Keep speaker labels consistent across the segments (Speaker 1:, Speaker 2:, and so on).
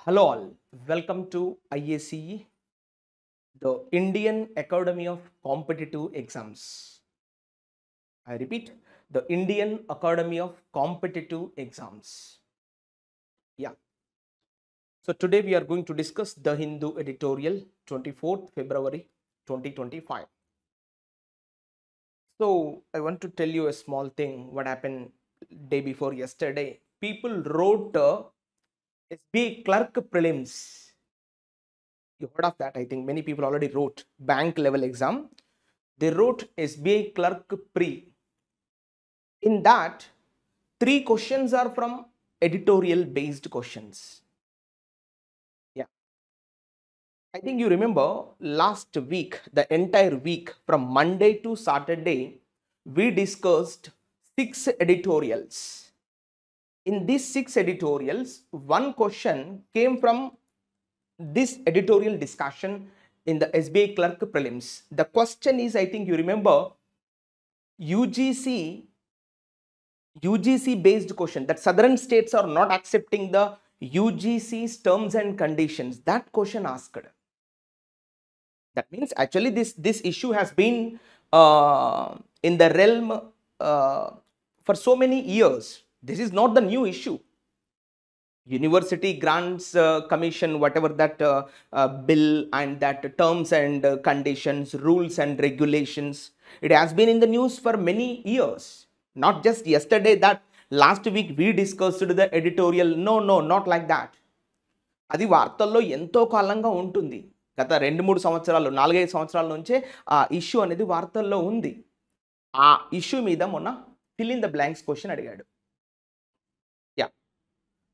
Speaker 1: Hello all, welcome to IACE, the Indian Academy of Competitive Exams. I repeat, the Indian Academy of Competitive Exams. Yeah. So today we are going to discuss the Hindu editorial 24th February 2025. So I want to tell you a small thing what happened day before yesterday. People wrote SBI clerk prelims. You heard of that? I think many people already wrote bank level exam. They wrote SBI clerk pre. In that, 3 questions are from editorial based questions. Yeah. I think you remember last week, the entire week from Monday to Saturday, we discussed 6 editorials. In these 6 editorials, one question came from this editorial discussion in the SBI clerk prelims. The question is, I think you remember, UGC based question that southern states are not accepting the UGC's terms and conditions. That question asked. That means actually this issue has been in the realm for so many years. This is not the new issue. University Grants Commission, whatever that bill and that terms and conditions, rules and regulations, it has been in the news for many years. Not just yesterday, that last week we discussed the editorial. No, not like that. అది వార్తల్లో ఎంతో కాలంగా ఉంటుంది. గత 2-3 సంవత్సరాలు 4-5 సంవత్సరాల నుంచే ఆ ఇష్యూ అనేది వార్తల్లో ఉంది. ఆ ఇష్యూ మీద మొన్న fill in the blanks question అడిగాడు. Yeah.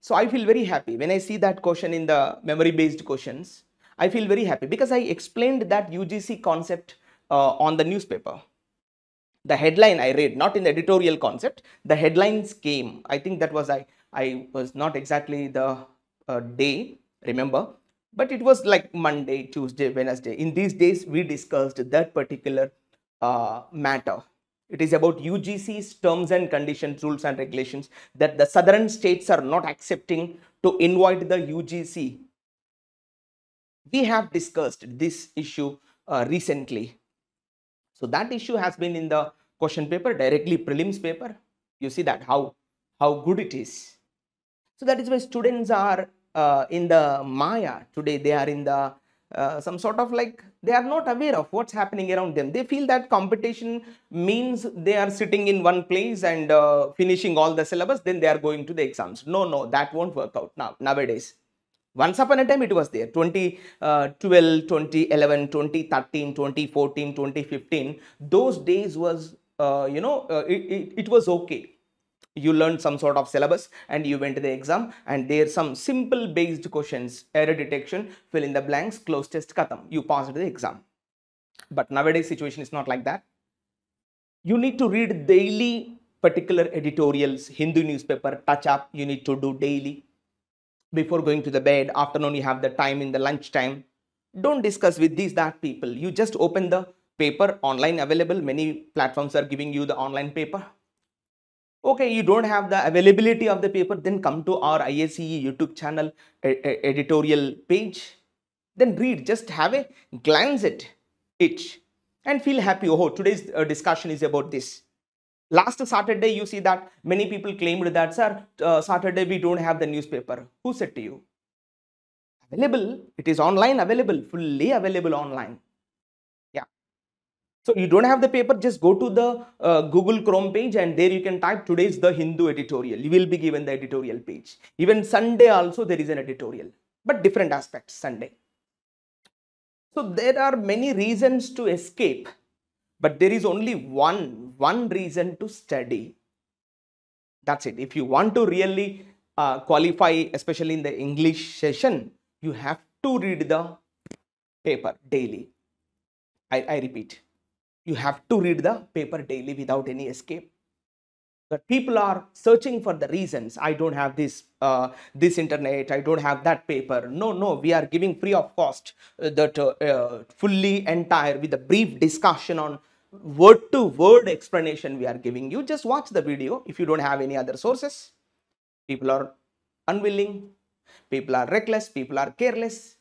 Speaker 1: So I feel very happy when I see that question in the memory based questions. I feel very happy because I explained that UGC concept on the newspaper. The headline I read, not in the editorial concept, the headlines came. I think that was I was not exactly the day, remember, but it was like Monday, Tuesday, Wednesday. In these days we discussed that particular matter. It is about UGC's terms and conditions, rules and regulations that the southern states are not accepting to invite the UGC. We have discussed this issue recently. So that issue has been in the question paper, directly prelims paper. You see that how good it is. So that is why students are in the Maya today. They are in the some sort of like they are not aware of what's happening around them. They feel that competition means they are sitting in one place and finishing all the syllabus, then they are going to the exams. No, that won't work out nowadays. Once upon a time it was there, 2012, 2011, 2013, 2014, 2015. Those days was it was okay. You learned some sort of syllabus and you went to the exam, and there's some simple based questions, error detection, fill in the blanks, close test, khatam, you passed the exam. But nowadays situation is not like that. You need to read daily particular editorials. Hindu newspaper touch up you need to do daily. Before going to the bed, afternoon you have the time, in the lunch time, don't discuss with these that people. You just open the paper, online available, many platforms are giving you the online paper. Okay, you don't have the availability of the paper, then come to our IACE YouTube channel editorial page, then read, just have a glance at it and feel happy. Oh, today's discussion is about this. Last Saturday you see that many people claimed that, sir, Saturday we don't have the newspaper. Who said to you? Available, it is online available, fully available online. Yeah. So you don't have the paper, just go to the Google Chrome page and there you can type today's the Hindu editorial. You will be given the editorial page. Even Sunday also there is an editorial, but different aspects Sunday. So there are many reasons to escape, but there is only one reason to study. That's it. If you want to really qualify, especially in the English session, you have to read the paper daily. I repeat, you have to read the paper daily without any escape. But people are searching for the reasons. I don't have this internet, I don't have that paper. No, we are giving free of cost that fully entire with a brief discussion on word to word explanation we are giving you. Just watch the video if you don't have any other sources. People are unwilling People are reckless, people are careless.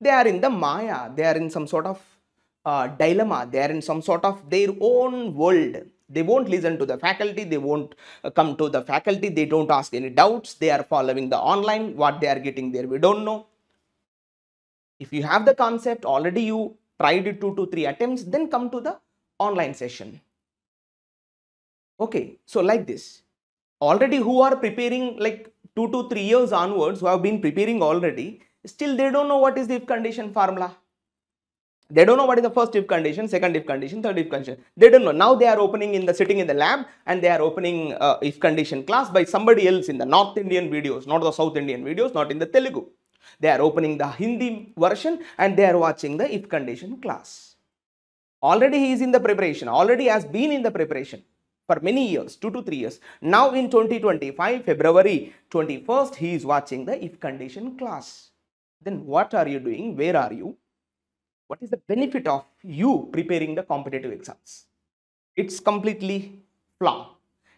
Speaker 1: They are in the Maya, they are in some sort of dilemma, they are in some sort of their own world. They won't listen to the faculty, they won't come to the faculty, they don't ask any doubts, they are following the online, what they are getting there, we don't know. If you have the concept, already you tried it 2 to 3 attempts, then come to the online session. Okay, so like this, already who are preparing like 2 to 3 years onwards, who have been preparing already, still they don't know what is the if condition formula. They don't know what is the first if condition, second if condition, third if condition. They don't know. Now they are opening in the sitting in the lab and they are opening if condition class by somebody else in the North Indian videos, not the South Indian videos, not in the Telugu. They are opening the Hindi version and they are watching the if condition class. Already he is in the preparation, already has been in the preparation for many years, 2 to 3 years. Now in 2025, February 21st, he is watching the if condition class. Then what are you doing? Where are you? What is the benefit of you preparing the competitive exams? It's completely flawed.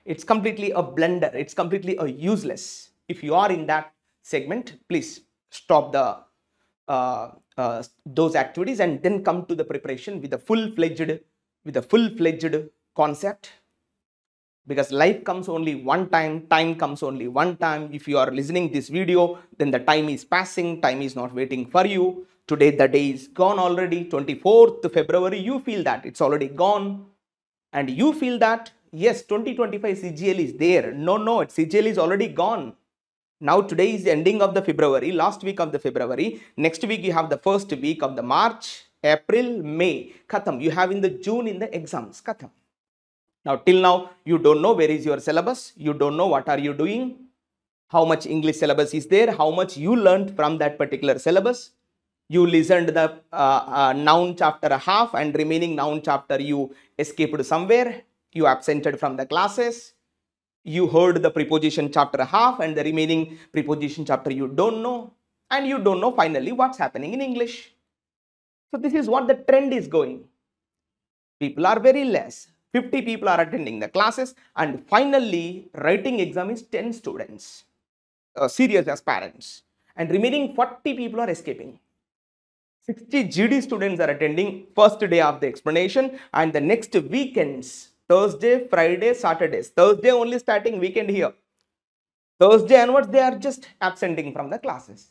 Speaker 1: It's completely a blunder. It's completely a useless. If you are in that segment, please stop the those activities and then come to the preparation with a full-fledged concept. Because life comes only one time, time comes only one time. If you are listening this video, then the time is passing, time is not waiting for you. Today the day is gone already, 24th February, you feel that it's already gone. And you feel that, yes, 2025 CGL is there. No, CGL is already gone. Now today is the ending of the February, last week of the February. Next week you have the first week of the March, April, May. Khatam. You have in the June in the exams. Khatam. Now till now you don't know where is your syllabus. You don't know what are you doing. How much English syllabus is there. How much you learned from that particular syllabus. You listened the noun chapter half and remaining noun chapter you escaped somewhere. You absented from the classes. You heard the preposition chapter half and the remaining preposition chapter you don't know. And you don't know finally what's happening in English. So this is what the trend is going. People are very less. 50 people are attending the classes and finally writing exam is 10 students. Serious aspirants. And remaining 40 people are escaping. 60 GD students are attending first day of the explanation and the next weekends. Thursday, Friday, Saturdays. Thursday only starting weekend here. Thursday onwards, they are just absenting from the classes.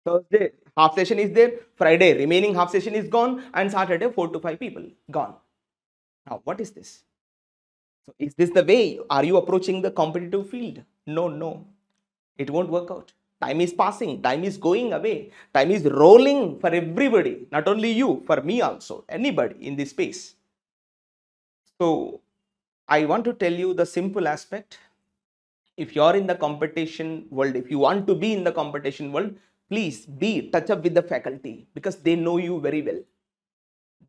Speaker 1: Thursday, half session is there. Friday, remaining half session is gone. And Saturday, 4 to 5 people gone. Now, what is this? So, is this the way? Are you approaching the competitive field? No. It won't work out. Time is passing. Time is going away. Time is rolling for everybody. Not only you, for me also. Anybody in this space. So, I want to tell you the simple aspect. If you are in the competition world, if you want to be in the competition world, please touch up with the faculty because they know you very well.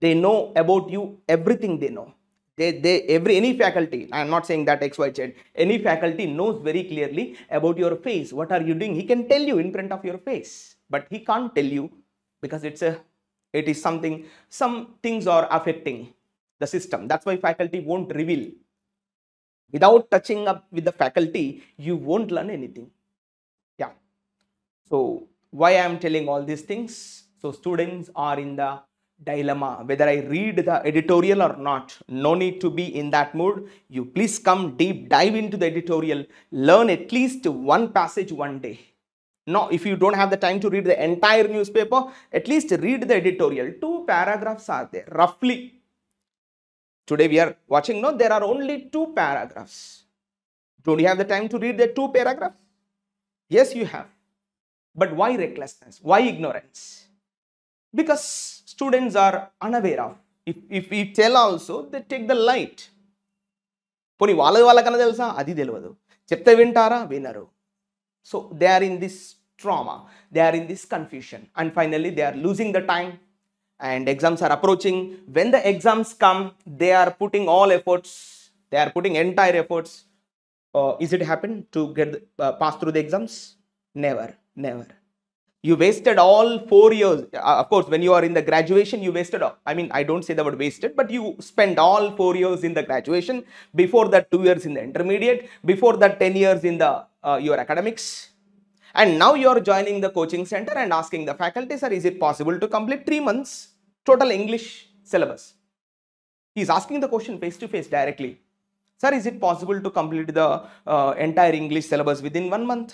Speaker 1: They know about you, everything they know. Any faculty, I am not saying that XYZ, any faculty knows very clearly about your face. What are you doing? He can tell you in front of your face, but he can't tell you because it is something, some things are affecting the system. That's why faculty won't reveal. Without touching up with the faculty, you won't learn anything. Yeah. So why I am telling all these things? So students are in the dilemma whether I read the editorial or not. No need to be in that mood. You please come deep dive into the editorial. Learn at least one passage one day. No, if you don't have the time to read the entire newspaper, at least read the editorial. 2 paragraphs are there roughly. Today we are watching, no, there are only 2 paragraphs. Don't you have the time to read the 2 paragraphs? Yes, you have. But why recklessness? Why ignorance? Because students are unaware of. If we tell also, they take the light. Poni వాళ్ళకన్నా తెలుసా అది తెలియదు చెప్తే వింటారా వినరు. So they are in this trauma, they are in this confusion and finally they are losing the time and exams are approaching. When the exams come, they are putting all efforts, they are putting entire efforts. Is it happen to get pass through the exams? Never. You wasted all 4 years. Of course, when you are in the graduation, you wasted, I mean, I don't say the word wasted, but you spent all 4 years in the graduation, before that 2 years in the intermediate, before that 10 years in the your academics. And now you are joining the coaching center and asking the faculty, sir, is it possible to complete 3 months total English syllabus? He is asking the question face to face directly. Sir, is it possible to complete the entire English syllabus within 1 month?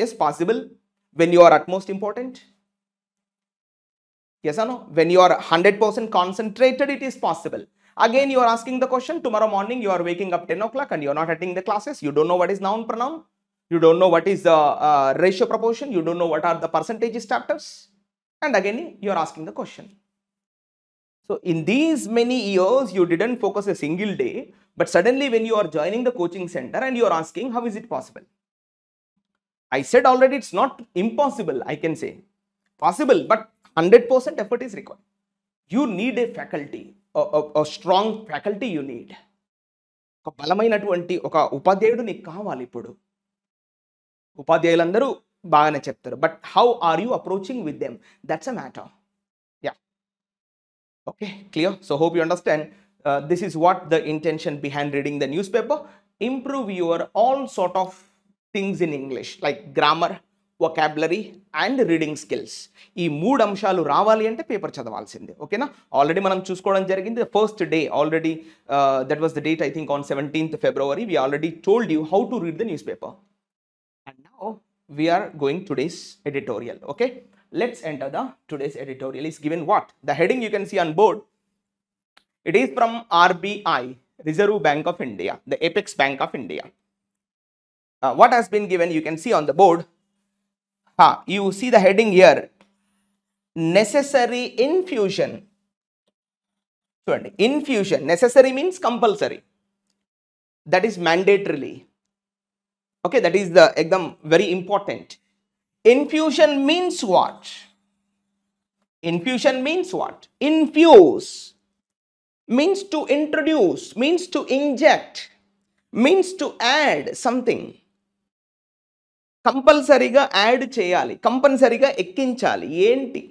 Speaker 1: Yes, possible. When you are at most important. Yes or no? When you are 100% concentrated, it is possible. Again, you are asking the question, tomorrow morning you are waking up 10 o'clock and you are not attending the classes. You don't know what is noun pronoun. You don't know what is the ratio proportion. You don't know what are the percentage chapters. And again, you are asking the question. So in these many years, you didn't focus a single day, but suddenly when you are joining the coaching center and you are asking, how is it possible? I said already, it's not impossible, I can say. Possible, but 100% effort is required. You need a faculty, a strong faculty you need. ఒక బలమైనటువంటి ఒక ఉపాధ్యాయుడు నీకు కావాలి ఇప్పుడు. ఉపాధ్యాయులందరూ బాగానే చెప్తారు, but how are you approaching with them, that's a matter. Yeah, okay, clear. So hope you understand. This is what the intention behind reading the newspaper. Improve your all sort of things in English, like grammar, vocabulary and reading skills. ఈ 3 అంశాలు రావాలి అంటే paper చదవాల్సిందే. ఓకేనా? Already మనం చూసుకోవడం జరిగింది. The first day already, that was the date, I think on 17th February, we already told you how to read the newspaper. And now we are going today's editorial. Okay, let's enter the today's editorial. Is given what? The heading you can see on board. It is from RBI, Reserve Bank of India, the Apex Bank of India. What has been given, you can see on the board. You see the heading here, necessary infusion. Infusion, necessary means compulsory. That is mandatorily. Okay, that is the exam very important. Infusion means what? Infusion means what? Infuse means to introduce, means to inject, means to add something. కంపల్సరీగా add చేయాలి, కంపల్సరీగా ఎక్కించాలి. ఏంటి?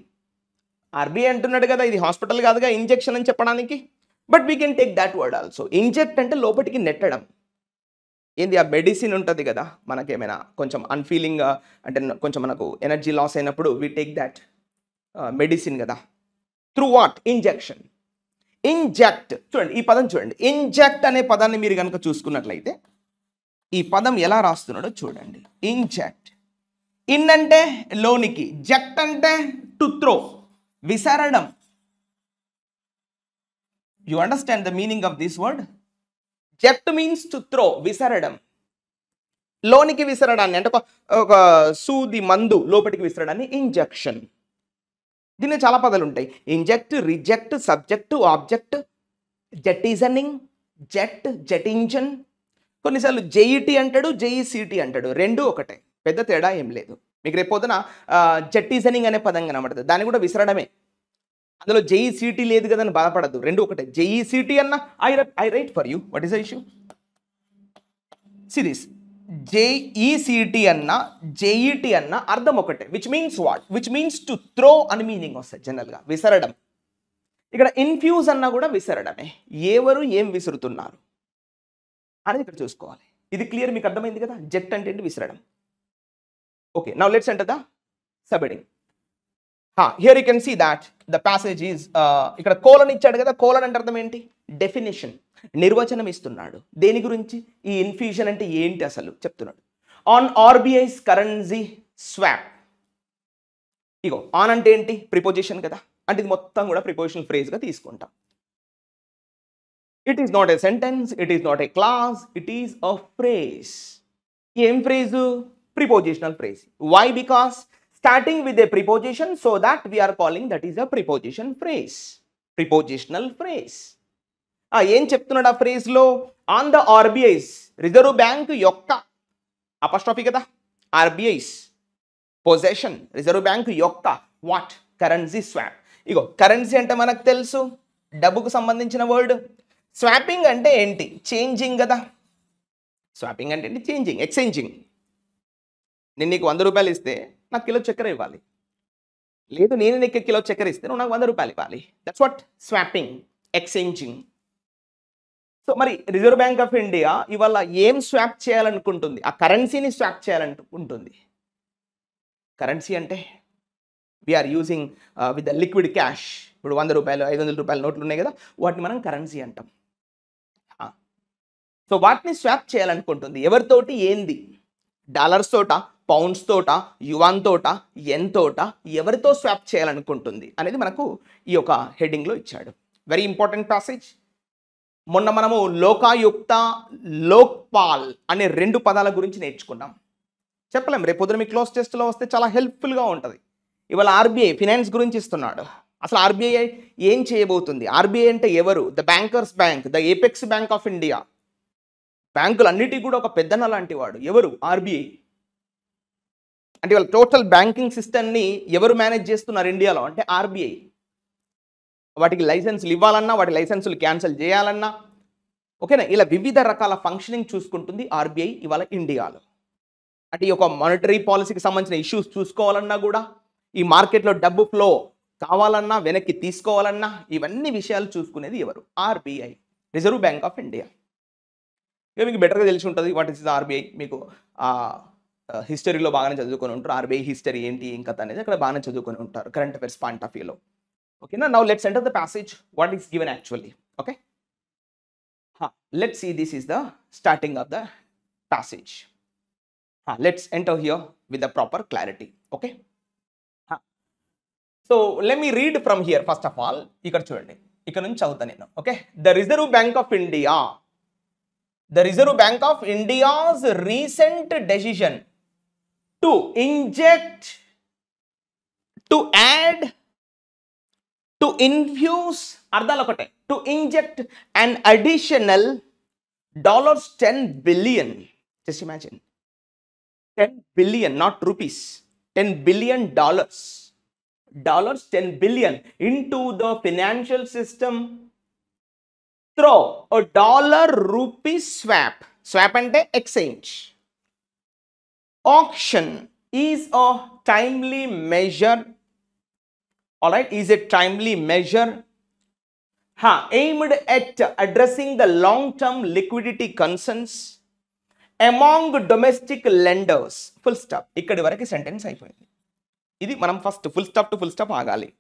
Speaker 1: RBI అంటున్నాడు కదా, ఇది hospital కాదుగా injection అని చెప్పడానికి. But we can take that word also. Inject అంటే లోపలికి నెట్టడం. ఏంది? ఆ మెడిసిన్ ఉంటుంది కదా, మనకేమైనా కొంచెం అన్ఫీలింగ్ అంటే కొంచెం మనకు ఎనర్జీ లాస్ అయినప్పుడు వీ టేక్ దాట్ మెడిసిన్ కదా. Through what? ఇంజెక్షన్. ఇంజెక్ట్. చూడండి ఈ పదం చూడండి. ఇంజెక్ట్ అనే పదాన్ని మీరు కనుక చూసుకున్నట్లయితే ఈ పదం ఎలా రాస్తున్నాడో చూడండి. ఇంజెక్ట్. ఇన్ అంటే లోనికి, జెక్ట్ అంటే టు త్రో, విసరడం. You understand the meaning of this word? Ject means to throw, విసరడం. లోనికి విసరడాన్ని అంటే ఒక సూది మందు లోపలికి విసరడాన్ని ఇంజెక్షన్. దీనిలో చాలా పదాలు ఉంటాయి. Inject, reject, subject, object, jettisoning, jet, jettison. కొన్నిసార్లు జేఈటీ అంటాడు, జేఈసీటీ అంటాడు. రెండు ఒకటే, పెద్ద తేడా ఏం లేదు. మీకు రేపు పొద్దున జెటిజనింగ్ అనే పదం కనబడుతుంది, దాన్ని కూడా విసరడమే. అందులో జేఈసీటీ లేదు కదని బాధపడద్దు, రెండు ఒకటే. జేఈసీటీ అన్న I write for you, what is the issue? Series J E C T అన్న జేఈటీ అన్న అర్థం ఒకటే. Which means what? Which means to throw అని మీనింగ్ వస్తుంది జనరల్గా, విసరడం. ఇక్కడ ఇన్ఫ్యూజ్ అన్నా కూడా విసరడమే. ఎవరు ఏం విసురుతున్నారు అనేది ఇక్కడ చూసుకోవాలి. ఇది క్లియర్, మీకు అర్థమైంది కదా? జెట్ అంటే ఏంటి? విసరడం. Okay, now let's enter the sub heading. Here you can see that the passage is, ఇక్కడ కోలన్ ఇచ్చాడు కదా. కోలన్ అంటే అర్థం ఏంటి? డెఫినేషన్, నిర్వచనం ఇస్తున్నాడు. దేని గురించి? ఈ ఇన్ఫ్యూజన్ అంటే ఏంటి అసలు చెప్తున్నాడు. On RBI's currency swap. Ego on అంటే ఏంటి? ప్రిపోజిషన్ కదా, అంటే ఇది మొత్తం కూడా ప్రిపోజిషనల్ ఫ్రేజ్గా తీసుకుంటాం. It is not a sentence, it is not a clause, it is a phrase. ఏం phrase? Prepositional phrase. Why? Because starting with a preposition, so that we are calling that is a preposition phrase, prepositional phrase. ఏం చెప్తున్నాడు ఆ ఫ్రేజ్లో? On the RBI's, reserve bank యొక్క, apostrophe కదా, RBI's possession, reserve bank యొక్క what? Currency swap. ఇగో currency అంటే మనకు తెలుసు, డబ్బుకు సంబంధించిన వర్డ్. స్వాపింగ్ అంటే ఏంటి? చేంజింగ్ కదా. స్వాపింగ్ అంటే ఏంటి? Changing, exchanging. నేను నీకు 100 రూపాయలు ఇస్తే నాకు కిలో చక్కెర ఇవ్వాలి, లేదు నేను నీకు కిలో చక్కెర ఇస్తే నువ్వు నాకు 100 రూపాయలు ఇవ్వాలి. That's what swapping, exchanging. So మరి రిజర్వ్ బ్యాంక్ ఆఫ్ ఇండియా ఇవాళ ఏం స్వాప్ చేయాలనుకుంటుంది? ఆ కరెన్సీని స్వాప్ చేయాలనుకుంటుంది. కరెన్సీ అంటే we are using with the liquid cash. ఇప్పుడు 100 రూపాయలు 500 రూపాయల నోట్లు ఉన్నాయి కదా, వాటిని మనం కరెన్సీ అంటాం. సో వాటిని స్వాప్ చేయాలనుకుంటుంది. ఎవరితోటి? ఏంది? డాలర్స్ తోట, పౌండ్స్ తోట, యువాన్ తోట, ఎన్ తోట, ఎవరితో స్వాప్ చేయాలనుకుంటుంది అనేది మనకు ఈ యొక్క హెడ్డింగ్లో ఇచ్చాడు. Very important passage. మొన్న మనము లోకాయుక్త, లోక్పాల్ అనే 2 పదాల గురించి నేర్చుకున్నాం. చెప్పలేం, రేపు పొద్దున మీ క్లోజ్ టెస్ట్లో వస్తే చాలా హెల్ప్ఫుల్గా ఉంటుంది. ఇవాళ ఆర్బీఐ ఫినాన్స్ గురించి ఇస్తున్నాడు. అసలు ఆర్బీఐ ఏం చేయబోతుంది? ఆర్బీఐ అంటే ఎవరు? The bankers bank, the apex bank of India. బ్యాంకులన్నిటికీ కూడా ఒక పెద్దన లాంటి వాడు. ఎవరు? ఆర్బీఐ. అంటే వాళ్ళ టోటల్ బ్యాంకింగ్ సిస్టమ్ని ఎవరు మేనేజ్ చేస్తున్నారు ఇండియాలో అంటే ఆర్బీఐ. వాటికి లైసెన్సులు ఇవ్వాలన్నా, వాటి లైసెన్సులు క్యాన్సిల్ చేయాలన్నా, ఓకేనా, ఇలా వివిధ రకాల ఫంక్షనింగ్ చూసుకుంటుంది ఆర్బీఐ ఇవాళ ఇండియాలో. అంటే ఈ యొక్క మానిటరీ పాలసీకి సంబంధించిన ఇష్యూస్ చూసుకోవాలన్నా కూడా, ఈ మార్కెట్లో డబ్బు ఫ్లో కావాలన్నా, వెనక్కి తీసుకోవాలన్నా, ఇవన్నీ విషయాలు చూసుకునేది ఎవరు? RBI, reserve bank of India. ఇక మీకు బెటర్గా తెలిసి ఉంటుంది వాట్ ఇస్ ఆర్బీఐ. మీకు హిస్టరీలో బాగానే చదువుకొని ఉంటారు. ఆర్బీఐ హిస్టరీ ఏంటి ఏం కథ అనేది అక్కడ బాగానే చదువుకొని ఉంటారు కరెంట్ అఫైర్స్ పాయింట్ ఆఫ్ వ్యూలో. ఓకేనా. Now let's enter the passage what is given actually. Okay, let's see this is the starting of the passage. Let's enter here with the proper clarity. Okay, so let me read from here. First of all ఇక్కడ చూడండి, ఇక్కడ నుంచి చదువుతాను నేను. Okay, the Reserve bank of India, the Reserve Bank of India's recent decision to inject, to add, to infuse, ardhalokate, to inject an additional $10 billion. Just imagine, 10 billion, not rupees, $10 billion, dollars 10 billion into the financial system through a dollar-rupee swap. Swap ante exchange. Auction is a timely measure. All right, is a timely measure aimed at addressing the long-term liquidity concerns among domestic lenders. Full stop. ikkadi varaku sentence అయిపోయింది. ఇది మనం first full stop to full stop ఆగాలి.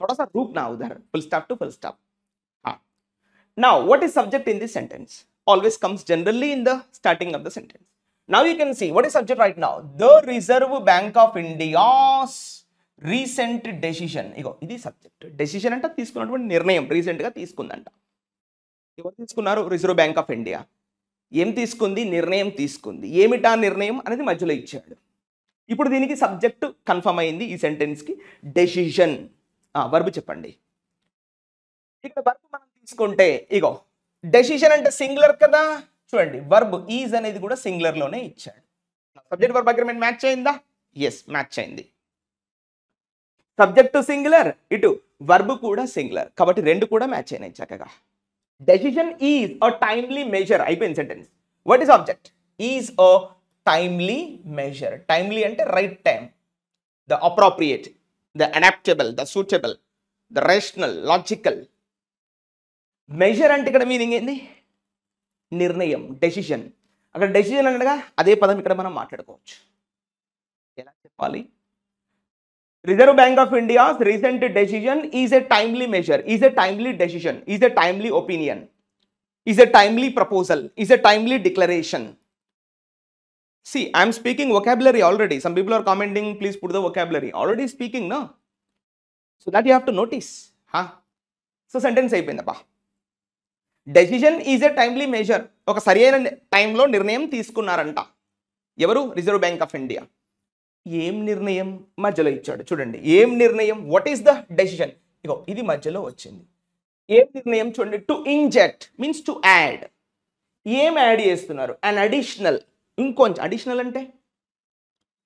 Speaker 1: थोड़ा सा रुक ना उधर, full stop to full stop. Now, what is subject in this sentence? Always comes generally in the starting of the sentence. Now you can see what is subject right now. The Reserve Bank of India's recent decision. ఇగో ఇది subject. Decision అంటే తీసుకున్నటువంటి నిర్ణయం, రీసెంట్గా తీసుకుందంట. ఎవరు తీసుకున్నారు? Reserve bank of India. ఏం తీసుకుంది? నిర్ణయం తీసుకుంది. ఏమిటా నిర్ణయం అనేది మధ్యలో ఇచ్చాడు. ఇప్పుడు దీనికి సబ్జెక్ట్ కన్ఫర్మ్ అయింది ఈ సెంటెన్స్కి. డెసిషన్. వర్బ్ చెప్పండి. ఇక్కడ వర్బ్ మనం తీసుకుంటే ఇగో డెసిషన్ అంటే సింగులర్ కదా, చూడండి వర్బ్ ఈజ్ అనేది కూడా సింగులర్లోనే ఇచ్చాడు. సబ్జెక్ట్ వర్బ్ అగ్రిమెంట్ మ్యాచ్ అయిందా? ఎస్, మ్యాచ్ అయింది. సబ్జెక్ట్ సింగులర్, ఇటు వర్బ్ కూడా సింగులర్, కాబట్టి రెండు కూడా మ్యాచ్ అయినాయి చక్కగా. Decision is a timely measure అయిపోయింది sentence. What is object? Is a timely measure. Timely అంటే right time, the appropriate, the adaptable, the suitable, the rational, logical. Measure అంటే ఇక్కడ మీనింగ్ ఏంది? నిర్ణయం, డెసిషన్. అక్కడ డెసిషన్ అనగా అదే పదం ఇక్కడ మనం మాట్లాడుకోవచ్చు. ఎలా చెప్పాలి? Reserve bank of India's recent decision is a timely measure, is a timely decision, is a timely opinion, is a timely proposal, is a timely declaration. See, I am speaking vocabulary already. Some people are commenting, please put the vocabulary. Already speaking, no? So that you have to notice. So sentence అయిపోయిందప్పా. Decision is a timely measure. ఒక సరైన టైంలో నిర్ణయం తీసుకున్నారంట. ఎవరు? Reserve bank of India. ఏం నిర్ణయం? మధ్యలో ఇచ్చాడు చూడండి. ఏం నిర్ణయం? What is the decision? ఇగో ఇది మధ్యలో వచ్చింది. ఏం నిర్ణయం చూడండి. To inject means to add. ఏం యాడ్ చేస్తున్నారు? An additional. ఇంకొంచెం. అడిషనల్ అంటే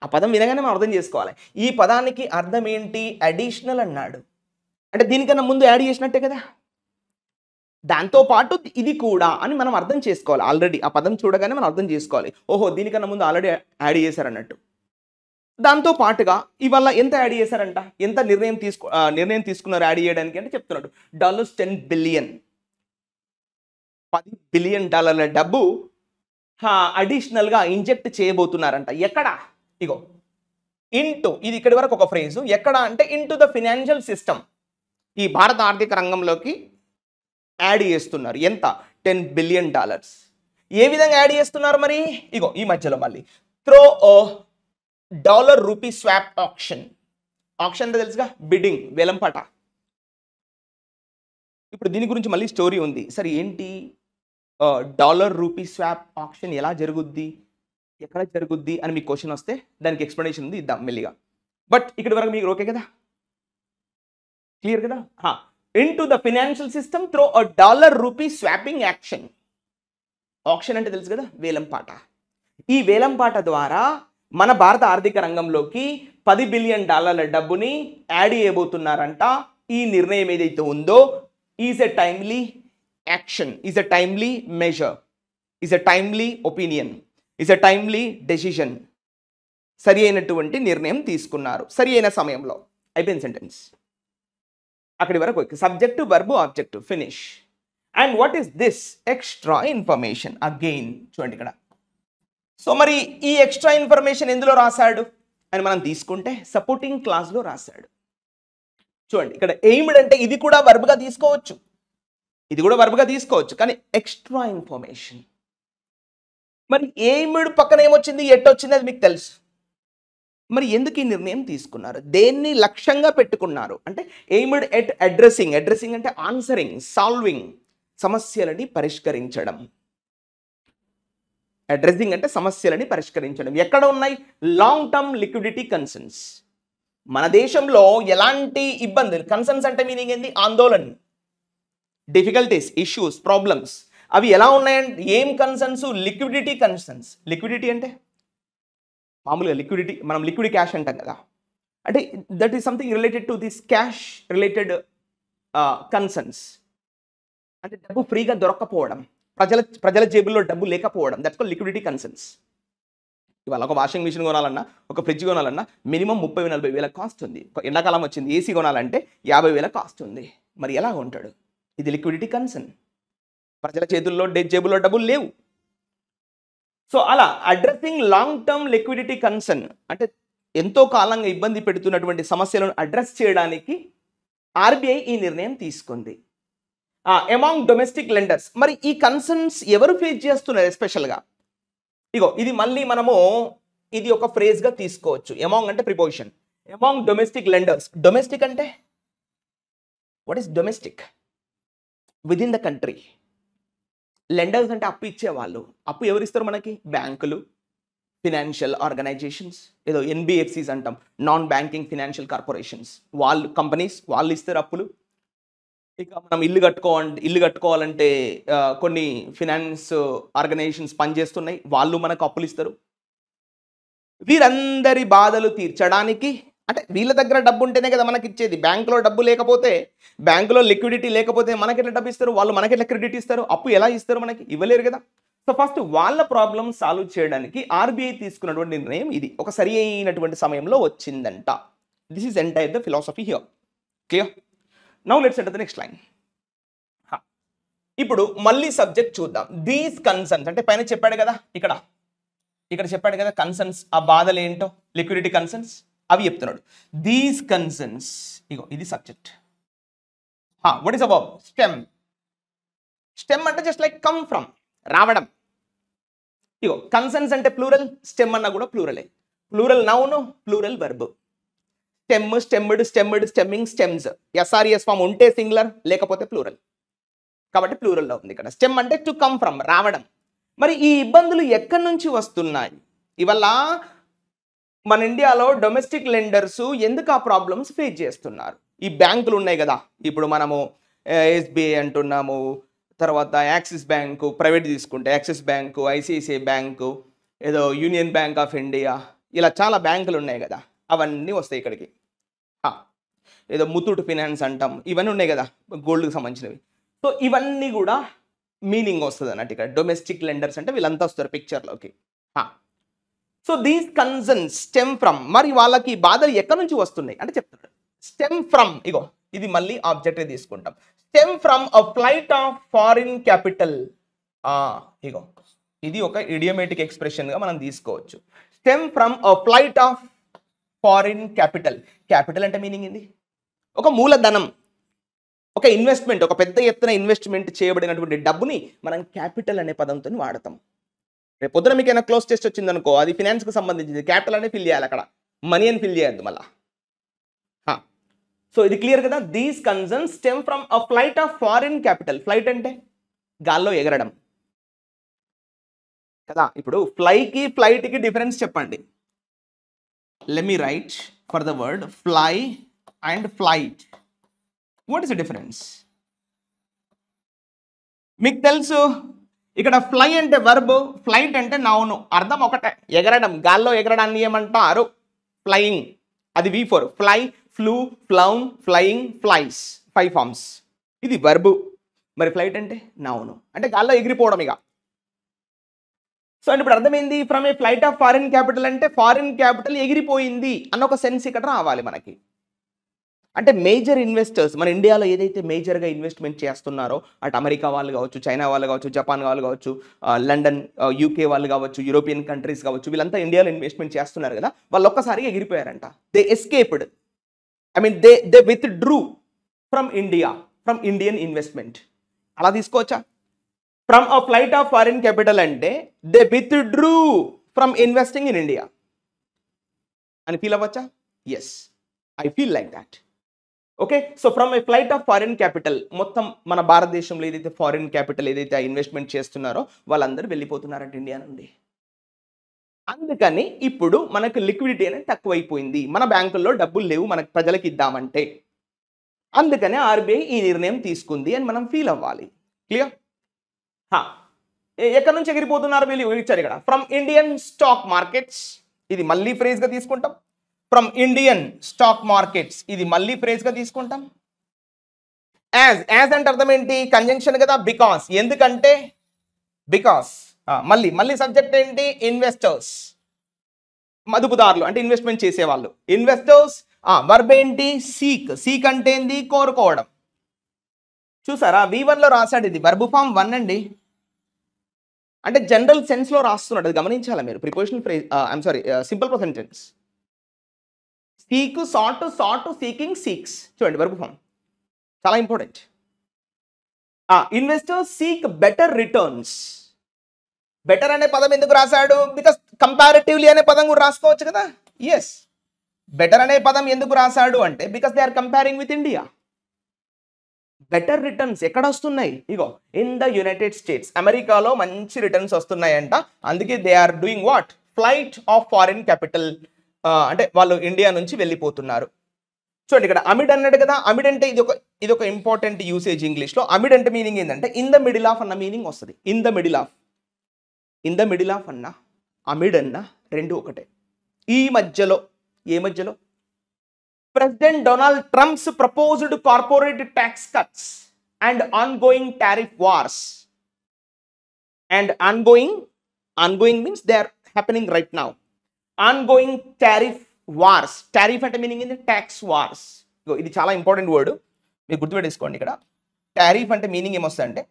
Speaker 1: ఆ పదం వినగానే మనం అర్థం చేసుకోవాలి. ఈ పదానికి అర్థం ఏంటి? అడిషనల్ అన్నాడు అంటే దీనికన్నా ముందు యాడ్ చేసినట్టే కదా. దాంతోపాటు ఇది కూడా అని మనం అర్థం చేసుకోవాలి. ఆల్రెడీ ఆ పదం చూడగానే మనం అర్థం చేసుకోవాలి. ఓహో, దీనికన్నా ముందు ఆల్రెడీ యాడ్ చేశారన్నట్టు. దాంతో పాటుగా ఇవాళ ఎంత యాడ్ చేశారంట? ఎంత నిర్ణయం తీసుకున్నారు యాడ్ చేయడానికి అంటే చెప్తున్నాడు. $10 బిలియన్, $10 బిలియన్ డబ్బు అడిషనల్గా ఇంజెక్ట్ చేయబోతున్నారంట. ఎక్కడ? ఇగో ఇంటూ, ఇది ఇక్కడి వరకు ఒక ఫ్రేజు, ఎక్కడ అంటే ఇంటూ ద ఫినాన్షియల్ సిస్టమ్, ఈ భారత ఆర్థిక రంగంలోకి యాడ్ చేస్తున్నారు. ఎంత? $10 బిలియన్. ఏ విధంగా యాడ్ చేస్తున్నారు మరి? ఇగో ఈ మధ్యలో మళ్ళీ throw dollar rupee swap option. Option అంటే తెలుసుగా, బిడ్డింగ్, వేలంపాట. ఇప్పుడు దీని గురించి మళ్ళీ స్టోరీ ఉంది. సరే ఏంటి డాలర్ రూపీ స్వాప్ ఆప్షన్ ఎలా జరుగుద్ది, ఎక్కడ జరుగుద్ది అని మీకు క్వశ్చన్ వస్తే దానికి ఎక్స్ప్లెనేషన్ ఉంది, ఇద్దాం మెల్లిగా. బట్ ఇక్కడ వరకు మీకు ఓకే కదా, క్లియర్ కదా? Into the financial system throw dollar rupee swapping action. Option అంటే తెలుసు కదా, వేలంపాట. ఈ వేలంపాట ద్వారా మన భారత ఆర్థిక రంగంలోకి $10 బిలియన్ డబ్బుని యాడ్ చేయబోతున్నారంట. ఈ నిర్ణయం ఏదైతే ఉందో is a timely action, is a timely measure, is a timely opinion, is a timely decision. సరి అయినటువంటి నిర్ణయం తీసుకున్నారు సరి అయిన సమయంలో. అయిపోయింది సెంటెన్స్. అక్కడి వరకు subject, verb, object, finish. And what is this extra information? Again చూడండి ఇక్కడ. సో మరి ఈ ఎక్స్ట్రా ఇన్ఫర్మేషన్ ఎందులో రాశాడు అని మనం తీసుకుంటే సపోర్టింగ్ క్లాస్లో రాశాడు. చూడండి ఇక్కడ ఎయిమ్డ్ అంటే ఇది కూడా వర్బ్గా తీసుకోవచ్చు, ఇది కూడా వర్బ్గా తీసుకోవచ్చు, కానీ ఎక్స్ట్రా ఇన్ఫర్మేషన్. మరి ఎయిమ్డ్ పక్కన ఏమొచ్చింది, ఎట్టొచ్చింది అది మీకు తెలుసు. మరి ఎందుకు ఈ నిర్ణయం తీసుకున్నారు, దేన్ని లక్ష్యంగా పెట్టుకున్నారు అంటే ఎయిమ్డ్ ఎట్ అడ్రసింగ్. అడ్రసింగ్ అంటే ఆన్సరింగ్, సాల్వింగ్, సమస్యలని పరిష్కరించడం. అడ్రసింగ్ అంటే సమస్యలని పరిష్కరించడం. ఎక్కడ ఉన్నాయి? Long term liquidity concerns. మన దేశంలో ఎలాంటి ఇబ్బందులు, కన్సర్న్స్ అంటే మీనింగ్ ఏంది? ఆందోళన, డిఫికల్టీస్, ఇష్యూస్, ప్రాబ్లమ్స్. అవి ఎలా ఉన్నాయంటే ఏం కన్సర్న్స్? Liquidity concerns. లిక్విడిటీ అంటే మామూలుగా లిక్విడిటీ, మనం లిక్విడ్ క్యాష్ అంటాం కదా, అంటే that is something related to this cash related concerns. అంటే డబ్బు ఫ్రీగా దొరక్కపోవడం, ప్రజల జేబుల్లో డబ్బు లేకపోవడం, దట్స్ కాల్డ్ లిక్విడిటీ కన్సర్న్స్. ఇవాళ ఒక వాషింగ్ మిషన్ కొనాలన్నా, ఒక ఫ్రిడ్జ్ కొనాలన్నా మినిమం 30,000-40,000 కాస్ట్ ఉంది. ఎండాకాలం వచ్చింది, ఏసీ కొనాలంటే 50,000 కాస్ట్ ఉంది. మరి ఎలా ఉంటాడు? ఇది లిక్విడిటీ కన్సర్న్. ప్రజల జేబుల్లో డబ్బులు లేవు. సో అలా addressing long term liquidity concern అంటే ఎంతో కాలంగా ఇబ్బంది పెడుతున్నటువంటి సమస్యలను అడ్రస్ చేయడానికి ఆర్బీఐ ఈ నిర్ణయం తీసుకుంది. Among domestic lenders. మరి ఈ కన్సర్న్స్ ఎవరు ఫేస్ చేస్తున్నారు ఎస్పెషల్గా? ఇగో ఇది మళ్ళీ మనము ఇది ఒక ఫ్రేజ్గా తీసుకోవచ్చు. అమాంగ్ అంటే preposition. Among domestic lenders. Domestic అంటే what is domestic? Within the country. Lenders అంటే అప్పు ఇచ్చేవాళ్ళు. అప్పు ఎవరు ఇస్తారు మనకి? బ్యాంకులు, ఫినాన్షియల్ ఆర్గనైజేషన్స్, ఏదో ఎన్బిఎఫ్సిస్ అంటాం, నాన్ బ్యాంకింగ్ ఫినాన్షియల్ కార్పొరేషన్స్. వాళ్ళు కంపెనీస్, వాళ్ళు ఇస్తారు అప్పులు. ఇక మనం ఇల్లు కట్టుకోవాలంటే కొన్ని ఫినాన్స్ ఆర్గనైజేషన్స్ పనిచేస్తున్నాయి, వాళ్ళు మనకు అప్పులు ఇస్తారు. వీరందరి బాధలు తీర్చడానికి, అంటే వీళ్ళ దగ్గర డబ్బు ఉంటేనే కదా మనకి ఇచ్చేది. బ్యాంకులో డబ్బు లేకపోతే, బ్యాంకులో లిక్విడిటీ లేకపోతే మనకి ఎట్లా డబ్బు ఇస్తారు? వాళ్ళు మనకి ఎట్లా క్రెడిట్ ఇస్తారు? అప్పు ఎలా ఇస్తారు? మనకి ఇవ్వలేరు కదా. సో ఫస్ట్ వాళ్ళ ప్రాబ్లమ్ సాల్వ్ చేయడానికి ఆర్బీఐ తీసుకున్నటువంటి నిర్ణయం ఇది. ఒక సరి అయినటువంటి సమయంలో వచ్చిందంట. This is entire the philosophy here. Clear? Now let's enter the next line. ఇప్పుడు మళ్ళీ సబ్జెక్ట్ చూద్దాం. దీస్ కన్సర్న్స్ అంటే పైన చెప్పాడు కదా, ఇక్కడ చెప్పాడు కదా కన్సర్న్స్, ఆ బాధలు ఏంటో, లిక్విడిటీ కన్సర్న్స్ అవి చెప్తున్నాడు. దీస్ కన్సర్న్స్, ఇగో ఇది subject. What is about stem? Stem అంటే జస్ట్ లైక్ కమ్ ఫ్రమ్, రావడం. ఇగో కన్సర్న్స్ అంటే ప్లూరల్, స్టెమ్ అన్నా కూడా ప్లూరలే. Plural noun, plural verb. Stem, stemmed, stemmed, stemming, stems. SRS form ఉంటే సింగులర్, లేకపోతే ప్లూరల్. కాబట్టి ప్లూరల్లో ఉంది ఇక్కడ. స్టెమ్ అంటే టు కమ్ ఫ్రమ్, రావడం. మరి ఈ ఇబ్బందులు ఎక్కడి నుంచి వస్తున్నాయి? ఇవల్ల మన ఇండియాలో డొమెస్టిక్ లెండర్స్ ఎందుకు ఆ ప్రాబ్లమ్స్ ఫేస్ చేస్తున్నారు? ఈ బ్యాంకులు ఉన్నాయి కదా, ఇప్పుడు మనము ఎస్బీఐ అంటున్నాము, తర్వాత యాక్సిస్ బ్యాంకు, ప్రైవేట్ తీసుకుంటే యాక్సిస్ బ్యాంకు, ఐసిఐసిఐ బ్యాంకు, ఏదో యూనియన్ బ్యాంక్ ఆఫ్ ఇండియా, ఇలా చాలా బ్యాంకులు ఉన్నాయి కదా, అవన్నీ వస్తాయి ఇక్కడికి. ఏదో ముతూట్ ఫినాన్స్ అంటాం, ఇవన్నీ ఉన్నాయి కదా గోల్డ్కి సంబంధించినవి. సో ఇవన్నీ కూడా మీనింగ్ వస్తుంది అన్నట్టు ఇక్కడ. డొమెస్టిక్ లెండర్స్ అంటే వీళ్ళంతా వస్తారు పిక్చర్లోకి. So these concerns stem from, మరి వాళ్ళకి బాధలు ఎక్కడి నుంచి వస్తున్నాయి అంటే చెప్తున్నాడు. స్టెమ్ ఫ్రమ్, ఇగో ఇది మళ్ళీ ఆబ్జెక్టివ్ తీసుకుంటాం. Stem from a flight of foreign capital. ఇగో ఇది ఒక ఇడియోమేటిక్ ఎక్స్ప్రెషన్గా మనం తీసుకోవచ్చు. Stem from a flight of foreign capital. Capital అంటే మీనింగ్ ఏంది? ఒక మూలధనం, ఒక ఇన్వెస్ట్మెంట్, ఒక పెద్ద ఎత్తున ఇన్వెస్ట్మెంట్ చేయబడినటువంటి డబ్బుని మనం క్యాపిటల్ అనే పదంతో వాడతాం. రేపు పొద్దున మీకు ఏమైనా క్లోజ్ టెస్ట్ వచ్చిందనుకో, అది ఫినాన్స్కి సంబంధించింది, క్యాపిటల్ అనే ఫిల్ చేయాలి, అక్కడ మనీ అని ఫిల్ చేయొద్దు మళ్ళా. సో ఇది క్లియర్ కదా. These concerns stem from a flight of foreign capital. Flight అంటే గాల్లో ఎగరడం కదా. ఇప్పుడు ఫ్లైకి ఫ్లైట్కి డిఫరెన్స్ చెప్పండి. Let me right for the word fly and flight. What is the difference? మీకు తెలుసు, ఇక్కడ ఫ్లై అంటే వర్బ్, ఫ్లైట్ అంటే నౌన్. అర్థం ఒకటే, ఎగరడం, గాల్లో ఎగరడాన్ని ఏమంటారు? ఫ్లయింగ్. అది V4. Fly, flew, flown, flying, flies, 5 forms. ఇది వర్బ్. మరి ఫ్లైట్ అంటే నౌన్, అంటే గాల్లో ఎగిరిపోవడం ఇక. సో అంటే ఇప్పుడు అర్థమైంది, from a flight of foreign capital అంటే ఫారిన్ క్యాపిటల్ ఎగిరిపోయింది అన్న ఒక సెన్స్ ఇక్కడ రావాలి మనకి. అంటే మేజర్ ఇన్వెస్టర్స్ మన ఇండియాలో ఏదైతే మేజర్గా ఇన్వెస్ట్మెంట్ చేస్తున్నారో, అటు అమెరికా వాళ్ళు కావచ్చు, చైనా వాళ్ళు కావచ్చు, జపాన్ వాళ్ళు కావచ్చు, లండన్, UK వాళ్ళు కావచ్చు, యూరోపియన్ కంట్రీస్ కావచ్చు, వీళ్ళంతా ఇండియాలో ఇన్వెస్ట్మెంట్ చేస్తున్నారు కదా, వాళ్ళు ఒక్కసారిగా ఎగిరిపోయారంట. They escaped, I mean they withdrew from India, from Indian investment. అలా తీసుకోవచ్చా? From a flight of foreign capital అంటే they withdrew from investing in India అని ఫీల్ అవ్వచ్చా? Yes, I feel like that. Okay, so from a flight of foreign capital, మొత్తం మన భారతదేశంలో ఏదైతే foreign capital ఏదైతే ఇన్వెస్ట్మెంట్ చేస్తున్నారో వాళ్ళందరూ వెళ్ళిపోతున్నారంట ఇండియా నుండి. అందుకని ఇప్పుడు మనకు లిక్విడిటీ అనేది తక్కువైపోయింది, మన బ్యాంకుల్లో డబ్బులు లేవు మనకు ప్రజలకు ఇద్దామంటే. అందుకనే RBI ఈ నిర్ణయం తీసుకుంది అని మనం ఫీల్ అవ్వాలి. క్లియర్? ఎక్కడి నుంచి ఎగిరిపోతున్నారు వీళ్ళు ఇచ్చారు ఇక్కడ. ఫ్రమ్ ఇండియన్ స్టాక్ మార్కెట్స్, ఇది మళ్ళీ ఫ్రేజ్గా తీసుకుంటాం. ఫ్రమ్ ఇండియన్ స్టాక్ మార్కెట్స్, ఇది మళ్ళీ ఫ్రేజ్గా తీసుకుంటాం. యాజ్ అంటే అర్థం ఏంటి? కంజంక్షన్ కదా. బికాస్, ఎందుకంటే బికాస్. మళ్ళీ సబ్జెక్ట్ ఏంటి? ఇన్వెస్టర్స్, మదుపుదారులు అంటే ఇన్వెస్ట్మెంట్ చేసేవాళ్ళు, ఇన్వెస్టర్స్. వర్బ్ ఏంటి? సీక్ అంటే ఏంది? కోరుకోవడం. చూసారా, V1లో రాశాడు, ఇది వర్బ్ ఫామ్ 1 అండి. అంటే జనరల్ సెన్స్లో రాస్తున్నాడు, అది గమనించాలా మీరు. Prepositional phrase, I'm sorry, simple present tense. Seek, sat, seeking, seeks. చూడండి వర్బ్ ఫామ్ చాలా important. Investors seek better returns. Better అనే పదం ఎందుకు రాశాడు? బికాస్ కంపారిటివ్లీ అనే పదం కూడా రాసుకోవచ్చు కదా. ఎస్, బెటర్ అనే పదం ఎందుకు రాశాడు అంటే because they are comparing with India. Better returns ఎక్కడ వస్తున్నాయి? ఇగో ఇన్ ద యునైటెడ్ స్టేట్స్, అమెరికాలో మంచి రిటర్న్స్ వస్తున్నాయంట. అందుకే they are doing what? Flight of foreign capital. అంటే వాళ్ళు ఇండియా నుంచి వెళ్ళిపోతున్నారు. చూడండి ఇక్కడ అమిడ్ అన్నాడు కదా. అమిడ్ అంటే ఇది ఒక ఇంపార్టెంట్ యూసేజ్ ఇంగ్లీష్లో. అమిడ్ అంటే మీనింగ్ ఏంటంటే ఇన్ ద మిడిల్ ఆఫ్ అన్న మీనింగ్ వస్తుంది. ఇన్ ద మిడిల్ ఆఫ్ అన్న, అమిడ్ అన్న రెండు ఒకటే. ఈ మధ్యలో, ఏ మధ్యలో? President Donald Trump's proposed corporate tax cuts and ongoing tariff wars. And ongoing means they are happening right now. Ongoing tariff wars. Tariff అంటే మీనింగ్ ఏంటి? Tax wars. ఇది చాలా ఇంపార్టెంట్ వర్డ్, మీరు గుర్తుపెట్టేసుకోండి. ఇక్కడ టారిఫ్ అంటే మీనింగ్ ఏమొస్తుంది అంటే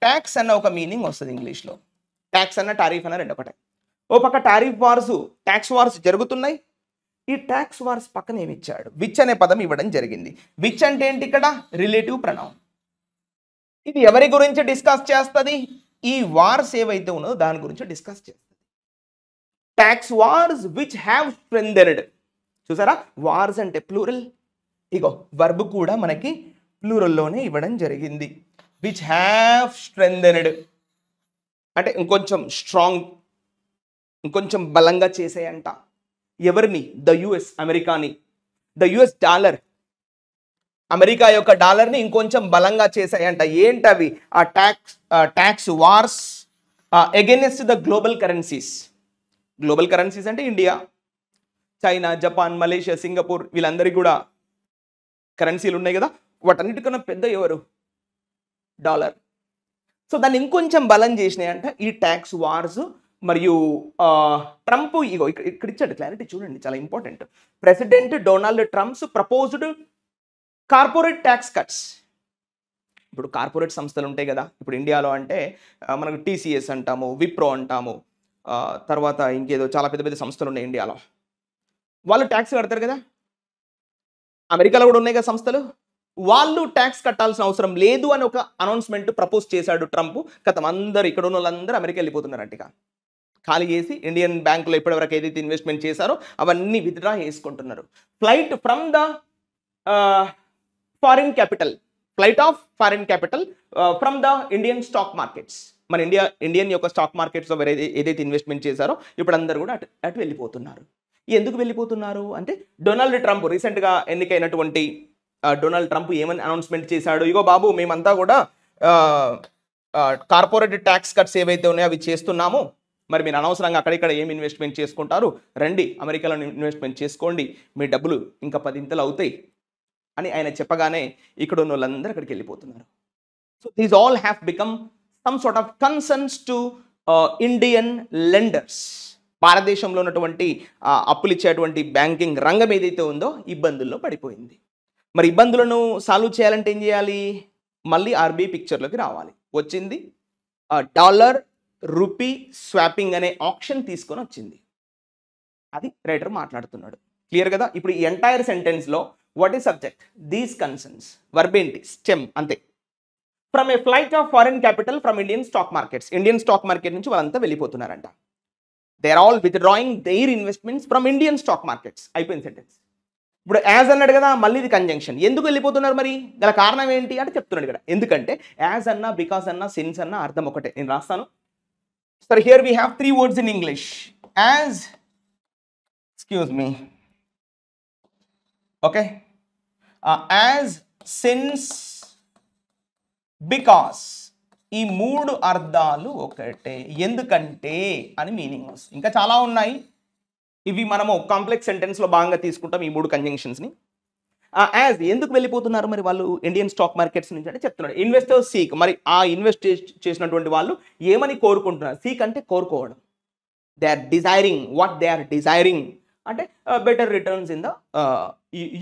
Speaker 1: ట్యాక్స్ అన్న ఒక మీనింగ్ వస్తుంది ఇంగ్లీష్లో. ట్యాక్స్ అన్న టారిఫ్ అన్న రెండు ఒకటే. ఓ పక్క టారిఫ్ వార్స్, ట్యాక్స్ వార్స్ జరుగుతున్నాయి. ఈ ట్యాక్స్ వార్స్ పక్కన ఏమి ఇచ్చాడు? విచ్ అనే పదం ఇవ్వడం జరిగింది. విచ్ అంటే ఏంటి? ఇక్కడ రిలేటివ్ ప్రొనౌన్. ఇది ఎవరి గురించి డిస్కస్ చేస్తుంది? ఈ వార్స్ ఏవైతే ఉన్నదో దాని గురించి డిస్కస్ చేస్తుంది. Tax wars which have strengthened. చూసారా, వార్స్ అంటే ప్లూరల్. ఇగో వర్బ్ కూడా మనకి ప్లూరల్లోనే ఇవ్వడం జరిగింది. విచ్ హ్యావ్ స్ట్రెంథెన్డ్ అంటే ఇంకొంచెం స్ట్రాంగ్, ఇంకొంచెం బలంగా చేసేయంట. ఎవరిని? ద యుఎస్, అమెరికాని. ద యుఎస్ డాలర్, అమెరికా యొక్క డాలర్ని ఇంకొంచెం బలంగా చేసాయంట. ఏంటవి? ఆ tax wars against the global currencies. Global currencies అంటే India, China, Japan, Malaysia, Singapore, వీళ్ళందరికీ కూడా కరెన్సీలు ఉన్నాయి కదా. వాటన్నిటికన్నా పెద్ద ఎవరు? డాలర్. సో దాన్ని ఇంకొంచెం బలం చేసినాయంట ఈ ట్యాక్స్ వార్స్. మరియు ట్రంప్, ఇగో ఇక్కడ ఇచ్చాడు క్లారిటీ చూడండి, చాలా important. President Donald Trump's proposed corporate tax cuts. ఇప్పుడు కార్పొరేట్ సంస్థలు ఉంటాయి కదా, ఇప్పుడు ఇండియాలో అంటే మనకు TCS అంటాము, విప్రో అంటాము, తర్వాత ఇంకేదో చాలా పెద్ద పెద్ద సంస్థలు ఉన్నాయి ఇండియాలో. వాళ్ళు ట్యాక్స్ కడతారు కదా, అమెరికాలో కూడా ఉన్నాయి కదా సంస్థలు, వాళ్ళు ట్యాక్స్ కట్టాల్సిన అవసరం లేదు అని ఒక అనౌన్స్మెంట్ ప్రపోజ్ చేశాడు ట్రంప్. కథం అందరు ఇక్కడ ఉన్న వాళ్ళందరూ అమెరికా వెళ్ళిపోతున్నారంట. ఇక ఖాళీ చేసి ఇండియన్ బ్యాంకులో ఇప్పటివరకు ఏదైతే ఇన్వెస్ట్మెంట్ చేశారో అవన్నీ విత్డ్రా చేసుకుంటున్నారు. Flight from the foreign capital, flight of foreign capital from the Indian stock markets. మన ఇండియన్ యొక్క స్టాక్ మార్కెట్స్లో ఏదైతే ఇన్వెస్ట్మెంట్ చేశారో ఇప్పుడు అందరూ కూడా అటు వెళ్ళిపోతున్నారు. ఎందుకు వెళ్ళిపోతున్నారు అంటే డొనాల్డ్ ట్రంప్ రీసెంట్గా ఎన్నికైనటువంటి డొనాల్డ్ ట్రంప్ ఏమని అనౌన్స్మెంట్ చేశాడు, ఇగో బాబు మేమంతా కూడా కార్పొరేట్ ట్యాక్స్ కట్స్ ఏవైతే ఉన్నాయో అవి చేస్తున్నాము, మరి మీరు అనవసరంగా అక్కడిక్కడ ఏం ఇన్వెస్ట్మెంట్ చేసుకుంటారు, రండి అమెరికాలో ఇన్వెస్ట్మెంట్ చేసుకోండి, మీ డబ్బులు ఇంకా 10 ఇంతలు అవుతాయి అని ఆయన చెప్పగానే ఇక్కడ ఉన్న వాళ్ళందరూ అక్కడికి వెళ్ళిపోతున్నారు. So these all have become some sort of concerns to Indian lenders. భారతదేశంలో ఉన్నటువంటి అప్పులు ఇచ్చేటువంటి బ్యాంకింగ్ రంగం ఏదైతే ఉందో ఇబ్బందుల్లో పడిపోయింది. మరి ఇబ్బందులను సాల్వ్ చేయాలంటే ఏం చేయాలి, మళ్ళీ ఆర్బీఐ పిక్చర్లోకి రావాలి. వచ్చింది డాలర్ రూపీ స్వాపింగ్ అనే ఆప్షన్ తీసుకొని వచ్చింది. అది రైటర్ మాట్లాడుతున్నాడు. క్లియర్ కదా. ఇప్పుడు ఈ ఎంటైర్ సెంటెన్స్లో what is subject, these concerns, verb ఏంటి, స్టెమ్ అంతే. From a flight of foreign capital from Indian stock markets, Indian stock market నుంచి వాళ్ళంతా వెళ్ళిపోతున్నారంట. They are all withdrawing their investments from Indian stock markets. అయిపోయింది sentence. ఇప్పుడు as అన్నాడు కదా, మళ్ళీ ఇది కంజంక్షన్. ఎందుకు వెళ్ళిపోతున్నారు మరి, గల కారణం ఏంటి అంటే చెప్తున్నాడు ఇక్కడ. ఎందుకంటే యాజ్ అన్నా, బికాస్ అన్నా, సిన్స్ అన్నా అర్థం ఒకటే. నేను రాస్తాను. So here we have 3 words in English. As, excuse me, okay, as, since, because, ఈ 3 అర్థాలు ఒకటే. ఎందుకంటే అని మీనింగ్ వస్తుంది. ఇంకా చాలా ఉన్నాయి, ఇవి మనము కాంప్లెక్స్ సెంటెన్స్లో భాగంగా తీసుకుంటాం ఈ 3 కంజంక్షన్స్ని. యాజ్ ఎందుకు వెళ్ళిపోతున్నారు మరి వాళ్ళు ఇండియన్ స్టాక్ మార్కెట్స్ నుంచి అంటే చెప్తున్నాడు. ఇన్వెస్టర్స్ సీక్, మరి ఆ ఇన్వెస్ట్ చేసినటువంటి వాళ్ళు ఏమని కోరుకుంటున్నారు. సీక్ అంటే కోరుకోవడం. They are desiring, what they are desiring అంటే better returns in the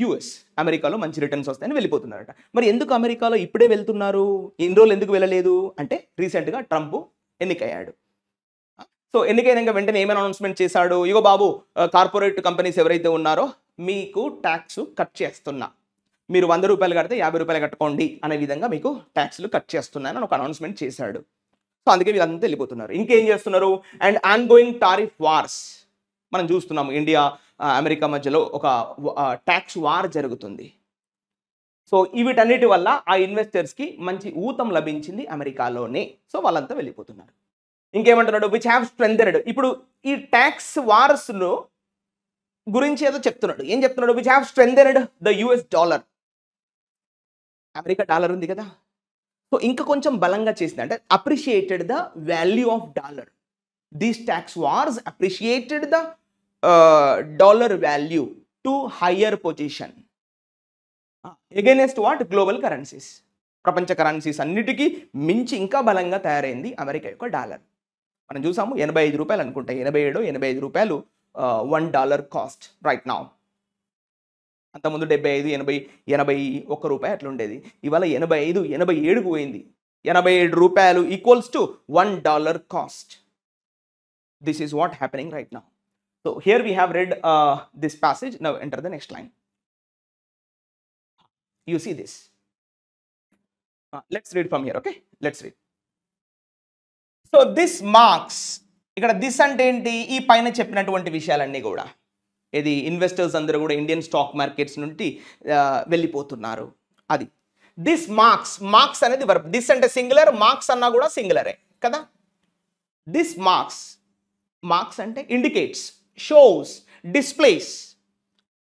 Speaker 1: US, అమెరికాలో మంచి రిటర్న్స్ వస్తాయని వెళ్ళిపోతున్నారట. మరి ఎందుకు అమెరికాలో ఇప్పుడే వెళ్తున్నారు, ఇన్ని రోజులు ఎందుకు వెళ్ళలేదు అంటే రీసెంట్గా ట్రంప్ ఎన్నికయ్యాడు. సో ఎన్నికైనాక వెంటనే ఏమైనా అనౌన్స్మెంట్ చేశాడు, ఇగో బాబు కార్పొరేట్ కంపెనీస్ ఎవరైతే ఉన్నారో మీకు ట్యాక్స్ కట్ చేస్తున్నా, మీరు 100 రూపాయలు కడితే 50 రూపాయలు కట్టుకోండి అనే విధంగా మీకు ట్యాక్స్లు కట్ చేస్తున్నానని ఒక అనౌన్స్మెంట్ చేశాడు. సో అందుకే వీళ్ళంతా వెళ్ళిపోతున్నారు. ఇంకేం చేస్తున్నారు, and on going tariff wars, మనం చూస్తున్నాము ఇండియా అమెరికా మధ్యలో ఒక ట్యాక్స్ వార్ జరుగుతుంది. సో వీటన్నిటి వల్ల ఆ ఇన్వెస్టర్స్కి మంచి ఊతం లభించింది అమెరికాలోనే. సో వాళ్ళంతా వెళ్ళిపోతున్నారు. ఇంకేమంటున్నాడు, విచ్ హ్యావ్ స్ట్రెంథెన్డ్. ఇప్పుడు ఈ ట్యాక్స్ వార్స్ను గురించి ఏదో చెప్తున్నాడు. ఏం చెప్తున్నాడు, which have strengthened the US dollar. America dollar ఉంది కదా, సో ఇంకా కొంచెం బలంగా చేసింది. అంటే appreciated the value of dollar. These tax wars appreciated the dollar value to higher position against what, global currencies. ప్రపంచ కరెన్సీస్ అన్నిటికీ మించి ఇంకా బలంగా తయారైంది అమెరికా యొక్క డాలర్. మనం చూసాము 85 రూపాయలు అనుకుంటా, 87, 85 రూపాయలు $1 కాస్ట్ రైట్ నౌ. అంతకుముందు 75, 80, 81 రూపాయి అట్లా ఉండేది. ఇవాళ 85, 87కు పోయింది. 87 రూపాయలు equals to $1 cost. This is what happening right now. So here we have read this passage. Now enter the next line. You see this. Let's read from here, okay? Let's read. So this marks, ఇక్కడ this అంటే ఏంటి, ఈ పైన చెప్పినటువంటి విషయాలన్నీ కూడా ఇది investors అందరూ కూడా ఇండియన్ స్టాక్ మార్కెట్స్ నుండి వెళ్ళిపోతున్నారు. అది దిస్ మార్క్స్, మార్క్స్ అనేది వర్బ్. దిస్ అంటే సింగులర్, మార్క్స్ అన్నా కూడా సింగులరే కదా. దిస్ మార్క్స్, మార్క్స్ అంటే indicates, shows, displays,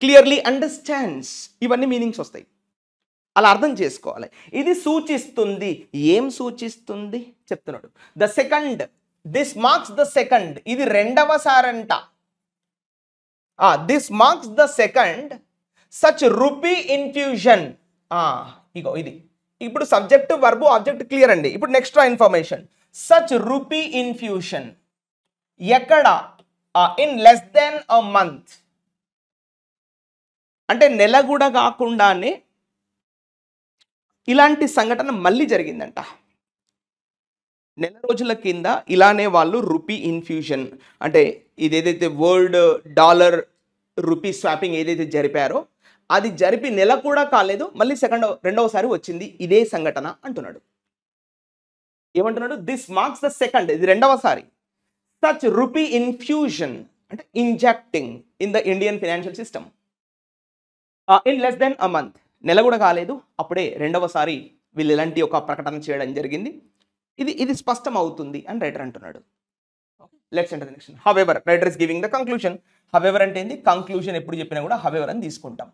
Speaker 1: clearly understands, ఇవన్నీ మీనింగ్స్ వస్తాయి. అలా అర్థం చేసుకోవాలి. ఇది సూచిస్తుంది, ఏం సూచిస్తుంది చెప్తున్నాడు. The second, this marks the second, ఇది రెండవ సారంట. This marks the second such rupee infusion. ఇగో ఇది ఇప్పుడు సబ్జెక్ట్ వర్బ్ ఆబ్జెక్ట్ క్లియర్ అండి. ఇప్పుడు next information, such rupee infusion ఎక్కడ, in less than a month, అంటే నెల కూడా కాకుండానే ఇలాంటి సంఘటన మళ్ళీ జరిగిందంట. నెల రోజుల కింద ఇలానే వాళ్ళు రూపీ ఇన్ఫ్యూషన్, అంటే ఇది ఏదైతే వరల్డ్ డాలర్ రూపీ స్వాపింగ్ ఏదైతే జరిపారో అది జరిపి నెల కూడా కాలేదు, మళ్ళీ రెండవసారి వచ్చింది ఇదే సంఘటన అంటున్నాడు. ఏమంటున్నాడు? దిస్ మార్క్స్ ద సెకండ్, ఇది రెండవసారి సచ్ రూపీ ఇన్ఫ్యూజన్ అంటే injecting in the Indian financial system in less than a month. నెల కూడా కాలేదు, అప్పుడే రెండవసారి వీళ్ళు ఇలాంటి ఒక ప్రకటన చేయడం జరిగింది. ఇది స్పష్టం అవుతుంది అని రైటర్ అంటున్నాడు. Let's enter the next. However, writer is giving the conclusion. However అంటే ఏంది? కంక్లూజన్ ఎప్పుడు చెప్పినా కూడా హవెవర్ అని తీసుకుంటాం.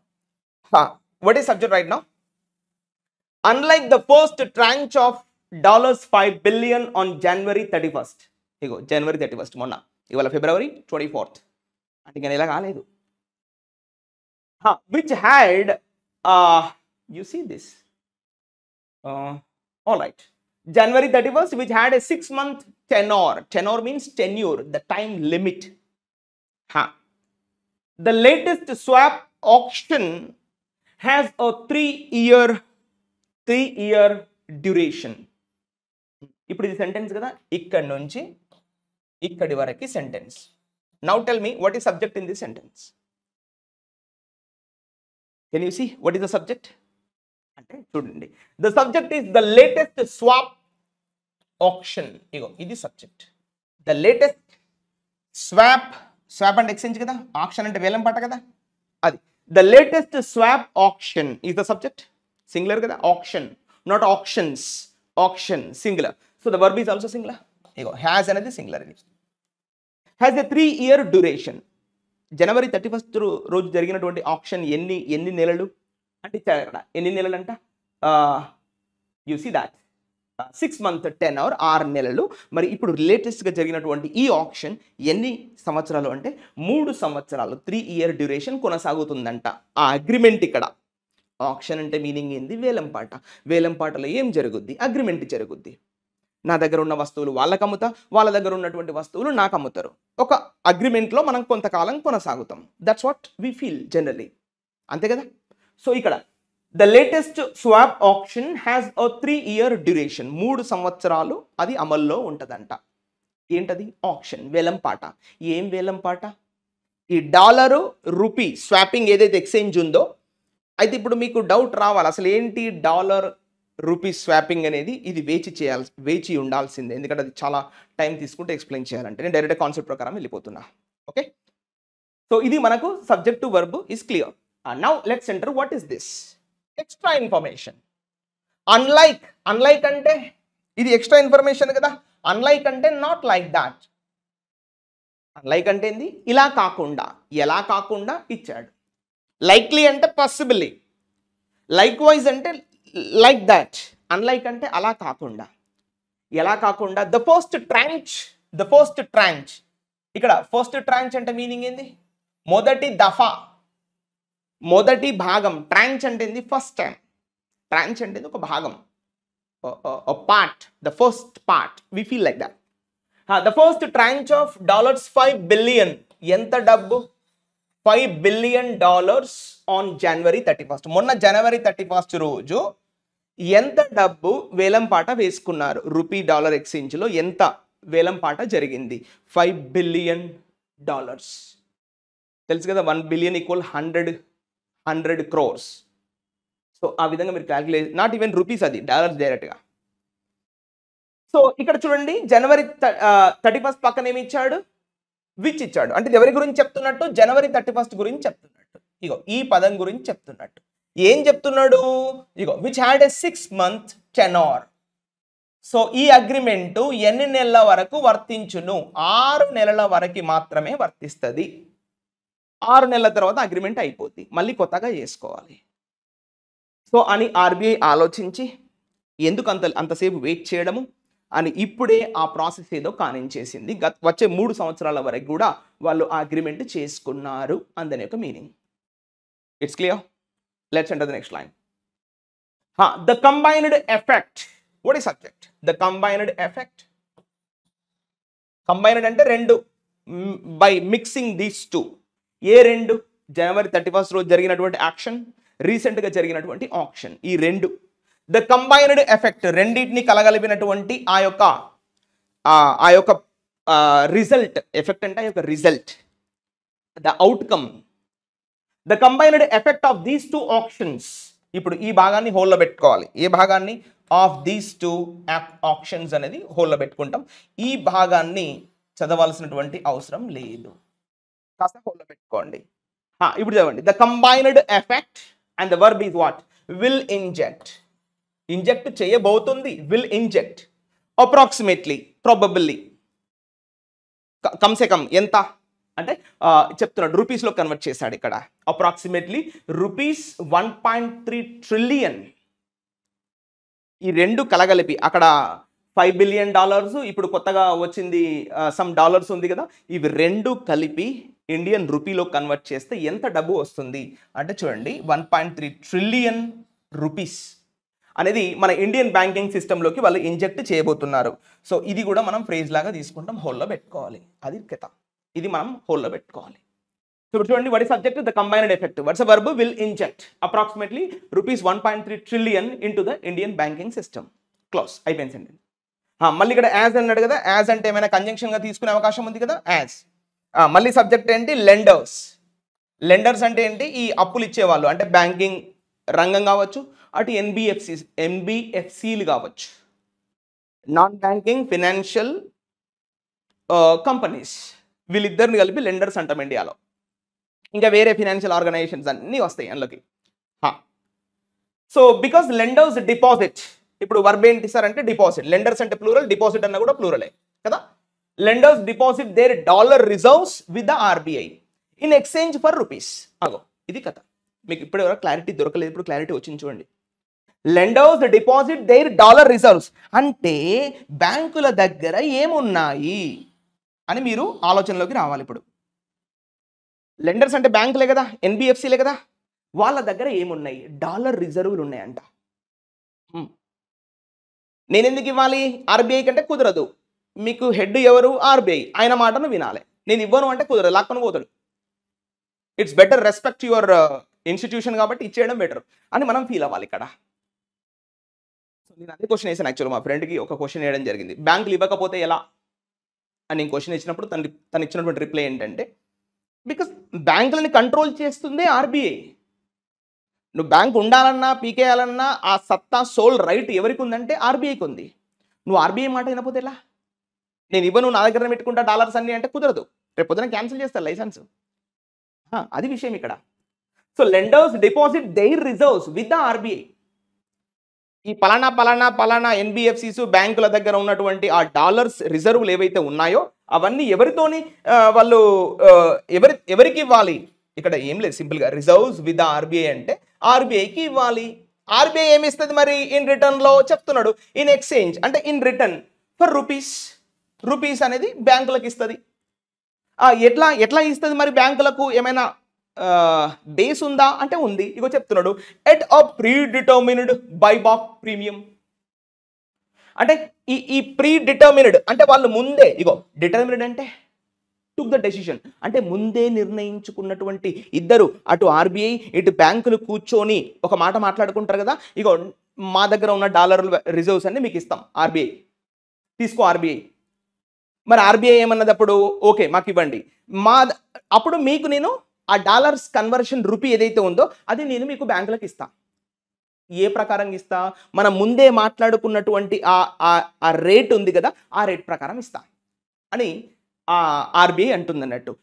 Speaker 1: What is subject right now? Unlike the first tranche of $5 billion on January 31st. Ego January 31st మొన్న, ఇవాళ February 24th అంటే ఇంకా నెల కాలేదు. Which had you see this all right, January 31st, which had a 6-month tenor means tenure, the time limit. The latest swap auction has a 3-year duration. ఇప్పుడు ఇది sentence కదా, ఇక్కడి నుంచి ఇక్కడి వరకు sentence. Now tell me what is subject in this sentence? Can you see what is the subject? అంటే చూడండి, the subject is the latest swap option. ఇగో ఇది సబ్జెక్ట్. ద లేటెస్ట్ స్వాప్ అంటే ఎక్స్చేంజ్ కదా, ఆప్షన్ అంటే వేలం పాట కదా, అది. The latest swap option is the subject. Singular కదా, option, not options. Option singular, so the verb is also singular. ఇగో హ్యాస్ అనేది సింగులర్. ఇది has a 3-year duration. January 31st రోజు జరిగినటువంటి ఆప్షన్ ఎన్ని నెలలు అంటే ఇచ్చారు అక్కడ. ఎన్ని నెలలు అంట? You see that 6-month tenor, 6 నెలలు. మరి ఇప్పుడు లేటెస్ట్గా జరిగినటువంటి ఈ ఆప్షన్ ఎన్ని సంవత్సరాలు అంటే 3 సంవత్సరాలు. 3-year డ్యూరేషన్ కొనసాగుతుందంట ఆ అగ్రిమెంట్. ఇక్కడ ఆప్షన్ అంటే మీనింగ్ ఏంది? వేలం పాట. వేలం పాటలో ఏం జరుగుద్ది? అగ్రిమెంట్ జరుగుద్ది. నా దగ్గర ఉన్న వస్తువులు వాళ్ళకి అమ్ముతా, వాళ్ళ దగ్గర ఉన్నటువంటి వస్తువులు నాకు అమ్ముతారు. ఒక అగ్రిమెంట్లో మనం కొంతకాలం కొనసాగుతాం. That's what we feel generally, అంతే కదా. సో ఇక్కడ the latest swap option has a 3-year duration. 3 సంవత్సరాలు అది అమల్లో ఉంటుందంట. ఏంటది? ఆప్షన్, వేలం పాట. ఏం వేలం పాట? ఈ డాలరు రూపీ స్వాపింగ్ ఏదైతే ఎక్స్చేంజ్ ఉందో, అయితే ఇప్పుడు మీకు డౌట్ రావాలి, అసలు ఏంటి డాలర్ రూపీ స్వాపింగ్ అనేది? ఇది వేచి ఉండాల్సిందే, ఎందుకంటే అది చాలా టైం తీసుకుంటే ఎక్స్ప్లెయిన్ చేయాలంటే. నేను డైరెక్ట్ కాన్సెప్ట్ ప్రకారం వెళ్ళిపోతున్నా. ఓకే, సో ఇది మనకు subject to verb is clear. Now let's enter what is this extra information. Unlike అంటే ఇది ఎక్స్ట్రా ఇన్ఫర్మేషన్ కదా. అన్లైక్ అంటే నాట్ లైక్ దాట్. అన్లైక్ అంటే ఏంది? ఇలా కాకుండా, ఎలా కాకుండా ఇచ్చాడు. లైక్లీ అంటే పాసిబిలీ. లైక్ వైజ్ అంటే లైక్ దట్. అన్లైక్ అంటే అలా కాకుండా, ఎలా కాకుండా. The first tranche. ఇక్కడ ఫస్ట్ ట్రాంచ్ అంటే మీనింగ్ ఏంది? మొదటి దఫా, మొదటి భాగం. ట్రాంచ్ అంటే ఏంది? First time. ట్రాంచ్ అంటే ఒక భాగం, part, the first part. We feel like that. The first tranche of $5 billion. ఎంత డబ్బు? $5 billion ఆన్ January 31st. మొన్న January 31st రోజు ఎంత డబ్బు వేలం పాట వేసుకున్నారు? రూపీ డాలర్ ఎక్స్చేంజ్లో ఎంత వేలం పాట జరిగింది? $5 billion. తెలుసు కదా, 1 billion = 100 crores. సో ఆ విధంగా మీరు క్యాల్కులేట్, నాట్ ఈవెన్ రూపీస్, అది డాలర్స్ డైరెక్ట్గా. సో ఇక్కడ చూడండి, January 31st పక్కన ఏమి ఇచ్చాడు? విచ్ ఇచ్చాడు. అంటే ఎవరి గురించి చెప్తున్నట్టు? January 31st గురించి చెప్తున్నట్టు. ఇగో ఈ పదం గురించి చెప్తున్నట్టు. ఏం చెప్తున్నాడు? ఇగో which had a 6-month tenor. So ఈ అగ్రిమెంటు ఎన్ని నెలల వరకు వర్తించును? 6 నెలల వరకు మాత్రమే వర్తిస్తుంది. 6 నెలల తర్వాత అగ్రిమెంట్ అయిపోద్ది, మళ్ళీ కొత్తగా చేసుకోవాలి. సో అని ఆర్బీఐ ఆలోచించి ఎందుకు అంతసేపు వెయిట్ చేయడము అని ఇప్పుడే ఆ ప్రాసెస్ ఏదో కానించేసింది. వచ్చే 3 సంవత్సరాల వరకు కూడా వాళ్ళు ఆ అగ్రిమెంట్ చేసుకున్నారు అందని ఒక meaning. It's clear. Let's enter the next line. The combined effect. What is subject? The combined effect. Combined అంటే రెండు, బై మిక్సింగ్ దీస్ టూ. ఏ రెండు? January 31st రోజు జరిగినటువంటి యాక్షన్, రీసెంట్గా జరిగినటువంటి ఆప్షన్. ఈ రెండు ద కంబైన్డ్ ఎఫెక్ట్, రెండింటిని కలగలిపినటువంటి ఆ యొక్క రిజల్ట్. ఎఫెక్ట్ అంటే ఆ యొక్క result, the outcome, the combined effect of these two options. ఇప్పుడు ఈ భాగాన్ని హోల్లో పెట్టుకోవాలి. ఏ భాగాన్ని? ఆఫ్ దీస్ టూ ఆప్షన్స్ అనేది హోల్లో పెట్టుకుంటాం. ఈ భాగాన్ని చదవాల్సినటువంటి అవసరం లేదు, కాస్త హోల్లో పెట్టుకోండి. ఇప్పుడు చదవండి. The combined effect and the verb is what? Will inject. Inject చేయబోతుంది, విల్ ఇంజెక్ట్. అప్రాక్సిమేట్లీ, ప్రాబబిల్లీ, కమ్సే కమ్ ఎంత అంటే చెప్తున్నాడు, రూపీస్లో కన్వర్ట్ చేశాడు ఇక్కడ. Approximately rupees 1.3 trillion. ఈ రెండు కలగలిపి అక్కడ $5 బిలియన్, ఇప్పుడు కొత్తగా వచ్చింది సమ్ డాలర్స్ ఉంది కదా, ఇవి రెండు కలిపి ఇండియన్ రూపీలో కన్వర్ట్ చేస్తే ఎంత డబ్బు వస్తుంది అంటే చూడండి, 1.3 ట్రిలియన్ రూపీస్ అనేది మన ఇండియన్ బ్యాంకింగ్ సిస్టంలోకి వాళ్ళు ఇంజెక్ట్ చేయబోతున్నారు. సో ఇది కూడా మనం ఫ్రేజ్ లాగా తీసుకుంటాం, హోల్లో పెట్టుకోవాలి. అది కథ, ఇది మనం హోల్లో పెట్టుకోవాలి. సో ఇప్పుడు చూడండి, what is subject? The combined effect. What's verb? Will inject approximately rupees 1.3 trillion in to the Indian banking system. Close, అయిపోయింది. మళ్ళీ ఇక్కడ యాజ్ అన్నాడు కదా, యాజ్ అంటే ఏమైనా కంజంక్షన్గా తీసుకునే అవకాశం ఉంది కదా, యాజ్. మళ్ళీ సబ్జెక్ట్ ఏంటి? లెండర్స్. లెండర్స్ అంటే ఏంటి? ఈ అప్పులు ఇచ్చేవాళ్ళు, అంటే బ్యాంకింగ్ రంగం కావచ్చు, అటు ఎన్బిఎఫ్సిలు కావచ్చు, నాన్ బ్యాంకింగ్ ఫినాన్షియల్ కంపెనీస్, వీళ్ళిద్దరిని కలిపి లెండర్స్ అంటాం ఇండియాలో. ఇంకా వేరే ఫినాన్షియల్ ఆర్గనైజేషన్స్ అన్నీ వస్తాయి అందులోకి. సో బికాస్ లెండర్స్ డిపాజిట్, ఇప్పుడు వర్బ్ ఏంటి సార్ అంటే డిపాజిట్. లెండర్స్ అంటే ప్లూరల్, డిపాజిట్ అన్న కూడా ప్లూరలే కదా. Lenders deposit their dollar reserves with the RBI in exchange for rupees. అగో ఇది కథ. మీకు ఇప్పుడు ఎవరో క్లారిటీ దొరకలేదు, ఇప్పుడు క్లారిటీ వచ్చింది చూడండి. Lenders deposit their dollar reserves అంటే బ్యాంకుల దగ్గర ఏమున్నాయి అని మీరు ఆలోచనలోకి రావాలి. ఇప్పుడు లెండర్స్ అంటే బ్యాంకులే కదా, ఎన్బిఎఫ్సిలే కదా, వాళ్ళ దగ్గర ఏమున్నాయి? డాలర్ రిజర్వులు ఉన్నాయంట. నేను ఎందుకు ఇవ్వాలి? ఆర్బీఐ కంటే కుదరదు. మీకు హెడ్ ఎవరు? ఆర్బీఐ, ఆయన మాటను వినాలి. నేను ఇవ్వను అంటే కుదరదు, లాక్కొని పోతాడు. It's better respect your institution కాబట్టి ఇచ్చేయడం బెటర్ అని మనం ఫీల్ అవ్వాలి ఇక్కడ. సో నేను అదే క్వశ్చన్ వేసాను యాక్చువల్గా, మా ఫ్రెండ్కి ఒక క్వశ్చన్ వేయడం జరిగింది, బ్యాంకులు ఇవ్వకపోతే ఎలా అని. నేను క్వశ్చన్ ఇచ్చినప్పుడు తను ఇచ్చినటువంటి రిప్లై ఏంటంటే, బికాస్ బ్యాంకులని కంట్రోల్ చేస్తుందే ఆర్బీఐ. నువ్వు బ్యాంక్ ఉండాలన్నా పీకేయాలన్నా ఆ సత్తా, సోల్ రైట్ ఎవరికి ఉందంటే ఆర్బీఐకి ఉంది. నువ్వు ఆర్బీఐ మాట వినపోతే ఎలా? నేను ఇవ్వను, నా దగ్గర పెట్టుకుంటా డాలర్స్ అన్ని అంటే కుదరదు, రేపు పొద్దున క్యాన్సిల్ చేస్తారు లైసెన్స్. అది విషయం ఇక్కడ. So lenders deposit their reserves with the RBI. ఈ పలానా పలానా పలానా ఎన్బిఎఫ్సిస్ బ్యాంకుల దగ్గర ఉన్నటువంటి ఆ డాలర్స్ రిజర్వులు ఏవైతే ఉన్నాయో అవన్నీ ఎవరితోని వాళ్ళు ఎవరికి ఇవ్వాలి? ఇక్కడ ఏం లేదు, సింపుల్గా రిజర్వ్స్ విత్ ద ఆర్బీఐ అంటే ఆర్బీఐకి ఇవ్వాలి. ఆర్బీఐ ఏమి ఇస్తుంది మరి ఇన్ రిటర్న్లో? చెప్తున్నాడు ఇన్ ఎక్స్చేంజ్, అంటే in return for rupees. Rupees అనేది బ్యాంకులకు ఇస్తుంది. ఎట్లా ఇస్తుంది మరి? బ్యాంకులకు ఏమైనా బేస్ ఉందా అంటే ఉంది. ఇగో చెప్తున్నాడు, at a predetermined buyback premium. అంటే ఈ ప్రీ డిటర్మిన్డ్ అంటే వాళ్ళు ముందే, ఇగో డిటర్మిన్డ్ అంటే టుక్ ద డెసిషన్, అంటే ముందే నిర్ణయించుకున్నటువంటి ఇద్దరు, అటు ఆర్బీఐ ఇటు బ్యాంకులు కూర్చొని ఒక మాట మాట్లాడుకుంటారు కదా, ఇగో మా దగ్గర ఉన్న డాలర్ రిజర్వ్స్ అన్ని మీకు ఇస్తాం ఆర్బీఐ, తీసుకో ఆర్బీఐ. మరి ఆర్బీఐ ఏమన్నది అప్పుడు? ఓకే మాకు ఇవ్వండి, అప్పుడు మీకు నేను ఆ డాలర్స్ కన్వర్షన్ రూపీ ఏదైతే ఉందో అది నేను మీకు బ్యాంకులకు ఇస్తా. ఏ ప్రకారం ఇస్తా? మనం ముందే మాట్లాడుకున్నటువంటి ఆ రేట్ ఉంది కదా, ఆ రేట్ ప్రకారం ఇస్తా అని ఆర్బీఐ అంటుంది అన్నట్టు.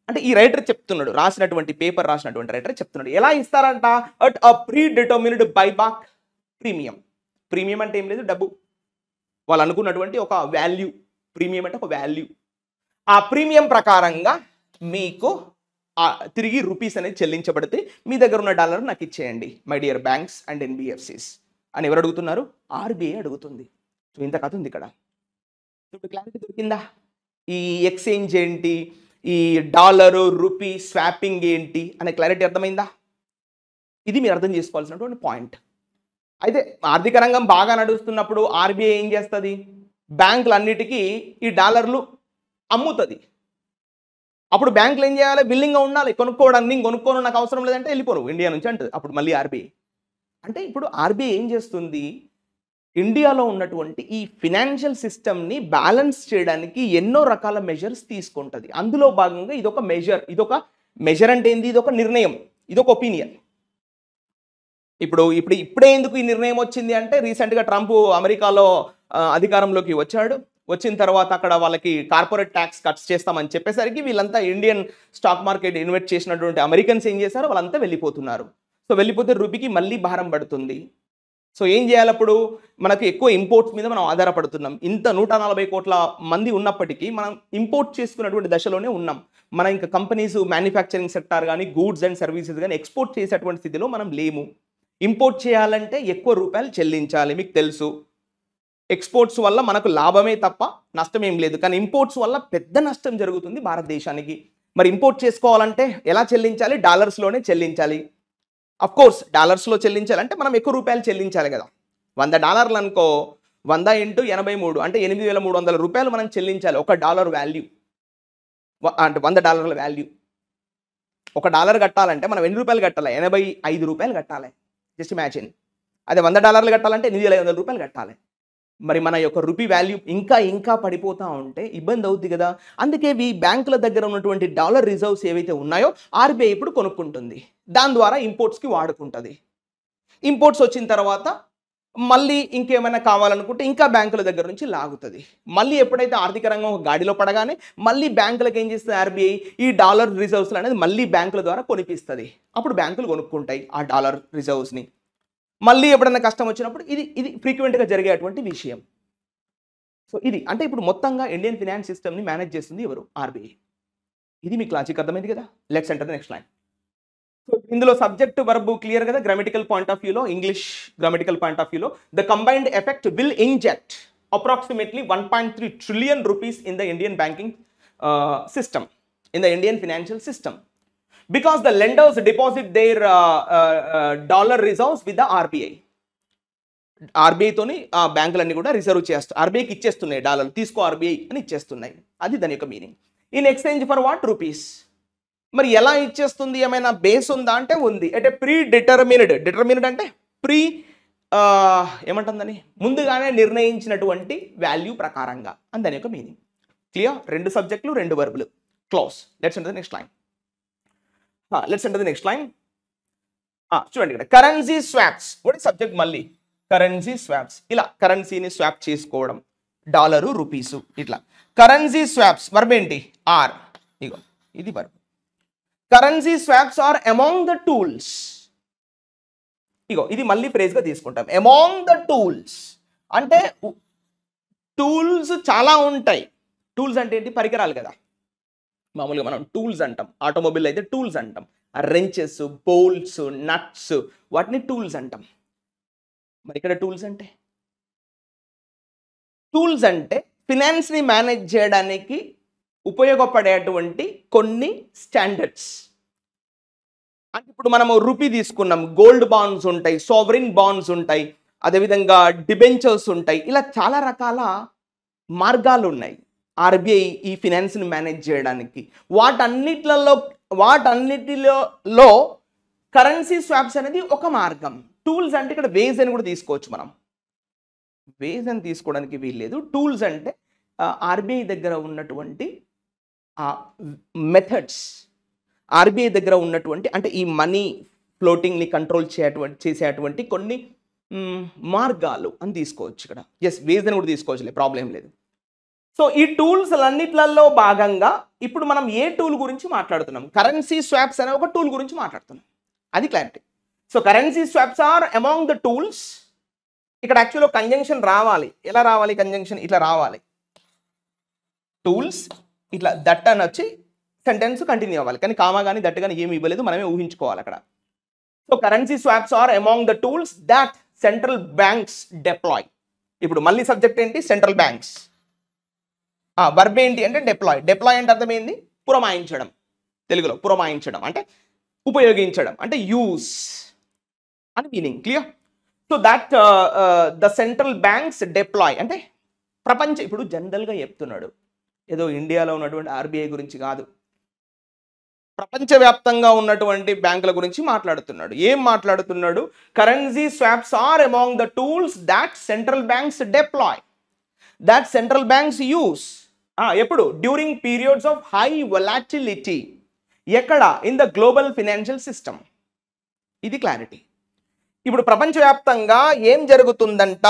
Speaker 1: అంటే ఈ రైటర్ చెప్తున్నాడు, రాసినటువంటి పేపర్ రాసినటువంటి రైటర్ చెప్తున్నాడు ఎలా ఇస్తారంట? At a predetermined buyback premium. Premium అంటే ఏం లేదు, డబ్బు, వాళ్ళు అనుకున్నటువంటి ఒక వాల్యూ. ప్రీమియం అంటే ఒక వాల్యూ. ఆ ప్రీమియం ప్రకారంగా మీకు తిరిగి రూపీస్ అనేది చెల్లించబడితే మీ దగ్గర ఉన్న డాలర్ నాకు ఇచ్చేయండి my dear banks and NBFCs అని ఎవరు అడుగుతున్నారు? ఆర్బీఐ అడుగుతుంది. సో ఇంత కథ ఉంది ఇక్కడ. ఇప్పుడు క్లారిటీ దొరికిందా? ఈ ఎక్స్చేంజ్ ఏంటి, ఈ డాలరు రూపీ స్వాపింగ్ ఏంటి అనే క్లారిటీ అర్థమైందా? ఇది మీరు అర్థం చేసుకోవాల్సినటువంటి పాయింట్. అయితే ఆర్థిక రంగం బాగా నడుస్తున్నప్పుడు ఆర్బీఐ ఏం చేస్తుంది? బ్యాంకులన్నిటికీ ఈ డాలర్లు అమ్ముతుంది. అప్పుడు బ్యాంకులు ఏం చేయాలి? బిల్లింగ్గా ఉండాలి, కొనుక్కోవడానికి. నేను కొనుక్కోను, నాకు అవసరం లేదంటే వెళ్ళిపోను ఇండియా నుంచి అంటుంది. అప్పుడు మళ్ళీ ఆర్బీఐ అంటే ఇప్పుడు ఆర్బీఐ ఏం చేస్తుంది? ఇండియాలో ఉన్నటువంటి ఈ ఫినాన్షియల్ సిస్టమ్ని బ్యాలెన్స్ చేయడానికి ఎన్నో రకాల మెజర్స్ తీసుకుంటుంది. అందులో భాగంగా ఇదొక మెజర్. ఇదొక మెజర్ అంటే ఏంది? ఇదొక నిర్ణయం. ఇది ఒక ఒపీనియన్. ఇప్పుడే ఎందుకు ఈ నిర్ణయం వచ్చింది అంటే, రీసెంట్గా ట్రంప్ అమెరికాలో అధికారంలోకి వచ్చాడు. వచ్చిన తర్వాత అక్కడ వాళ్ళకి కార్పొరేట్ ట్యాక్స్ కట్స్ చేస్తామని చెప్పేసరికి వీళ్ళంతా ఇండియన్ స్టాక్ మార్కెట్ ఇన్వెస్ట్ చేసినటువంటి అమెరికన్స్ ఏం చేశారు, వాళ్ళంతా వెళ్ళిపోతున్నారు. సో వెళ్ళిపోతే రూపీకి మళ్ళీ భారం పడుతుంది. సో ఏం చేయాలి అప్పుడు? మనకు ఎక్కువ ఇంపోర్ట్స్ మీద మనం ఆధారపడుతున్నాం. ఇంత 140 కోట్ల మంది ఉన్నప్పటికీ మనం ఇంపోర్ట్ చేసుకున్నటువంటి దశలోనే ఉన్నాం. మన ఇంకా కంపెనీస్ మ్యానుఫ్యాక్చరింగ్ సెక్టార్ కానీ, గూడ్స్ అండ్ సర్వీసెస్ కానీ ఎక్స్పోర్ట్ చేసేటువంటి స్థితిలో మనం లేము. ఇంపోర్ట్ చేయాలంటే ఎక్కువ రూపాయలు చెల్లించాలి. మీకు తెలుసు, ఎక్స్పోర్ట్స్ వల్ల మనకు లాభమే తప్ప నష్టం ఏం లేదు. కానీ ఇంపోర్ట్స్ వల్ల పెద్ద నష్టం జరుగుతుంది భారతదేశానికి. మరి ఇంపోర్ట్ చేసుకోవాలంటే ఎలా చెల్లించాలి? డాలర్స్లోనే చెల్లించాలి. అఫ్ కోర్స్ డాలర్స్లో చెల్లించాలంటే మనం ఎక్కువ రూపాయలు చెల్లించాలి కదా. $100 అనుకో, 100 × 83 అంటే 8,300 రూపాయలు మనం చెల్లించాలి. $1 వాల్యూ అంటే $100 వాల్యూ. $1 కట్టాలంటే మనం ఎన్ని రూపాయలు కట్టాలి? 85 రూపాయలు కట్టాలి. Just imagine. అదే $100 కట్టాలంటే 8,500 రూపాయలు కట్టాలి. మరి మన యొక్క రూపీ వాల్యూ ఇంకా పడిపోతూ ఉంటే ఇబ్బంది అవుద్ది కదా. అందుకే ఈ బ్యాంకుల దగ్గర ఉన్నటువంటి డాలర్ రిజర్వ్స్ ఏవైతే ఉన్నాయో ఆర్బీఐ ఇప్పుడు కొనుక్కుంటుంది. దాని ద్వారా ఇంపోర్ట్స్కి వాడుకుంటుంది. ఇంపోర్ట్స్ వచ్చిన తర్వాత మళ్ళీ ఇంకేమైనా కావాలనుకుంటే ఇంకా బ్యాంకుల దగ్గర నుంచి లాగుతుంది. మళ్ళీ ఎప్పుడైతే ఆర్థిక రంగం ఒక గాడిలో పడగానే మళ్ళీ బ్యాంకులకు ఏం చేస్తుంది ఆర్బీఐ? ఈ డాలర్ రిజర్వ్స్ అనేది మళ్ళీ బ్యాంకుల ద్వారా కొనిపిస్తుంది. అప్పుడు బ్యాంకులు కొనుక్కుంటాయి ఆ డాలర్ రిజర్వ్స్ని. మళ్ళీ ఎప్పుడైనా కష్టం వచ్చినప్పుడు ఇది ఫ్రీక్వెంట్గా జరిగేటువంటి విషయం. సో ఇది అంటే ఇప్పుడు మొత్తంగా ఇండియన్ ఫినాన్స్ సిస్టమ్ని మేనేజ్ చేస్తుంది ఎవరు? ఆర్బీఐ. ఇది మీకు లాజిక్ అర్థమైంది కదా. Let's enter the next line. So ఇందులో సబ్జెక్ట్ వర్బ్ క్లియర్ కదా. గ్రామటికల్ పాయింట్ ఆఫ్ వ్యూలో, ఇంగ్లీష్ గ్రామటికల్ పాయింట్ ఆఫ్ వ్యూలో, the combined effect will inject approximately 1.3 trillion rupees in the Indian banking system, in the Indian financial system, because the lenders deposit their dollar reserves with the RBI. ఆర్బీఐతోని ఆ బ్యాంకులన్నీ కూడా reserve చేస్తాయి, ఆర్బీఐకి ఇచ్చేస్తున్నాయి డాలర్లు, తీసుకో RBI అని ఇచ్చేస్తున్నాయి. అది దాని యొక్క meaning. In exchange for what? Rupees. మరి ఎలా ఇచ్చేస్తుంది? ఏమైనా బేస్ ఉందా అంటే ఉంది. అంటే ప్రీ డిటర్మిన్డ్ అంటే ఏమంటుందని ముందుగానే నిర్ణయించినటువంటి వాల్యూ ప్రకారంగా అని దాని యొక్క మీనింగ్. క్లియర్? 2 సబ్జెక్టులు 2 వర్బులు. Close. Let's enter the next line. చూడండి ఇక్కడ currency swaps. What is subject? మళ్ళీ కరెన్సీ స్వాప్స్. ఇలా కరెన్సీని స్వాప్ చేసుకోవడం, డాలరు రూపీసు ఇట్లా. కరెన్సీ స్వాప్స్ వర్బ్ ఏంటి? ఆర్. ఇగో ఇది verb. Currency swaps are among the tools. ఇగో ఇది మళ్ళీ ఫ్రేజ్గా తీసుకుంటాం. అమాంగ్ ద టూల్స్ అంటే టూల్స్ చాలా ఉంటాయి. టూల్స్ అంటే ఏంటి? పరికరాలు కదా. మామూలుగా మనం టూల్స్ అంటాం. ఆటోమొబైల్ అయితే టూల్స్ అంటాం. రెంచెస్, బోల్ట్స్, నట్స్, వాటిని టూల్స్ అంటాం. మరి ఇక్కడ టూల్స్ అంటే ఫినాన్స్ని మేనేజ్ చేయడానికి ఉపయోగపడేటువంటి కొన్ని స్టాండర్డ్స్. అంటే ఇప్పుడు మనము రూపీ తీసుకున్నాం, గోల్డ్ బాండ్స్ ఉంటాయి, సావరిన్ బాండ్స్ ఉంటాయి, అదేవిధంగా డిబెంచర్స్ ఉంటాయి. ఇలా చాలా రకాల మార్గాలు ఉన్నాయి ఆర్బీఐ ఈ ఫినాన్స్ని మేనేజ్ చేయడానికి. వాటన్నిటిలో కరెన్సీ స్వాప్స్ అనేది ఒక మార్గం. టూల్స్ అంటే ఇక్కడ వేస్ అని కూడా తీసుకోవచ్చు. మనం వేస్ అని తీసుకోవడానికి వీల్లేదు. టూల్స్ అంటే ఆర్బీఐ దగ్గర ఉన్నటువంటి మెథడ్స్, ఆర్బీఐ దగ్గర ఉన్నటువంటి అంటే ఈ మనీ ఫ్లోటింగ్ని కంట్రోల్ చేసేటువంటి కొన్ని మార్గాలు అని తీసుకోవచ్చు ఇక్కడ. ఎస్, వేస్ అని కూడా తీసుకోవచ్చులే, ప్రాబ్లం లేదు. సో ఈ టూల్స్ అన్నిట్లలో భాగంగా ఇప్పుడు మనం ఏ టూల్ గురించి మాట్లాడుతున్నాం? కరెన్సీ స్వాప్స్ అనే ఒక టూల్ గురించి మాట్లాడుతున్నాం. అది clarity. So currency swaps are among the tools. ఇక్కడ యాక్చువల్గా కంజంక్షన్ రావాలి. ఎలా రావాలి కంజంక్షన్? ఇట్లా రావాలి. టూల్స్ ఇట్లా దట్ అని వచ్చి సెంటెన్స్ కంటిన్యూ అవ్వాలి. కానీ కామా కానీ దట్ కానీ ఏమి ఇవ్వలేదు, మనమే ఊహించుకోవాలి అక్కడ. So currency swaps are among the tools that central banks deploy. ఇప్పుడు మళ్ళీ సబ్జెక్ట్ ఏంటి? Central banks. వర్బ్ ఏంటి అంటే డెప్లాయ్. డెప్లాయ్ అంటే అర్థం ఏంది? పురమాయించడం. తెలుగులో పురమాయించడం అంటే ఉపయోగించడం, అంటే యూస్ అని meaning. Clear? So that the central banks deploy అంటే ఇప్పుడు జనరల్గా చెప్తున్నాడు, ఏదో ఇండియాలో ఉన్నటువంటి ఆర్బీఐ గురించి కాదు, ప్రపంచవ్యాప్తంగా ఉన్నటువంటి బ్యాంకుల గురించి మాట్లాడుతున్నాడు. ఏం మాట్లాడుతున్నాడు? Currency swaps are among the tools that central banks deploy, that central banks use. ఎప్పుడు? During periods of high volatility. ఎక్కడ? In the global financial system. ఇది క్లారిటీ. ఇప్పుడు ప్రపంచవ్యాప్తంగా ఏం జరుగుతుందంట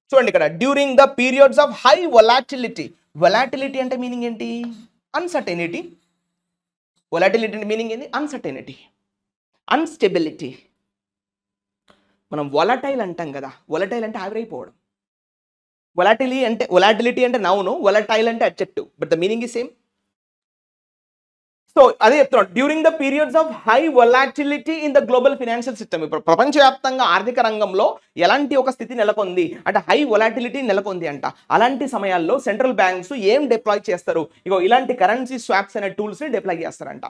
Speaker 1: చూడండి ఇక్కడ, during the periods of high volatility. Volatility అంటే మీనింగ్ ఏంటి? అన్సర్టెనిటీ. వొలాటిలిటీ అంటే మీనింగ్ ఏంటి? Uncertainty, instability. మనం వొలటైల్ అంటాం కదా, వొలటైల్ అంటే ఆవిరైపోవడం. వొలాటిలిటీ అంటే నౌను, వొలటైల్ అంటే adjective, but the meaning is same. So అదే చెప్తున్నాడు, during the periods of high volatility in the global financial system. ఇప్పుడు ప్రపంచవ్యాప్తంగా ఆర్థిక రంగంలో ఎలాంటి ఒక స్థితి నెలకొంది అంటే హై వొలాటిలిటీ నెలకొంది అంట. అలాంటి సమయాల్లో సెంట్రల్ బ్యాంక్స్ ఏం డిప్లాయ్ చేస్తారు? ఇగో ఇలాంటి కరెన్సీ స్వాప్స్ అనే టూల్స్ని డిప్లాయ్ చేస్తారంట.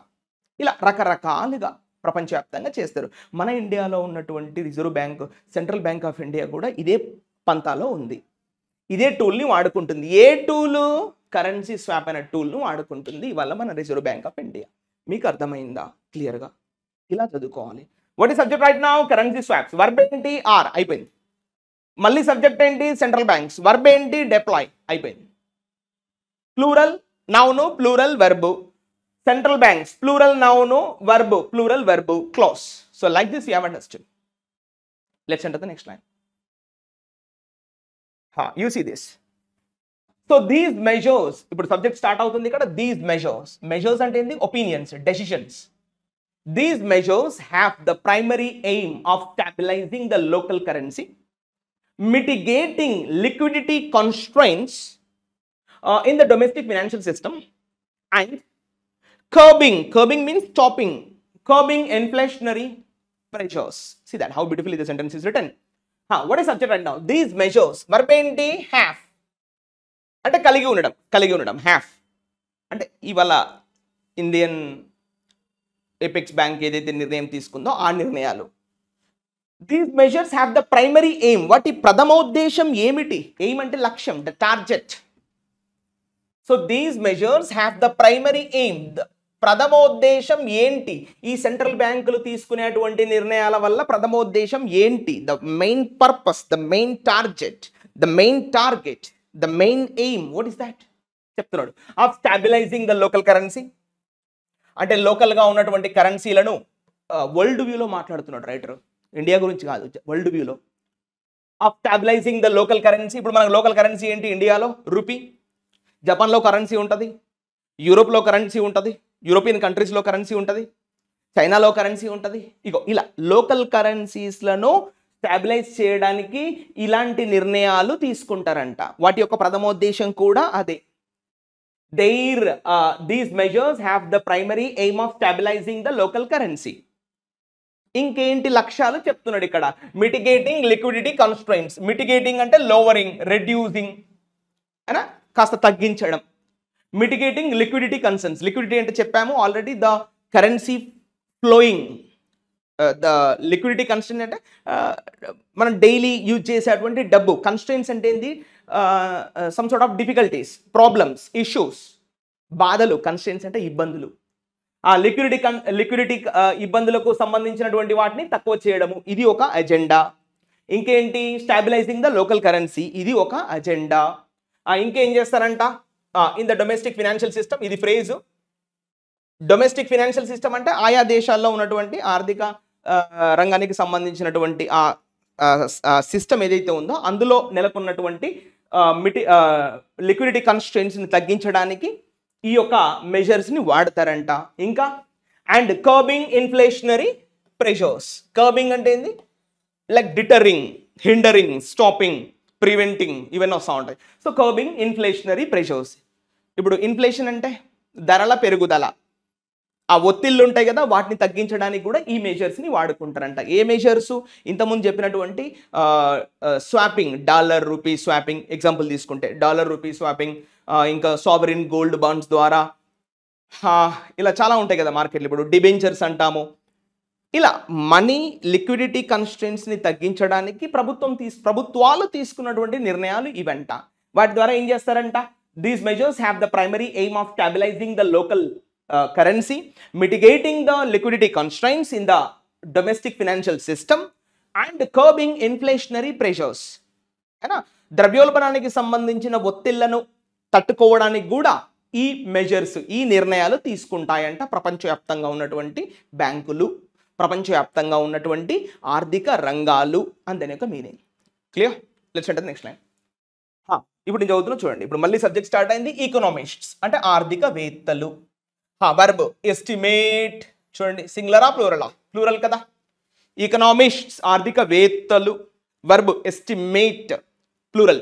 Speaker 1: ఇలా రకరకాలుగా ప్రపంచవ్యాప్తంగా చేస్తారు. మన ఇండియాలో ఉన్నటువంటి reserve bank, central bank of India కూడా ఇదే పంతాలో ఉంది, ఇదే టూల్ని వాడుకుంటుంది. ఏ టూలు? కరెన్సీ స్వాప్ అనే టూల్ను వాడుకుంటుంది ఇవాళ మన రిజర్వ్ బ్యాంక్ ఆఫ్ ఇండియా. మీకు అర్థమైందా క్లియర్గా? ఇలా చదువుకోవాలి. What is subject right now? Currency swaps. Verb ఏంటి? ఆర్ అయిపోయింది. మళ్ళీ సబ్జెక్ట్ ఏంటి? Central banks. వర్బ్ ఏంటి? డిప్లాయ్ అయిపోయింది. Plural noun, plural verb. Central banks plural noun, verb, plural verb, clause. So like this you have understood. Let's enter the next line. You see this. So these measures, ఇప్పుడు subject start అవుతుంది ఇక్కడ. These measures అంటే ఏంది? opinions, decisions. These measures have the primary aim of stabilizing the local currency, mitigating liquidity constraints in the domestic financial system, and curbing means stopping, curbing inflationary pressures. See that how beautifully the sentence is written. What is subject right now? These measures, verb ఏంటి? have అంటే కలిగి ఉండడం have అంటే ఇవాళ Indian apex bank ఏదైతే నిర్ణయం తీసుకుందో ఆ నిర్ణయాలు. These measures have the primary aim. వాటి ప్రథమోద్దేశం ఏమిటి? ఎయిమ్ అంటే లక్ష్యం, the target. So these measures have the primary aim. ప్రథమోద్దేశం ఏంటి? ఈ సెంట్రల్ బ్యాంకులు తీసుకునేటువంటి నిర్ణయాల వల్ల ప్రథమోద్దేశం ఏంటి? The main purpose, the main target, the main target, the main aim. What is that చెప్తున్నాడు? Of stabilising the local currency అంటే లోకల్గా ఉన్నటువంటి కరెన్సీలను వరల్డ్ వ్యూలో మాట్లాడుతున్నాడు రైటర్, ఇండియా గురించి కాదు, వరల్డ్ వ్యూలో. Of stabilising the local currency. ఇప్పుడు మనకు లోకల్ కరెన్సీ ఏంటి? ఇండియాలో రూపీ, జపాన్లో కరెన్సీ ఉంటుంది, యూరోప్లో కరెన్సీ ఉంటుంది, యూరోపియన్ కంట్రీస్లో కరెన్సీ ఉంటుంది, చైనాలో కరెన్సీ ఉంటుంది. ఇగో ఇలా లోకల్ కరెన్సీస్లను స్టాబిలైజ్ చేయడానికి ఇలాంటి నిర్ణయాలు తీసుకుంటారంట. వాటి యొక్క ప్రథమోద్దేశం కూడా అదే. These measures have the primary aim of stabilizing the local currency. ఇంకేంటి లక్ష్యాలు చెప్తున్నాడు ఇక్కడ? Mitigating liquidity constraints. మిటిగేటింగ్ అంటే లోవరింగ్, రెడ్యూసింగ్ అయినా కాస్త తగ్గించడం. Mitigating liquidity concerns. లిక్విడిటీ అంటే చెప్పాము already, the currency flowing. The liquidity constraint అంటే మనం డైలీ యూజ్ చేసేటువంటి డబ్బు. కన్స్ట్రెంట్స్ అంటే ఏంది? Some sort of difficulties, problems, issues, బాధలు. కన్స్ట్రెంట్స్ అంటే ఇబ్బందులు. ఆ లిక్విడిటీ ఇబ్బందులకు సంబంధించినటువంటి వాటిని తక్కువ చేయడము, ఇది ఒక అజెండా. ఇంకేంటి? స్టాబిలైజింగ్ ద లోకల్ కరెన్సీ, ఇది ఒక అజెండా. ఇంకేం చేస్తారంట? In the domestic financial system, ఇది ఫ్రేజు. డొమెస్టిక్ ఫినాన్షియల్ సిస్టమ్ అంటే ఆయా దేశాల్లో ఉన్నటువంటి ఆర్థిక రంగానికి సంబంధించినటువంటి ఆ సిస్టమ్ ఏదైతే ఉందో అందులో నెలకొన్నటువంటి లిక్విడిటీ కన్స్ట్రెంట్స్ని తగ్గించడానికి ఈ యొక్క మెజర్స్ని వాడతారంట. ఇంకా and curbing inflationary pressures. Curbing అంటే ఏంది? Like deterring, hindering, stopping, preventing, ఇవన్నీ వస్తూ ఉంటాయి. So curbing inflationary pressures. ఇప్పుడు ఇన్ఫ్లేషన్ అంటే ధరల పెరుగుదల, ఆ ఒత్తిళ్ళు ఉంటాయి కదా, వాటిని తగ్గించడానికి కూడా ఈ మెజర్స్ని వాడుకుంటారంట. ఏ మెజర్స్? ఇంతకుముందు చెప్పినటువంటి swapping, dollar rupee swapping example తీసుకుంటే డాలర్ రూపీ స్వాపింగ్, ఇంకా సావరిన్ గోల్డ్ బాండ్స్ ద్వారా, ఇలా చాలా ఉంటాయి కదా మార్కెట్లో. ఇప్పుడు డిబెంచర్స్ అంటాము. ఇలా మనీ లిక్విడిటీ కన్స్ట్రెంట్స్ని తగ్గించడానికి ప్రభుత్వాలు తీసుకున్నటువంటి నిర్ణయాలు ఇవంట. వాటి ద్వారా ఏం చేస్తారంట? These measures have the primary aim of stabilising the local currency, mitigating the liquidity constraints in the domestic financial system and curbing inflationary pressures. అయినా ద్రవ్యోల్బణానికి సంబంధించిన ఒత్తిళ్లను తట్టుకోవడానికి కూడా ఈ మెజర్స్, ఈ నిర్ణయాలు తీసుకుంటాయంట ప్రపంచవ్యాప్తంగా ఉన్నటువంటి బ్యాంకులు. ప్రపంచవ్యాప్తంగా ఉన్నటువంటి ఆర్థిక రంగాలు అని దాని యొక్క meaning. Clear? Let's enter next line. ఇప్పుడు నేను చదువుతున్నా చూడండి. ఇప్పుడు మళ్ళీ సబ్జెక్ట్ స్టార్ట్ అయింది. ఈకనామిస్ట్స్ అంటే ఆర్థికవేత్తలు. వర్బ్ ఎస్టిమేట్ చూడండి, సింగులరా ప్లూరలా? ప్లూరల్ కదా. ఈకనామిస్ట్స్ ఆర్థికవేత్తలు. Verb estimate plural.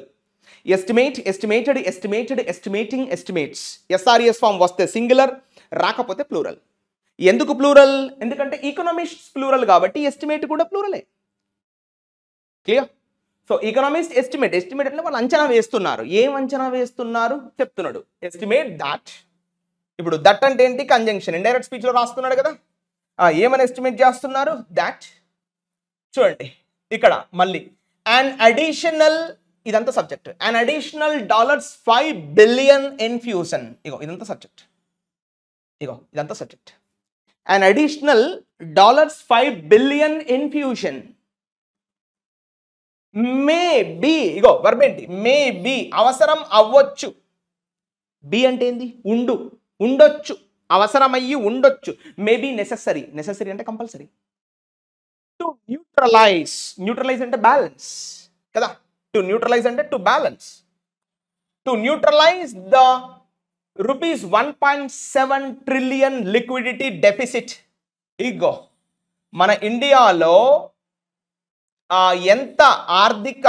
Speaker 1: Estimate, estimated, estimated, estimating, estimates. SRS form వస్తే సింగులర్, రాకపోతే ప్లూరల్. ఎందుకు ప్లూరల్? ఎందుకంటే ఈకనామిస్ట్స్ ప్లూరల్ కాబట్టి ఎస్టిమేట్ కూడా ప్లూరలే. Clear? So economist estimate, estimate అంటే వాళ్ళు అంచనా వేస్తున్నారు. ఏం అంచనా వేస్తున్నారు చెప్తున్నాడు. Estimate that. ఇప్పుడు దట్ అంటే ఏంటి? కంజంక్షన్. ఇండైరెక్ట్ స్పీచ్ లో రాస్తున్నాడు కదా. ఏమని ఎస్టిమేట్ చేస్తున్నారు? దాట్. చూడండి ఇక్కడ మళ్ళీ అన్ అడిషనల్, ఇదంతా subject. An additional $5 billion infusion. ఇదంతా సబ్జెక్ట్. ఇదంతా subject. An additional $5 billion infusion may be. Verb ఏంటి? మే బి, అవసరం అవ్వచ్చు. బి అంటే ఏంది? ఉండొచ్చు, అవసరమయ్యి ఉండొచ్చు. May be necessary. నెసెసరీ అంటే కంపల్సరీ. To neutralise. న్యూట్రలైజ్ అంటే బ్యాలెన్స్ కదా. టు న్యూట్రలైజ్ అంటే to balance. To neutralise the ₹1.7 trillion liquidity deficit. మన ఇండియాలో ఎంత ఆర్థిక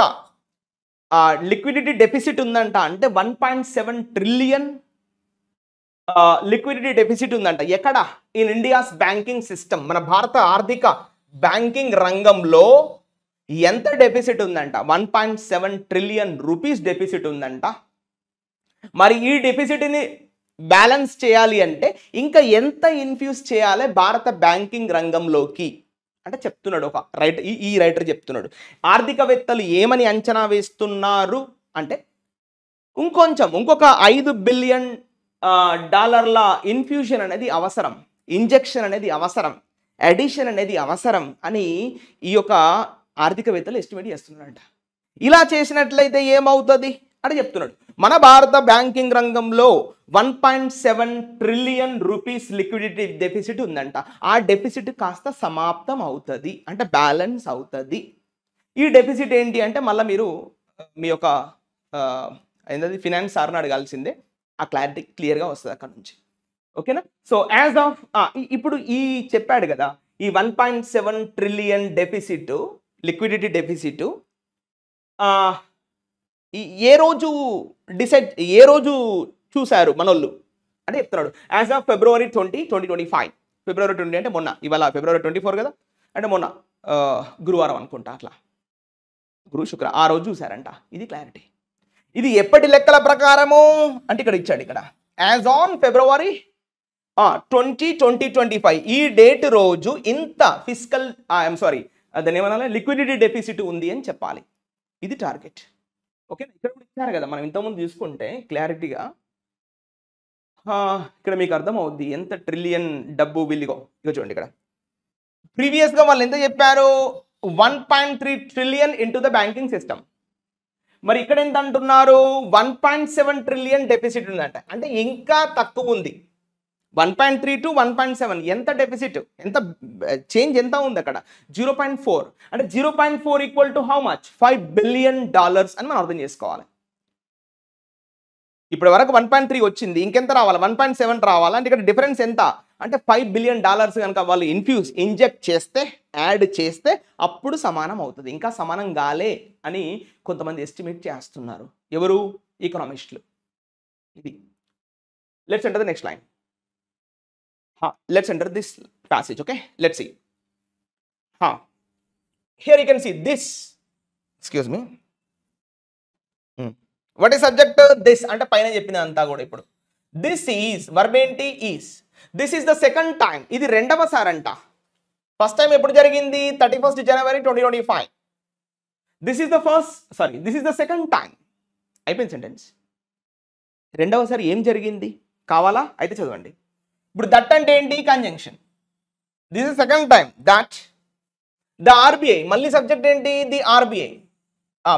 Speaker 1: లిక్విడిటీ డెఫిసిట్ ఉందంట అంటే 1.7 trillion లిక్విడిటీ డెఫిసిట్ ఉందంట. ఎక్కడ? In India's banking system. మన భారత ఆర్థిక బ్యాంకింగ్ రంగంలో ఎంత డెఫిసిట్ ఉందంట? 1.7 trillion రూపీస్ డెఫిసిట్ ఉందంట. మరి ఈ డెఫిసిట్ని బ్యాలెన్స్ చేయాలి అంటే ఇంకా ఎంత ఇన్ఫ్యూజ్ చేయాలి భారత బ్యాంకింగ్ రంగంలోకి అంటే చెప్తున్నాడు ఒక రైటర్. ఈ రైటర్ చెప్తున్నాడు ఆర్థికవేత్తలు ఏమని అంచనా వేస్తున్నారు అంటే ఇంకొక $5 billion ఇన్ఫ్యూషన్ అనేది అవసరం, ఇంజెక్షన్ అనేది అవసరం, అడిషన్ అనేది అవసరం అని ఈ యొక్క ఆర్థికవేత్తలు ఎస్టిమేట్ చేస్తున్నారంట. ఇలా చేసినట్లయితే ఏమవుతుంది అని చెప్తున్నాడు. మన భారత బ్యాంకింగ్ రంగంలో 1.7 trillion రూపీస్ లిక్విడిటీ డెఫిసిట్ ఉందంట. ఆ డెఫిసిట్ కాస్త సమాప్తం అవుతుంది అంటే బ్యాలెన్స్ అవుతుంది. ఈ డెఫిసిట్ ఏంటి అంటే మళ్ళీ మీరు మీ యొక్క ఏంటది ఫినాన్స్ సార్ని అడగాల్సిందే. ఆ క్లారిటీ క్లియర్గా వస్తుంది అక్కడ నుంచి. ఓకేనా? సో యాజ్ ఆఫ్ ఇప్పుడు చెప్పాడు కదా ఈ 1.7 trillion డెఫిసిట్, లిక్విడిటీ డెఫిసిట్ ఏ రోజు చూశారు మనోళ్ళు అంటే చెప్తున్నాడు. As of February 20, 2025. February 20 అంటే మొన్న. ఇవాళ February 24 కదా, అంటే మొన్న గురువారం అనుకుంటా, అట్లా గురు శుక్ర ఆ రోజు చూశారంట. ఇది క్లారిటీ. ఇది ఎప్పటి లెక్కల ప్రకారము అంటే ఇక్కడ ఇచ్చాడు. ఇక్కడ యాజ్ ఆన్ February 20, 2025 ఈ డేట్ రోజు ఇంత ఫిజికల్ దాన్ని ఏమన్నా లిక్విడిటీ డెఫిసిట్ ఉంది అని చెప్పాలి. ఇది టార్గెట్. ఓకే, ఇక్కడ కూడా ఇచ్చారు కదా మనం ఇంతకుముందు చూసుకుంటే క్లారిటీగా. ఇక్కడ మీకు అర్థమవుద్ది ఎంత ట్రిలియన్ డబ్బు విల్లిగో. చూడండి ఇక్కడ ప్రీవియస్గా వాళ్ళు ఎంత చెప్పారు? 1.3 trillion into the banking system. మరి ఇక్కడ ఎంత అంటున్నారు? 1.7 trillion డెఫిసిట్ ఉందంట. అంటే ఇంకా తక్కువ ఉంది. 1.3 to 1.7 ఎంత డెఫిసిట్, ఎంత చేంజ్ ఎంత ఉంది అక్కడ? 0.4. అంటే 0.4 equal to how much? $5 billion అని మనం అర్థం చేసుకోవాలి. ఇప్పటి వరకు 1.3 వచ్చింది, ఇంకెంత రావాలి? 1.7 రావాలి. అంటే ఇక్కడ డిఫరెన్స్ ఎంత అంటే $5 billion కనుక వాళ్ళు ఇంజెక్ట్ చేస్తే, యాడ్ చేస్తే అప్పుడు సమానం అవుతుంది. ఇంకా సమానం కాలే అని కొంతమంది ఎస్టిమేట్ చేస్తున్నారు. ఎవరు? ఈకనామిస్టులు. ఇది. Let's enter the next line. Let's enter this passage. Okay, let's see. Here you can see this. Excuse me. What is subject? This అంటే పైన చెప్పిన అంతా కూడా. ఇప్పుడు this is verb ఏంటి? is. This is the second time. ఇది రెండవ సారంట. First time ఎప్పుడు జరిగింది? 31st January 2025. This is the second time. అయిపోయింది సెంటెన్స్. రెండవసారి ఏం జరిగింది కావాలా? అయితే చదవండి. ఇప్పుడు దట్ అంటే ఏంటి? Conjunction. This is second time that the RBI. మళ్ళీ సబ్జెక్ట్ ఏంటి? The RBI.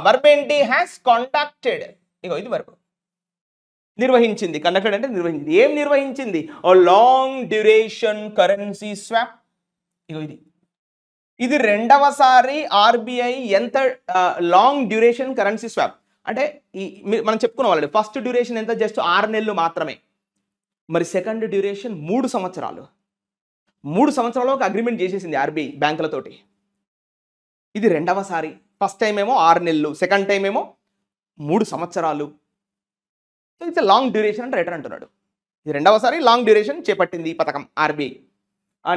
Speaker 1: వర్బ్ ఏంటి? Has contacted. ఇది వర్బ్. నిర్వహించింది. కండక్టెడ్ అంటే నిర్వహించింది. ఏం నిర్వహించింది? Long duration currency swap. ఇది ఇది రెండవసారి ఆర్బీఐ ఎంత లాంగ్ డ్యూరేషన్ కరెన్సీ స్వాప్ అంటే మనం చెప్పుకున్నాం ఆల్రెడీ ఫస్ట్ డ్యూరేషన్ ఎంత జస్ట్ 6 నెలలు మాత్రమే. మరి సెకండ్ డ్యూరేషన్ 3 సంవత్సరాలు. 3 సంవత్సరాలు ఒక అగ్రిమెంట్ చేసేసింది ఆర్బీఐ బ్యాంకులతోటి. ఇది రెండవసారి. ఫస్ట్ టైం ఏమో 6 నెలలు, సెకండ్ టైం ఏమో 3 సంవత్సరాలు. సో ఇట్స్ లాంగ్ డ్యూరేషన్ అంటే రిటర్న్ అంటున్నాడు. ఇది రెండవసారి లాంగ్ డ్యూరేషన్ చేపట్టింది ఈ పథకం RBI.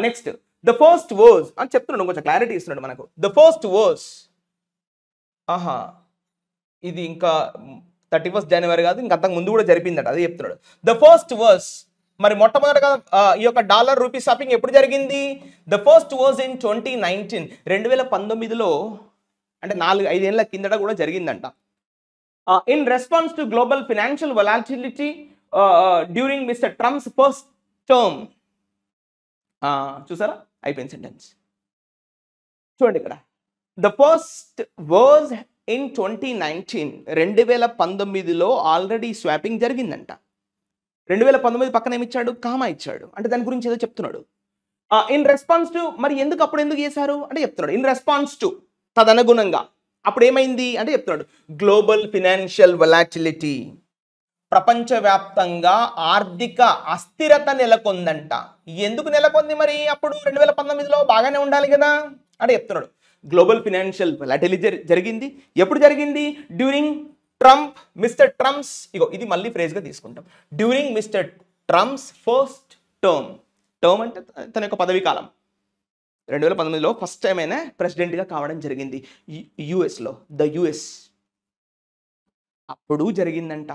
Speaker 1: Next the first was అని చెప్తున్నాడు, కొంచెం క్లారిటీ ఇస్తున్నాడు మనకు. ద ఫస్ట్ వాజ్ ఇది ఇంకా 31 జనవరి కాదు, ఇంకా అంతకు ముందు కూడా జరిపిందట, అదే చెప్తున్నాడు. ద ఫస్ట్ వాజ్ మరి మొట్టమొదటిగా ఈ యొక్క డాలర్ రూపీ షాపింగ్ ఎప్పుడు జరిగింది? ద ఫస్ట్ వాజ్ ఇన్ 2019 2019లో, అంటే 4-5 ఏళ్ల కిందట కూడా జరిగిందంట. In response to global financial volatility during mister Trump's first term. చూసారా, అయిపోయింది సెంటెన్స్. చూడండి ఇక్కడ, ద ఫస్ట్ వాజ్ ఇన్ 2019 2019లో ఆల్రెడీ స్వాపింగ్ జరిగిందంట. 2019 పక్కన ఏమిచ్చాడు? కామా ఇచ్చాడు, అంటే దాని గురించి ఏదో చెప్తున్నాడు. ఇన్ రెస్పాన్స్ టు, మరి ఎందుకు అప్పుడు ఎందుకు చేశారు అంటే చెప్తున్నాడు. ఇన్ రెస్పాన్స్ టు, తదనుగుణంగా అప్పుడు ఏమైంది అంటే చెప్తున్నాడు. గ్లోబల్ ఫినాన్షియల్ వొలాటిలిటీ, ప్రపంచవ్యాప్తంగా ఆర్థిక అస్థిరత నెలకొందంట. ఎందుకు నెలకొంది మరి? అప్పుడు 2019లో బాగానే ఉండాలి కదా అంటే చెప్తున్నాడు. గ్లోబల్ ఫినాన్షియల్ వొలాటిలిటీ జరిగింది. ఎప్పుడు జరిగింది? డ్యూరింగ్ మిస్టర్ ట్రంప్స్, ఇగో ఇది మళ్ళీ ఫ్రేజ్గా తీసుకుంటాం, during mister Trump's first term. Term అంటే తన యొక్క పదవీ కాలం. 2019లో ఫస్ట్ టైం అయినా ప్రెసిడెంట్గా కావడం జరిగింది యుఎస్లో, ద యుఎస్. అప్పుడు జరిగిందంట.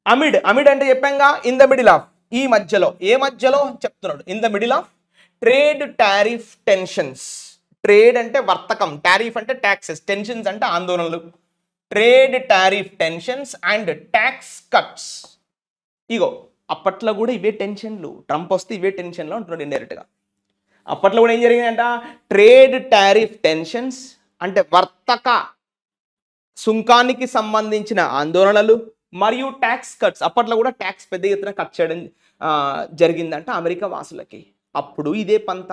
Speaker 1: అమిడ్ అంటే చెప్పాంగా, ఇన్ ద మిడిల్ ఆఫ్, ఈ మధ్యలో, ఏ మధ్యలో చెప్తున్నాడు, in the middle of trade tariff tensions. Trade అంటే వర్తకం, టారిఫ్ అంటే ట్యాక్సెస్, టెన్షన్స్ అంటే ఆందోళనలు. Trade tariff tensions and tax cuts. ఇగో అప్పట్లో కూడా ఇవే టెన్షన్లు, ట్రంప్ వస్తే ఇవే టెన్షన్లో ఉంటున్నాడు ఇండైరెక్ట్గా. అప్పట్లో కూడా ఏం జరిగిందంట? ట్రేడ్ టారిఫ్ టెన్షన్స్ అంటే వర్తక సుంకానికి సంబంధించిన ఆందోళనలు మరియు ట్యాక్స్ కట్స్. అప్పట్లో కూడా ట్యాక్స్ పెద్ద ఎత్తున కట్ చేయడం జరిగిందంట అమెరికా వాసులకి. అప్పుడు ఇదే పంత,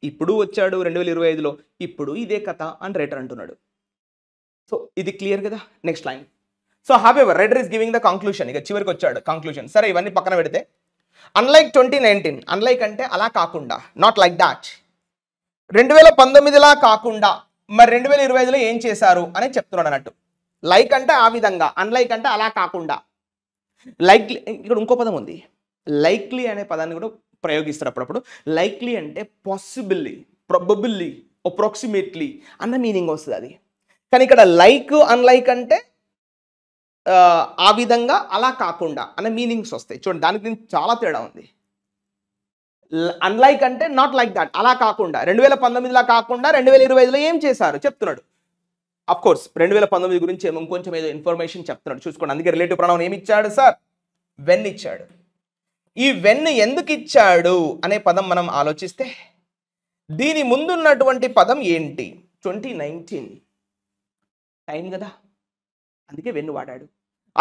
Speaker 1: ఇప్పుడు వచ్చాడు 2025లో, ఇప్పుడు ఇదే కథ అని రైటర్ అంటున్నాడు. సో ఇది క్లియర్ కదా. Next line. So however writer is giving the conclusion. ఇక చివరికి వచ్చాడు కంక్లూషన్. సరే, ఇవన్నీ పక్కన పెడితే, అన్లైక్ 2019, అన్లైక్ అంటే అలా కాకుండా, నాట్ లైక్ దాట్, 2019లా కాకుండా మరి 2025లో ఏం చేశారు అని చెప్తున్నాడు అన్నట్టు. లైక్ అంటే ఆ విధంగా, అన్లైక్ అంటే అలా కాకుండా. లైక్లీ, ఇక్కడ ఇంకో పదం ఉంది, లైక్లీ అనే పదాన్ని కూడా ప్రయోగిస్తారు అప్పుడప్పుడు. లైక్లీ అంటే పాసిబిల్లీ, ప్రొబబిల్లీ, అప్రాక్సిమేట్లీ అన్న మీనింగ్ వస్తుంది అది. కానీ ఇక్కడ లైక్ అన్లైక్ అంటే ఆ విధంగా అలా కాకుండా అనే మీనింగ్స్ వస్తాయి. చూడండి, దానికి దీనికి చాలా తేడా ఉంది. అన్లైక్ అంటే నాట్ లైక్ దాట్, అలా కాకుండా, 2019లా కాకుండా 2025లో ఏం చేశారు చెప్తున్నాడు. అఫ్ కోర్స్ 2019 గురించి ఇంకొంచెం ఏదో ఇన్ఫర్మేషన్ చెప్తున్నాడు, చూసుకోండి. అందుకే రిలేటివ్ ప్రొనౌన్ ఏమి ఇచ్చాడు సార్? వెన్ ఇచ్చాడు. ఈ వెన్ ఎందుకు ఇచ్చాడు అనే పదం మనం ఆలోచిస్తే, దీని ముందున్నటువంటి పదం ఏంటి? 2019 టైం కదా, అందుకే వెన్ను వాడాడు.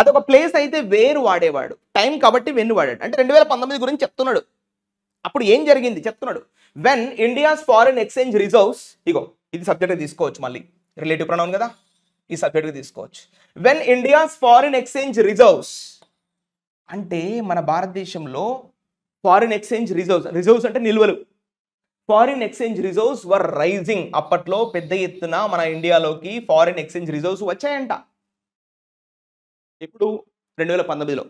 Speaker 1: అదొక ప్లేస్ అయితే వేరు వాడేవాడు, టైం కాబట్టి వెన్ను వాడాడు. అంటే 2019 గురించి చెప్తున్నాడు. అప్పుడు ఏం జరిగింది చెప్తున్నాడు. When India's foreign exchange reserves, ఇగో ఇది సబ్జెక్ట్ తీసుకోవచ్చు, మళ్ళీ రిలేటివ్ ప్రొనౌన్ కదా, ఈ సబ్జెక్ట్ తీసుకోవచ్చు. When India's foreign exchange reserves అంటే మన భారతదేశంలో ఫారిన్ ఎక్స్చేంజ్ రిజర్వ్స్ అంటే నిల్వలు. Foreign exchange reserves were rising. అప్పట్లో పెద్ద ఎత్తున మన ఇండియాలోకి ఫారిన్ ఎక్స్చేంజ్ రిజర్వ్స్ వచ్చాయంట. ఇప్పుడు 2019లో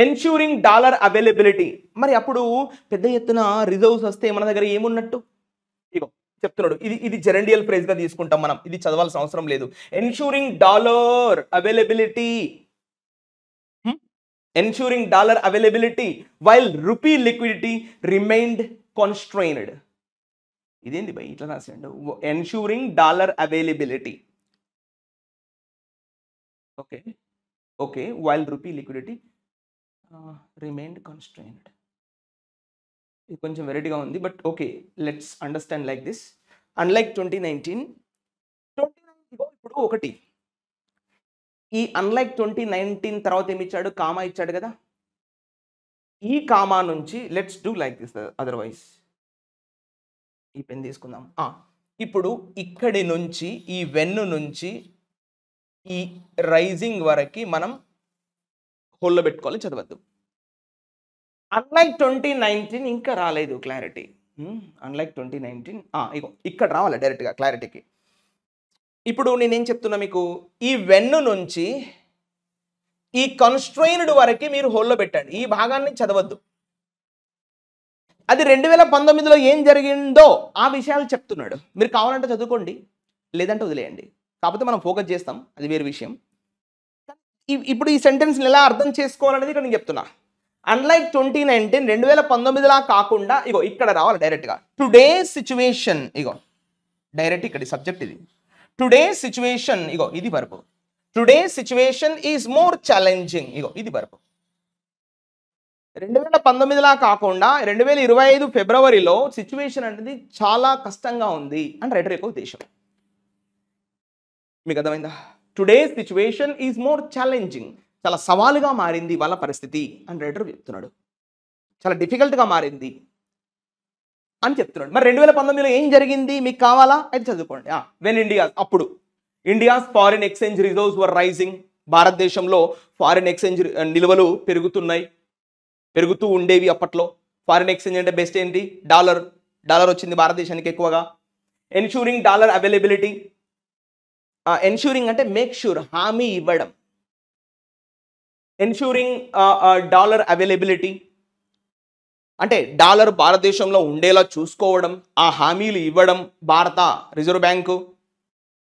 Speaker 1: ఎన్ష్యూరింగ్ డాలర్ అవైలబిలిటీ. మరి అప్పుడు పెద్ద ఎత్తున రిజర్వ్స్ వస్తే మన దగ్గర ఏమున్నట్టు? ఇగో చెప్తున్నాడు. ఇది జెరెండియల్ ఫ్రేజ్ గా తీసుకుంటాం మనం, ఇది చదవాల్సిన అవసరం లేదు. Ensuring dollar availability, ensuring dollar availability while rupee liquidity remained constrained. ఇదేంది భయ్ ఇట్లా రాసాడు? ensuring dollar availability, okay while rupee liquidity remained constrained. ఇది కొంచెం వెరైటీగా ఉంది, but okay, let's understand like this. Unlike 2019 ఇప్పుడు ఒకటి, ఈ అన్లైక్ 2019 తర్వాత ఏమి ఇచ్చాడు? కామా ఇచ్చాడు కదా. ఈ కామా నుంచి let's do like this, otherwise ఈ పెన్ తీసుకుందాం. ఇప్పుడు ఇక్కడి నుంచి ఈ వెన్ను నుంచి ఈ రైజింగ్ వరకు మనం హోల్లో పెట్టుకోవాలి, చదవద్దు. అన్లైక్ 2019 ఇంకా రాలేదు క్లారిటీ. అన్లైక్ 2019 ఇగో ఇక్కడ రావాలి డైరెక్ట్గా క్లారిటీకి. ఇప్పుడు నేనేం చెప్తున్నా మీకు, ఈ వెన్ను నుంచి ఈ కన్స్ట్రైన్డ్ వరకు మీరు హోల్లో పెట్టండి, ఈ భాగాన్ని చదవద్దు. అది 2019లో ఏం జరిగిందో ఆ విషయాలు చెప్తున్నాడు. మీరు కావాలంటే చదువుకోండి, లేదంటే వదిలేయండి. కాకపోతే మనం ఫోకస్ చేస్తాం, అది వేరే విషయం. ఇప్పుడు ఈ సెంటెన్స్ని ఎలా అర్థం చేసుకోవాలనేది ఇక్కడ నేను చెప్తున్నా. అన్లైక్ 2019 2019లా కాకుండా ఇగో ఇక్కడ రావాలి డైరెక్ట్గా. టుడే సిచ్యువేషన్, ఇగో డైరెక్ట్ ఇక్కడ సబ్జెక్ట్ ఇది. టుడే సిచ్యువేషన్, ఇగో ఇది verb. Today situation is more challenging, ఇగో ఇది వర్బ్. 2019లా కాకుండా 2025 ఫిబ్రవరిలో సిచ్యువేషన్ అనేది చాలా కష్టంగా ఉంది అని రైటర్ యొక్క ఉద్దేశం. మీకు అర్థమైందా? Today situation is more challenging, చాలా సవాలుగా మారింది వాళ్ళ పరిస్థితి అని రైటర్ చెప్తున్నాడు. చాలా డిఫికల్ట్గా మారింది అని చెప్తున్నాడు. మరి 2019లో ఏం జరిగింది మీకు కావాలా అయితే చదువుకోండి. వెన్ ఇండియా, అప్పుడు India's foreign exchange reserves were rising, భారతదేశంలో ఫారిన్ ఎక్స్చేంజ్ నిల్వలు పెరుగుతూ ఉండేవి అప్పట్లో. ఫారిన్ ఎక్స్చేంజ్ అంటే బెస్ట్ ఏంటి? డాలర్ వచ్చింది భారతదేశానికి ఎక్కువగా. ఎన్షూరింగ్ డాలర్ అవైలబిలిటీ, ఎన్షూరింగ్ అంటే మేక్ షూర్, హామీ ఇవ్వడం. ఎన్షూరింగ్ డాలర్ అవైలబిలిటీ అంటే డాలర్ భారతదేశంలో ఉండేలా చూసుకోవడం, ఆ హామీలు ఇవ్వడం భారత reserve bank.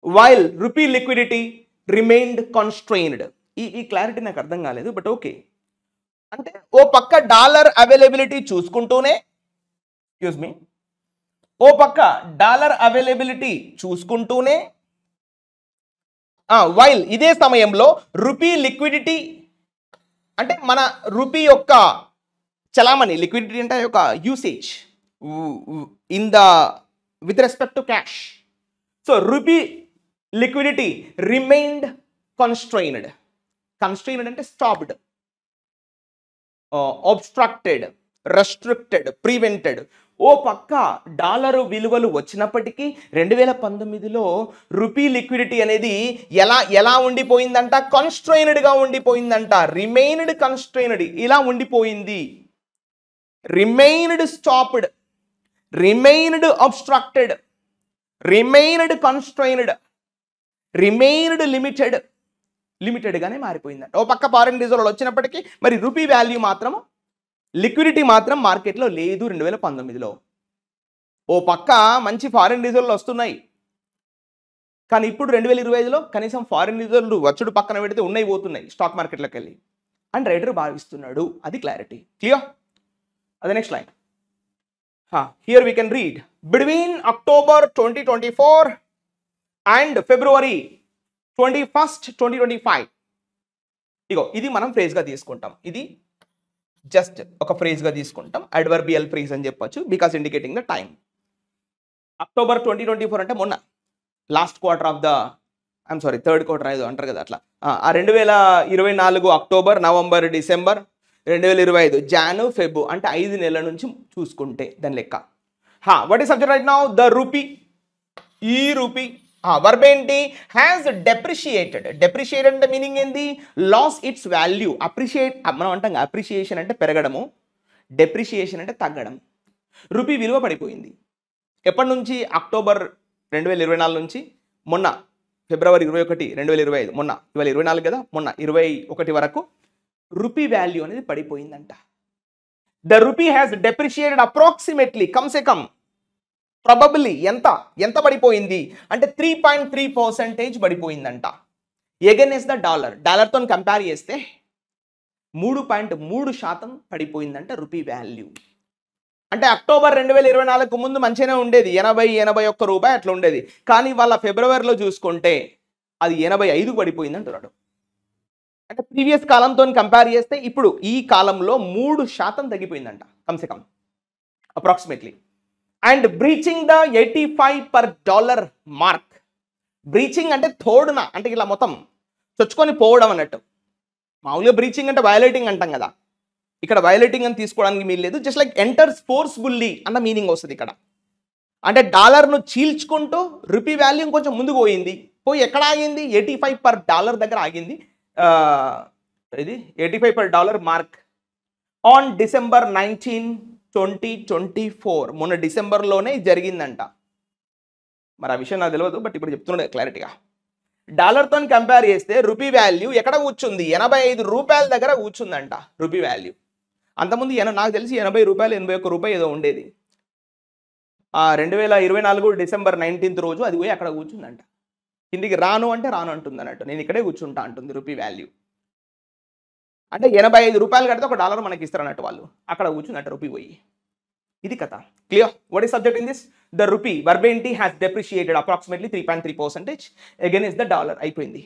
Speaker 1: While rupee liquidity remained constrained. ఈ క్లారిటీ నాకు అర్థం కాలేదు, బట్ ఓకే. అంటే ఓ పక్క డాలర్ అవైలబిలిటీ చూసుకుంటూనే, ఓ పక్క డాలర్ అవైలబిలిటీ చూసుకుంటూనే వైల్ ఇదే సమయంలో రూపీ లిక్విడిటీ అంటే మన రూపీ యొక్క చలామణి, లిక్విడిటీ అంటే యొక్క usage in the with respect to cash. So rupee liquidity remained constrained. Constrained అంటే స్టాప్డ్, obstructed, restricted, prevented. ఓ పక్క డాలరు విలువలు వచ్చినప్పటికీ 2019లో రూపీ లిక్విడిటీ అనేది ఎలా ఉండిపోయిందంట? కాన్స్ట్రైన్డ్గా ఉండిపోయిందంట. రిమైన్డ్ కన్స్ట్రైన్డ్, ఇలా ఉండిపోయింది. Remained stopped, remained obstructed, remained constrained, remained లిమిటెడ్గానే మారిపోయిందంట. ఓ పక్క ఫారిన్ రిజర్వ్లు వచ్చినప్పటికీ మరి రూపీ వాల్యూ మాత్రం, లిక్విడిటీ మాత్రం మార్కెట్లో లేదు 2019లో. ఓ పక్క మంచి ఫారిన్ రిజర్వ్లు వస్తున్నాయి, కానీ ఇప్పుడు 2025లో కనీసం ఫారిన్ రిజర్వ్లు వచ్చుడు పక్కన పెడితే ఉన్నాయి పోతున్నాయి స్టాక్ మార్కెట్లోకి వెళ్ళి అని రైటర్ భావిస్తున్నాడు. అది క్లారిటీ. క్లియర్? అదే next line. Here we can read between October 2024 and February 21st 2025. ఇగో ఇది మనం ఫ్రేజ్గా తీసుకుంటాం. ఇది జస్ట్ ఒక ఫ్రేజ్గా తీసుకుంటాం. అడ్వర్బియల్ ఫ్రేజ్ అని చెప్పొచ్చు, because indicating the time. October 2024 అంటే మొన్న last quarter of the third quarter ఏదో అంటారు కదా అట్లా. 2024 October, November, December, 2025 Jan, Feb అంటే 5 నెలల నుంచి చూసుకుంటే దాని లెక్క. What is subject right now? The rupee. ఈ రూపీ వర్బ్ ఏంటి? Has depreciated. డెప్రిషియేటెడ్ అంటే మీనింగ్ ఏంది? Loss it's value. అప్రిషియేట్ మనం అంటాం, అప్రిషియేషన్ అంటే పెరగడము, డెప్రిషియేషన్ అంటే తగ్గడం. రూపీ విలువ పడిపోయింది. ఎప్పటి నుంచి? అక్టోబర్ 2024 నుంచి మొన్న ఫిబ్రవరి 21 2025, మొన్న ఇవాళ 24 కదా, మొన్న 21 వరకు రూపీ వాల్యూ అనేది పడిపోయిందంట. The rupee has depreciated approximately, కమ్సే కమ్, ప్రాబబ్లీ ఎంత పడిపోయింది అంటే 3.3% పడిపోయిందంట. ఎగైన్స్ ద డాలర్తో కంపేర్ చేస్తే 3.3% పడిపోయిందంట రూపీ వాల్యూ. అంటే అక్టోబర్ 2024 ముందు మంచిగానే ఉండేది, 80-81 రూపాయి అట్లా ఉండేది. కానీ వాళ్ళ ఫిబ్రవరిలో చూసుకుంటే అది 85 పడిపోయింది అంటున్నాడు. అంటే ప్రీవియస్ కాలంతో కంపేర్ చేస్తే ఇప్పుడు ఈ కాలంలో 3% తగ్గిపోయిందంట కమ్సే కమ్, approximately. And breaching the $85 mark. Breaching అంటే తోడున, అంటే ఇలా మొత్తం చొచ్చుకొని పోవడం అన్నట్టు. మామూలుగా బ్రీచింగ్ అంటే వయలేటింగ్ అంటాం కదా, ఇక్కడ వయలేటింగ్ అని తీసుకోవడానికి మీరు లేదు. జస్ట్ లైక్ ఎంటర్స్ ఫోర్స్ఫుల్లీ అన్న మీనింగ్ వస్తుంది ఇక్కడ. అంటే డాలర్ను చీల్చుకుంటూ రూపీ వాల్యూ కొంచెం ముందుకు పోయింది. పోయి ఎక్కడ ఆగింది? 85 పర్ డాలర్ దగ్గర ఆగింది. ఇది 85 per dollar mark on December 19, 2024. మొన్న డిసెంబర్లోనే జరిగిందంట. మరి ఆ విషయం నాకు తెలియదు, బట్ ఇప్పుడు చెప్తున్నాడు క్లారిటీగా. డాలర్తో కంపేర్ చేస్తే రూపీ వాల్యూ ఎక్కడ కూర్చుంది? 85 రూపాయల దగ్గర కూర్చుందంట రూపీ వాల్యూ. అంతకుముందు నాకు తెలిసి 80 రూపాయలు, 81 రూపాయలు ఏదో ఉండేది. 2024 డిసెంబర్ 19th రోజు అది పోయి అక్కడ కూర్చుందంట. కిందికి రాను అంటే రాను అంటుంది అన్నట్టు. నేను ఇక్కడే కూర్చుంటా అంటుంది రూపీ వాల్యూ. అంటే 85 రూపాయలు కడితే $1 మనకి ఇస్తారన్నట్టు వాళ్ళు. అక్కడ కూర్చుందంట రూపీ పోయి. ఇది కథ. Clear? What is subject in this? The rupee వర్బేంటీ has depreciated approximately 3.3% against the dollar. అయిపోయింది.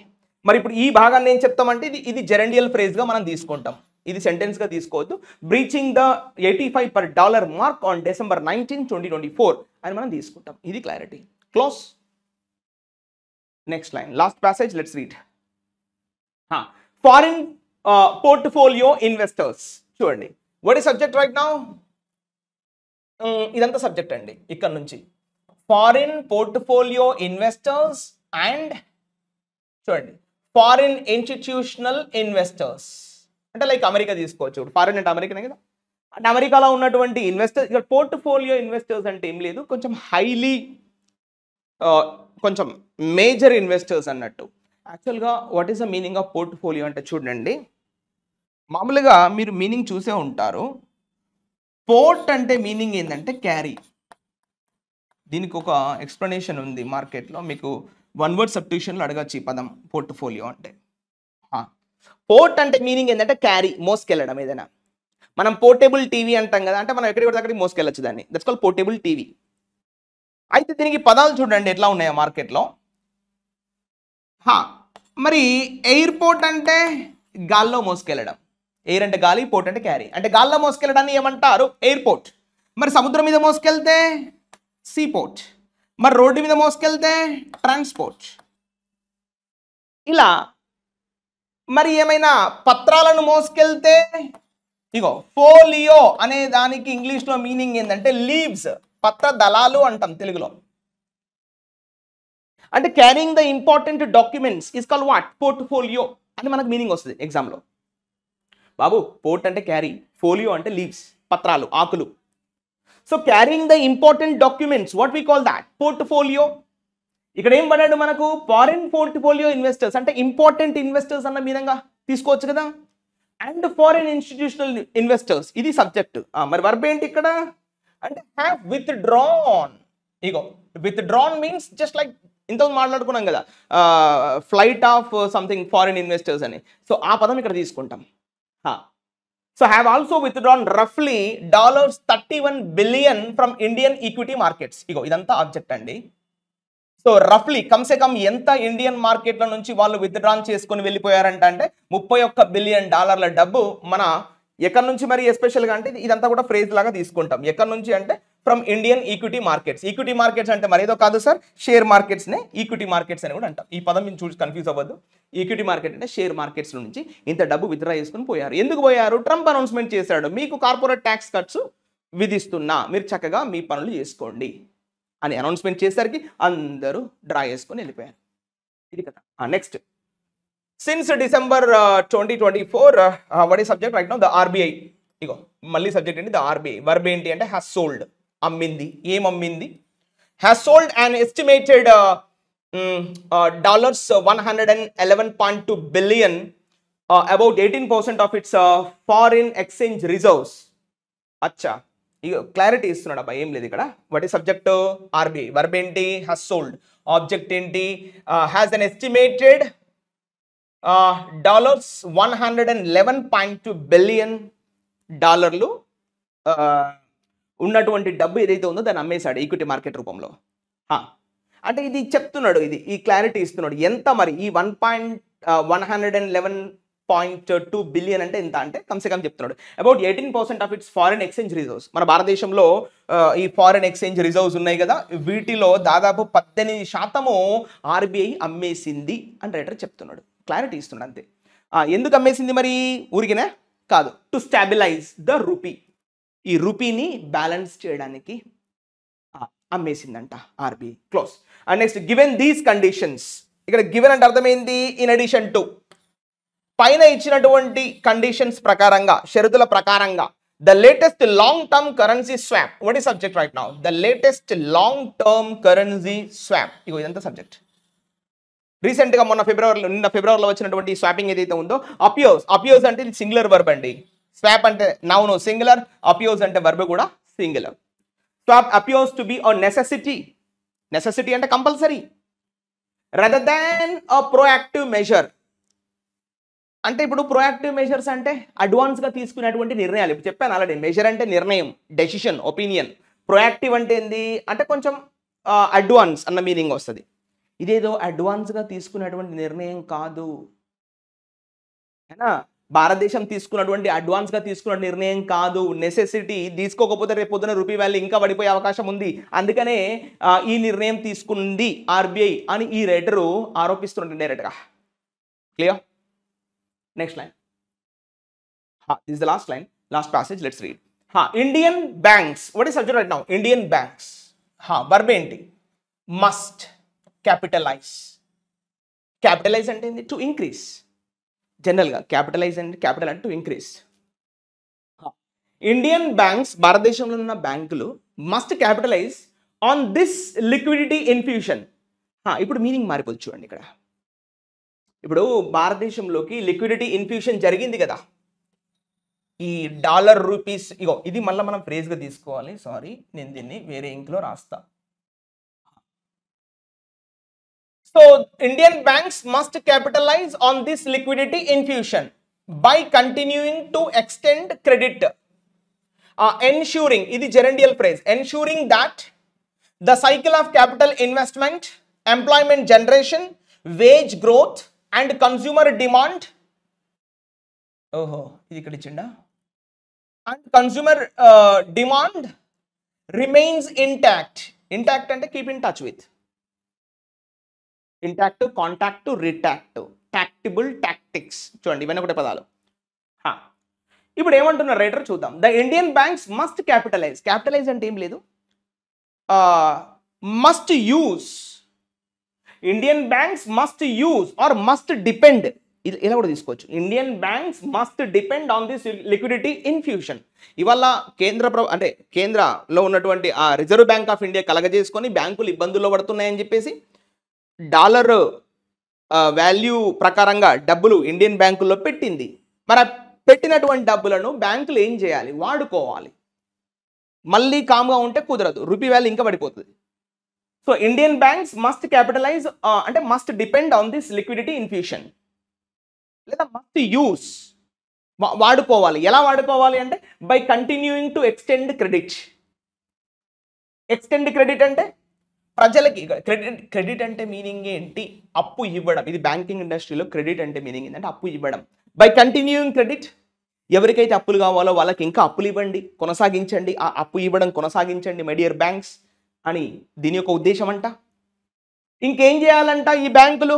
Speaker 1: మరి ఇప్పుడు ఈ భాగాన్ని ఏం చెప్తామంటే ఇది జెరెండియల్ ఫ్రేజ్గా మనం తీసుకుంటాం. ఇది సెంటెన్స్గా తీసుకోవద్దు. Breaching the 85 per dollar mark on December 19, 2024 అని మనం తీసుకుంటాం. ఇది clarity. Close. Next line, last passage, let's read. Foreign portfolio investors. చూడండి, what is subject right now? ఇదంతా సబ్జెక్ట్ అండి. ఇక్కడ నుంచి ఫారిన్ పోర్ట్ఫోలియో ఇన్వెస్టర్స్ అండ్ చూడండి ఫారిన్ ఇన్స్టిట్యూషనల్ ఇన్వెస్టర్స్. అంటే లైక్ అమెరికా తీసుకోవచ్చు. ఫారిన్ అంటే అమెరికానే కదా. అంటే అమెరికాలో ఉన్నటువంటి ఇన్వెస్టర్స్. ఇక్కడ పోర్ట్ఫోలియో ఇన్వెస్టర్స్ అంటే ఏం లేదు, కొంచెం హైలీ కొంచెం మేజర్ ఇన్వెస్టర్స్ అన్నట్టు. యాక్చువల్గా what is the meaning of portfolio అంటే చూడండి, మామూలుగా మీరు మీనింగ్ చూసే ఉంటారు. పోర్ట్ అంటే మీనింగ్ ఏంటంటే క్యారీ. దీనికి ఒక ఎక్స్ప్లెనేషన్ ఉంది మార్కెట్లో. మీకు వన్ వర్డ్ సబ్స్టిట్యూషన్లో అడగచ్చు ఈ పదం పోర్ట్ఫోలియో అంటే. పోర్ట్ అంటే మీనింగ్ ఏంటంటే క్యారీ, మోసుకెళ్ళడం ఏదైనా. మనం పోర్టబుల్ టీవీ అంటాం కదా, అంటే మనం ఎక్కడికి అక్కడికి మోసుకెళ్ళచ్చు దాన్ని. That's called portable TV. అయితే దీనికి పదాలు చూడండి ఎట్లా ఉన్నాయో మార్కెట్లో. మరి ఎయిర్పోర్ట్ అంటే గాల్లో మోసుకెళ్ళడం. ఎయిర్ అంటే గాలి, పోర్ట్ అంటే క్యారీ. అంటే గాల్లో మోసుకెళ్ళడాన్ని ఏమంటారు? ఎయిర్పోర్ట్. మరి సముద్రం మీద మోసుకెళ్తే సీ పోర్ట్. మరి రోడ్డు మీద మోసుకెళ్తే ట్రాన్స్పోర్ట్. ఇలా మరి ఏమైనా పత్రాలను మోసుకెళ్తే ఇగో ఫోలియో అనే దానికి ఇంగ్లీష్లో మీనింగ్ ఏంటంటే లీవ్స్, పత్ర దళాలు అంటాం తెలుగులో. అంటే carrying the important documents is called what? Portfolio అని మనకు మీనింగ్ వస్తుంది ఎగ్జామ్లో. బాబు పోర్ట్ అంటే క్యారీ, ఫోలియో అంటే లీవ్స్, పత్రాలు, ఆకులు. So carrying the important documents, what we call that? Portfolio. ఇక్కడ ఏం పడాడు మనకు? ఫారిన్ పోర్ట్ఫోలియో ఇన్వెస్టర్స్ అంటే ఇంపార్టెంట్ ఇన్వెస్టర్స్ అన్న విధంగా తీసుకోవచ్చు కదా. అండ్ ఫారిన్ ఇన్స్టిట్యూషనల్ ఇన్వెస్టర్స్, ఇది సబ్జెక్ట్. మరి వర్బ్ ఏంటి ఇక్కడ అంటే హ్యావ్ విత్ డ్రాన్. ఇగో withdrawn means just like ఇంతకుముందు మాట్లాడుకున్నాం కదా, flight of something foreign investors అని. సో ఆ పదం ఇక్కడ తీసుకుంటాం. సో హ్యావ్ ఆల్సో విత్డ్రాన్ రఫ్లీ $31 billion from Indian equity markets. ఇగో ఇదంతా ఆబ్జెక్ట్ అండి. సో రఫ్లీ కమ్సే కమ్ ఎంత ఇండియన్ మార్కెట్ల నుంచి వాళ్ళు విత్డ్రాన్ చేసుకొని వెళ్ళిపోయారంట అంటే $31 billion డబ్బు మన ఎక్కడి నుంచి మరి ఎస్పెషల్గా అంటే ఇదంతా కూడా ఫ్రేజ్ లాగా తీసుకుంటాం. ఎక్కడి నుంచి అంటే from Indian equity markets. Equity markets అంటే మరేదో కాదు సార్, షేర్ మార్కెట్స్నే ఈక్విటీ మార్కెట్స్ అని కూడా అంటాం. ఈ పదం మీరు చూసి కన్ఫ్యూజ్ అవ్వద్దు. ఈక్విటీ మార్కెట్ అంటే షేర్ మార్కెట్స్ నుంచి ఇంత డబ్బు విత్డ్రా చేసుకుని పోయారు. ఎందుకు పోయారు? ట్రంప్ అనౌన్స్మెంట్ చేశాడు, మీకు కార్పొరేట్ ట్యాక్స్ కట్స్ విధిస్తున్నా, మీరు చక్కగా మీ పనులు చేసుకోండి అని అనౌన్స్మెంట్ చేసరికి అందరూ డ్రా చేసుకొని వెళ్ళిపోయారు. ఇది కదా. Next, since December 2024 what is subject right now? The RBI. ఇగో మళ్ళీ సబ్జెక్ట్ ఏంటి? The RBI. వర్బ్ ఏంటి అంటే హ్యాస్ సోల్డ్, అమ్మింది. ఏం అమ్మింది? Has sold and estimated $111.2 billion, about 18% of its foreign exchange reserves. అచ్చా, ఇక క్లారిటీ ఇస్తున్నాడు అబ్బా, ఏం లేదు ఇక్కడ. వాట్ ఈ సబ్జెక్ట్? ఆర్బీఐ. వర్బ్ ఏంటి? Has sold. ఆబ్జెక్ట్ ఏంటి? హ్యాస్ అన్ ఎస్టిమేటెడ్ $111.2 billion ఉన్నటువంటి డబ్బు ఏదైతే ఉందో దాన్ని అమ్మేశాడు ఈక్విటీ మార్కెట్ రూపంలో. అంటే ఇది చెప్తున్నాడు, ఈ క్లారిటీ ఇస్తున్నాడు. ఎంత మరి ఈ 111.2 billion అంటే ఎంత అంటే కమ్సే కమ్ చెప్తున్నాడు about 18% of it's foreign exchange reserves. మన భారతదేశంలో ఈ ఫారిన్ ఎక్స్చేంజ్ రిజర్వ్స్ ఉన్నాయి కదా, వీటిలో దాదాపు 18% ఆర్బీఐ అమ్మేసింది అని రైటర్ చెప్తున్నాడు. క్లారిటీ ఇస్తున్నాడు అంతే. ఎందుకు అమ్మేసింది మరి? ఊరికినే కాదు, టు స్టాబిలైజ్ ద రూపీ. ఈ రూపీని బ్యాలెన్స్ చేయడానికి, అమ్మేసిందంట RBI. Close. And next given these conditions, ఇక్కడ గివెన్ అంటే అర్థమైంది ఇన్ అడిషన్ టు, పైన ఇచ్చినటువంటి కండిషన్స్ ప్రకారంగా, షరతుల ప్రకారంగా the latest long term currency swap, what is subject right now, the latest long term currency swap, ఇగో ఇదంతా సబ్జెక్ట్. రీసెంట్గా నిన్న ఫిబ్రవరిలో వచ్చినటువంటి స్వాపింగ్ ఏదైతే ఉందో, అపియోస్ అంటే ఇది సింగులర్ వర్బ్ అండి. స్వాప్ అంటే నౌన్ సింగులర్, అపియోస్ అంటే వర్బ్ కూడా singular. Swap appears to be a necessity అంటే compulsory, rather than a proactive measure. అంటే ఇప్పుడు ప్రోయాక్టివ్ మెజర్స్ అంటే అడ్వాన్స్గా తీసుకునేటువంటి నిర్ణయాలు. ఇప్పుడు చెప్పాను ఆల్రెడీ, మెజర్ అంటే నిర్ణయం, డెసిషన్, ఒపీనియన్. ప్రోయాక్టివ్ అంటే ఏంది అంటే కొంచెం అడ్వాన్స్ అన్న మీనింగ్ వస్తుంది. ఇదేదో అడ్వాన్స్గా తీసుకునేటువంటి నిర్ణయం కాదు, అయినా భారతదేశం తీసుకున్నటువంటి అడ్వాన్స్గా తీసుకున్న నిర్ణయం కాదు, నెసెసిటీ. తీసుకోకపోతే రేపు పొద్దున రూపీ వాల్యూ ఇంకా పడిపోయే అవకాశం ఉంది, అందుకనే ఈ నిర్ణయం తీసుకుంది ఆర్బీఐ అని ఈ రైటరు ఆరోపిస్తుంటే డైరెక్ట్గా. Clear? Next line. This the last line, last passage, let's read. Indian banks, what is subject right now? Indian banks. Verb ఏంటి? Must capitalise. క్యాపిటలైజ్ అంటే ఏంటి? To increase. జనరల్గా క్యాపిటలైజ్ అంటే క్యాపిటల్ అంటే టు ఇంక్రీజ్. ఇండియన్ బ్యాంక్స్, భారతదేశంలో ఉన్న బ్యాంకులు must capitalise on this liquidity infusion. ఇప్పుడు మీనింగ్ మారిపోతుంది చూడండి. ఇక్కడ ఇప్పుడు భారతదేశంలోకి లిక్విడిటీ ఇన్ఫ్యూషన్ జరిగింది కదా, ఈ డాలర్ రూపీస్, ఇగో ఇది మళ్ళీ మనం ఫ్రేజ్గా తీసుకోవాలి. సారీ, నేను దీన్ని వేరే ఇంక్లో రాస్తా. So Indian banks must capitalise on this liquidity infusion by continuing to extend credit, ensuring, ఇది gerundial phrase, ensuring that the cycle of capital investment, employment generation, wage growth and consumer demand. ఓహో, ఇది ఇక్కడ ఇచ్చిండా. And consumer demand remains intact. Intact అంటే keep in touch with. Intact, contact, retract, tactile, tactics, చూడండి ఇవన్నీ ఒకటే పదాలు. ఇప్పుడు ఏమంటున్నారు రైటర్ చూద్దాం. The Indian banks must capitalise. Capitalise అంటే ఏం లేదు, must use. Indian banks must use or must depend, ఇలా కూడా తీసుకోవచ్చు. Indian banks must depend on this liquidity infusion. ఇవాళ అంటే కేంద్రలో ఉన్నటువంటి ఆ రిజర్వ్ బ్యాంక్ ఆఫ్ ఇండియా కలగజేసుకొని బ్యాంకులు ఇబ్బందుల్లో పడుతున్నాయని చెప్పేసి డాలర్ వాల్యూ ప్రకారంగా డబ్బులు ఇండియన్ బ్యాంకుల్లో పెట్టింది. మరి పెట్టినటువంటి డబ్బులను బ్యాంకులు ఏం చేయాలి? వాడుకోవాలి. మళ్ళీ కామ్గా ఉంటే కుదరదు, రూపీ వాల్యూ ఇంకా పడిపోతుంది. So Indian banks must capitalise అంటే must depend on this liquidity infusion, లేదా మస్ట్ యూస్, వాడుకోవాలి. ఎలా వాడుకోవాలి అంటే by continuing to extend credit. Extend credit అంటే ప్రజలకి, క్రెడిట్ అంటే మీనింగ్ ఏంటి? అప్పు ఇవ్వడం. ఇది బ్యాంకింగ్ ఇండస్ట్రీలో క్రెడిట్ అంటే మీనింగ్ ఏంటంటే అప్పు ఇవ్వడం. బై కంటిన్యూయింగ్ క్రెడిట్, ఎవరికైతే అప్పులు కావాలో వాళ్ళకి ఇంకా అప్పులు ఇవ్వండి, కొనసాగించండి, ఆ అప్పు ఇవ్వడం కొనసాగించండి మై డియర్ బ్యాంక్స్ అని దీని యొక్క ఉద్దేశం అంట. ఇంకేం చేయాలంట ఈ బ్యాంకులు?